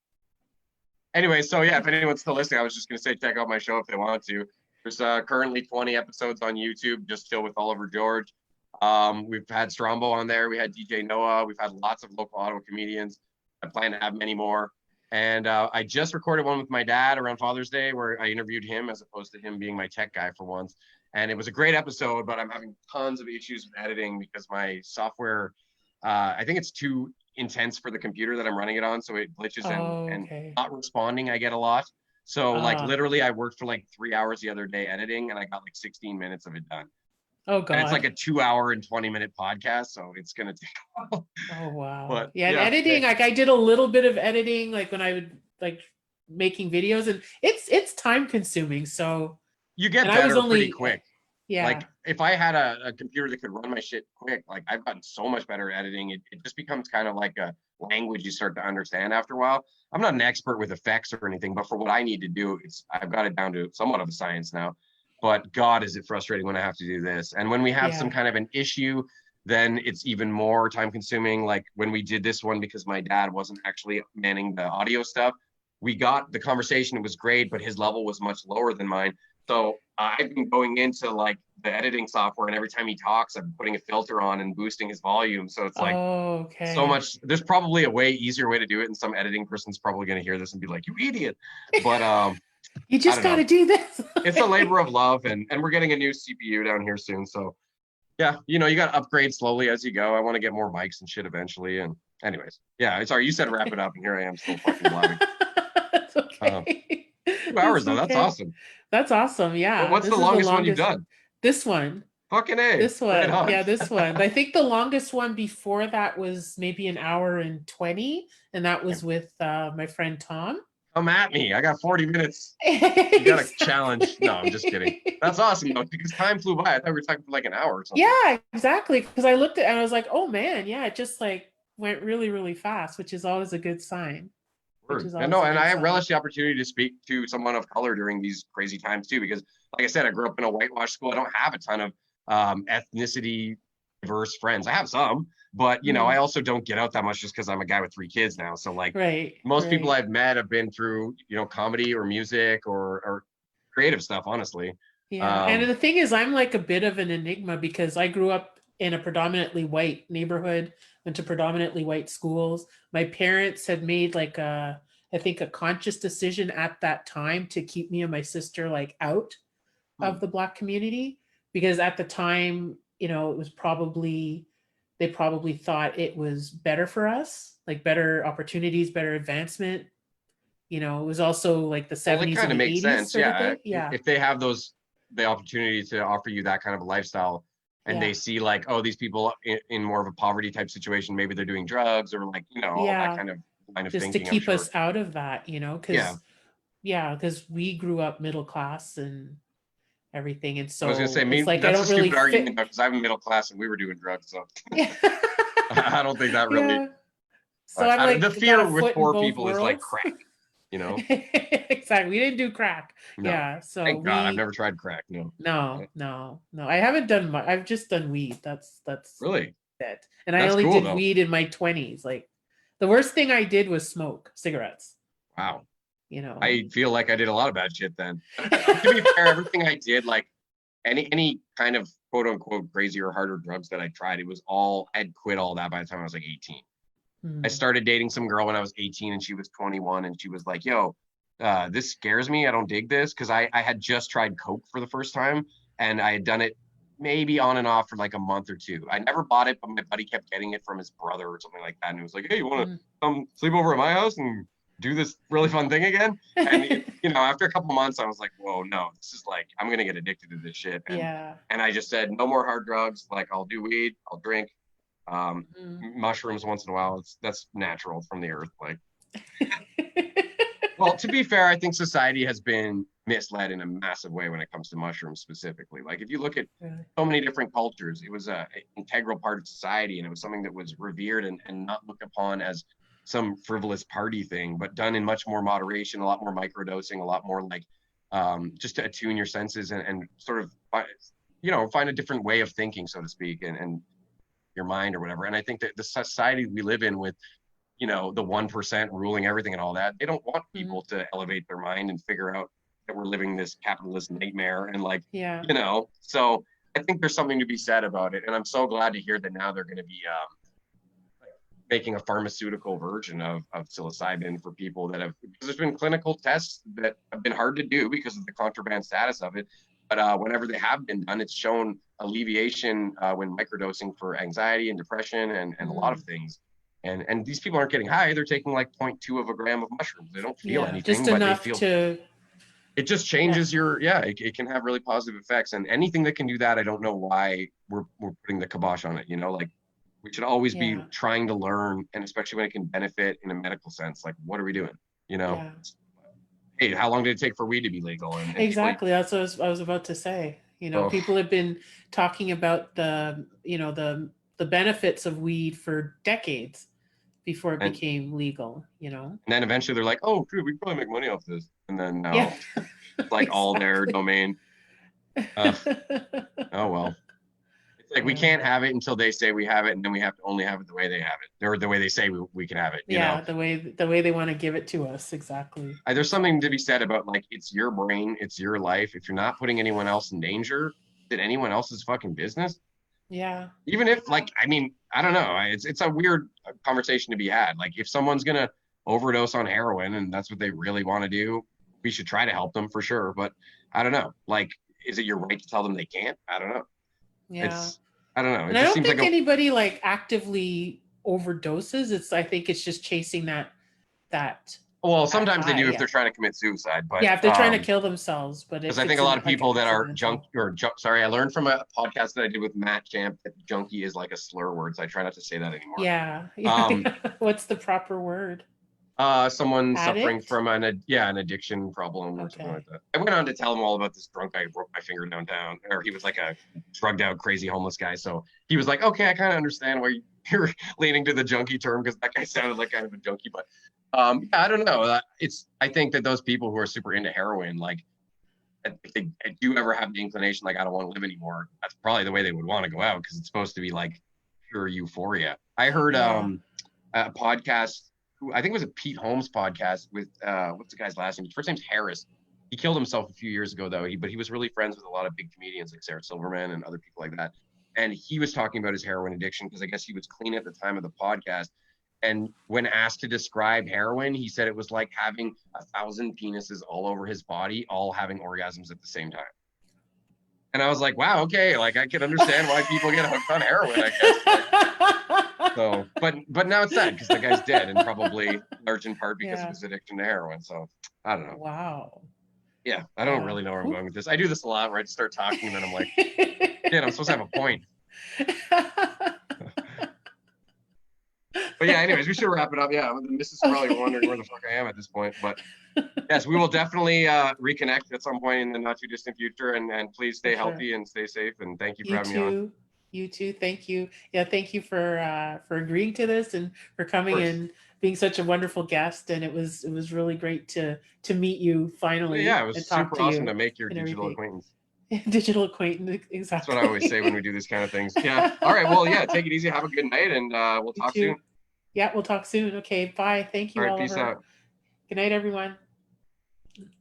Anyway, so yeah, if anyone's still listening, I was just gonna say check out my show if they want to. There's currently 20 episodes on YouTube, just chill with Oliver George. We've had Strombo on there, we had DJ Noah, we've had lots of local Ottawa comedians. I plan to have many more. And I just recorded one with my dad around Father's Day where I interviewed him as opposed to him being my tech guy for once. And it was a great episode, but I'm having tons of issues with editing because my software I think it's too intense for the computer that I'm running it on, so it glitches Oh, and okay. not responding. I get a lot. So like Ah, literally, I worked for like 3 hours the other day editing, and I got like 16 minutes of it done. oh And it's like God. a 2 hour and 20-minute podcast, so it's gonna take a while. Oh wow. But Yeah, and yeah, editing, like I did a little bit of editing like when I would like making videos, and it's time consuming. So, you and get I was better pretty only quick. yeah. Like if I had a computer that could run my shit quick, like I've gotten so much better at editing. It just becomes kind of like a language you start to understand after a while. I'm not an expert with effects or anything, but for what I need to do, I've got it down to somewhat of a science now. But God, is it frustrating when I have to do this. And when we have some Yeah. kind of an issue, then it's even more time consuming. Like when we did this one, because my dad wasn't actually manning the audio stuff, we got the conversation. It was great, but his level was much lower than mine. So I've been going into like the editing software, and every time he talks, I'm putting a filter on and boosting his volume. So it's like Oh, so okay. much. There's probably a way easier way to do it, and some editing person's probably going to hear this and be like, "You idiot!" But You I just don't got know. to do this. It's a labor of love, and we're getting a new CPU down here soon. So yeah, you got to upgrade slowly as you go. I want to get more mics and shit eventually. And anyways, yeah. Sorry, you said wrap it up, and here I am still fucking blabbing. It's Uh, okay. 2 hours It's though, that's okay. awesome. That's awesome. Yeah. What's the This is the longest one you've longest. done? This one. Fucking A, This right one. on. Yeah, this one. I think the longest one before that was maybe an hour and 20, and that was with my friend Tom. Come at me. I got 40 minutes. You got a challenge. No, I'm just kidding. Exactly. That's awesome though, because time flew by. I thought we were talking for like an hour or something. Yeah, exactly. Because I looked at it and I was like, oh man, yeah, it just like went really, really fast, which is always a good sign. Which Word. is And always no, a and good I sign. relish the opportunity to speak to someone of color during these crazy times too, because like I said, I grew up in a whitewash school. I don't have a ton of ethnicity diverse friends. I have some, but I Mm, also don't get out that much just because I'm a guy with 3 kids now. So like right, most people right. I've met have been through, comedy or music or creative stuff, honestly. Yeah. And Um, the thing is, I'm like a bit of an enigma because I grew up in a predominantly white neighborhood, went to predominantly white schools. My parents had made like I think a conscious decision at that time to keep me and my sister like out hmm. of the Black community because at the time, it was probably, they probably thought it was better for us, like better opportunities, better advancement. It was also like the Well, it 70s kind and of the makes 80s sense. sort of Yeah. thing. Yeah. If they have the opportunity to offer you that kind of a lifestyle and they Yeah. see like, oh, these people in more of a poverty type situation, maybe they're doing drugs or like, all that Yeah. kind of line of Just to thinking, I'm keep sure. us out of that, Yeah. because, yeah, because we grew up middle class and everything. And I was gonna say, so it's like I that's a don't really stupid argument fit. because I'm middle class and we were doing drugs. So Yeah. I don't think that really, Yeah. So but I'm the like got a fear with foot in poor both people is like worlds. crack, you know? Exactly. We didn't do crack. No. Yeah. So Thank God. I've we never tried crack. No. no, no, no. I haven't done much. I've just done weed. That's Really? it. And I That's only cool did though. weed in my 20s. Like the worst thing I did was smoke cigarettes, Wow. you know. I feel like I did a lot of bad shit then. To be fair, everything I did, like any kind of quote unquote crazy or harder drugs that I tried, it was all I'd quit all that by the time I was like 18. I Hmm. started dating some girl when I was 18 and she was 21 and she was like, yo, this scares me. I don't dig this because I had just tried Coke for the first time and I had done it maybe on and off for like a month or two. I never bought it, but my buddy kept getting it from his brother or something like that. And he was like, hey, you want to Hmm. come sleep over at my house and do this really fun thing again? And after a couple months, I was like, whoa, no, this is like I'm gonna get addicted to this shit. And Yeah. and I just said, no more hard drugs. Like I'll do weed, I'll drink, um, Mhm. mushrooms once in a while. That's natural from the earth. Like, well, to be fair, I think society has been misled in a massive way when it comes to mushrooms specifically. Like, if you look at Really. so many different cultures, it was a integral part of society, and it was something that was revered and not looked upon as some frivolous party thing, but done in much more moderation, a lot more microdosing, a lot more like just to attune your senses and sort of find a different way of thinking, so to speak, and your mind or whatever. And I think that the society we live in with the 1% ruling everything and all that, they don't want Mhm. people to elevate their mind and figure out that we're living this capitalist nightmare and like Yeah. so I think there's something to be said about it, and I'm so glad to hear that now they're going to be making a pharmaceutical version of psilocybin for people that have, because there's been clinical tests that have been hard to do because of the contraband status of it, but whenever they have been done, it's shown alleviation when microdosing for anxiety and depression and a lot of things. And these people aren't getting high. They're taking like 0.2 of a gram of mushrooms. They don't feel anything, just but they enough feel to, it just changes your, it can have really positive effects. And anything that can do that, I don't know why we're putting the kibosh on it. You know, like we should always be trying to learn, and especially when it can benefit in a medical sense. Like, what are we doing? You know, hey, how long did it take for weed to be legal? And exactly. That's what I was about to say. You know, people have been talking about the, you know, the benefits of weed for decades before it became legal, you know. And then eventually they're like, oh, dude, we can probably make money off this. And then now it's like all their domain. Oh, well. It's like we can't have it until they say we have it, and then we have to only have it the way they have it, or the way they say we can have it. You know? the way they want to give it to us. Exactly. There's something to be said about like it's your brain, it's your life. If you're not putting anyone else in danger, is it anyone else's fucking business? Yeah. Even if, like, I mean, I don't know. It's a weird conversation to be had. Like, if someone's gonna overdose on heroin and that's what they really want to do, we should try to help them for sure. But I don't know. Like, is it your right to tell them they can't? I don't know. Yeah. I don't know. And I don't think anybody like actively overdoses. I think it's just chasing that. Well, sometimes they do if they're trying to commit suicide, but if they're trying to kill themselves. But because I think a lot of people that are sorry, I learned from a podcast that I did with Matt Champ that junkie is like a slur word, so I try not to say that anymore. Yeah. What's the proper word? Someone suffering from an addiction problem or something like that. I went on to tell him all about this drunk guy who broke my finger downtown, or he was like a drugged out, crazy homeless guy. So he was like, okay, I kind of understand why you're leaning to the junkie term, because that guy sounded like kind of a junkie. But I don't know. I think that those people who are super into heroin, like, if they do ever have the inclination, like, I don't want to live anymore, that's probably the way they would want to go out, because it's supposed to be like pure euphoria. I heard a podcast. I think it was a Pete Holmes podcast with what's the guy's last name? His first name's Harris. He killed himself a few years ago though. But he was really friends with a lot of big comedians like Sarah Silverman and other people like that. And he was talking about his heroin addiction because I guess he was clean at the time of the podcast. And when asked to describe heroin, he said it was like having 1,000 penises all over his body, all having orgasms at the same time. And I was like, wow, okay, like I can understand why people get hooked on heroin, I guess. So, but now it's sad because the guy's dead, and probably large in part because of his addiction to heroin. So I don't know. Wow. Yeah, I don't really know where I'm going with this. I do this a lot where I just start talking and then I'm like, yeah, I'm supposed to have a point. But yeah, anyways, we should wrap it up. Yeah, the missus is probably wondering where the fuck I am at this point. But yes, we will definitely reconnect at some point in the not too distant future. And please stay healthy and stay safe. And thank you for having me on. You too. Thank you. Yeah, thank you for agreeing to this and for coming and being such a wonderful guest. And it was really great to meet you finally. Yeah, it was super awesome to make your digital acquaintance. Digital acquaintance, exactly. That's what I always say when we do these kind of things. Yeah. All right. Well, yeah. Take it easy. Have a good night, and we'll talk soon. Yeah, we'll talk soon. Okay. Bye. Thank you, all right, Oliver. peace out. Good night, everyone.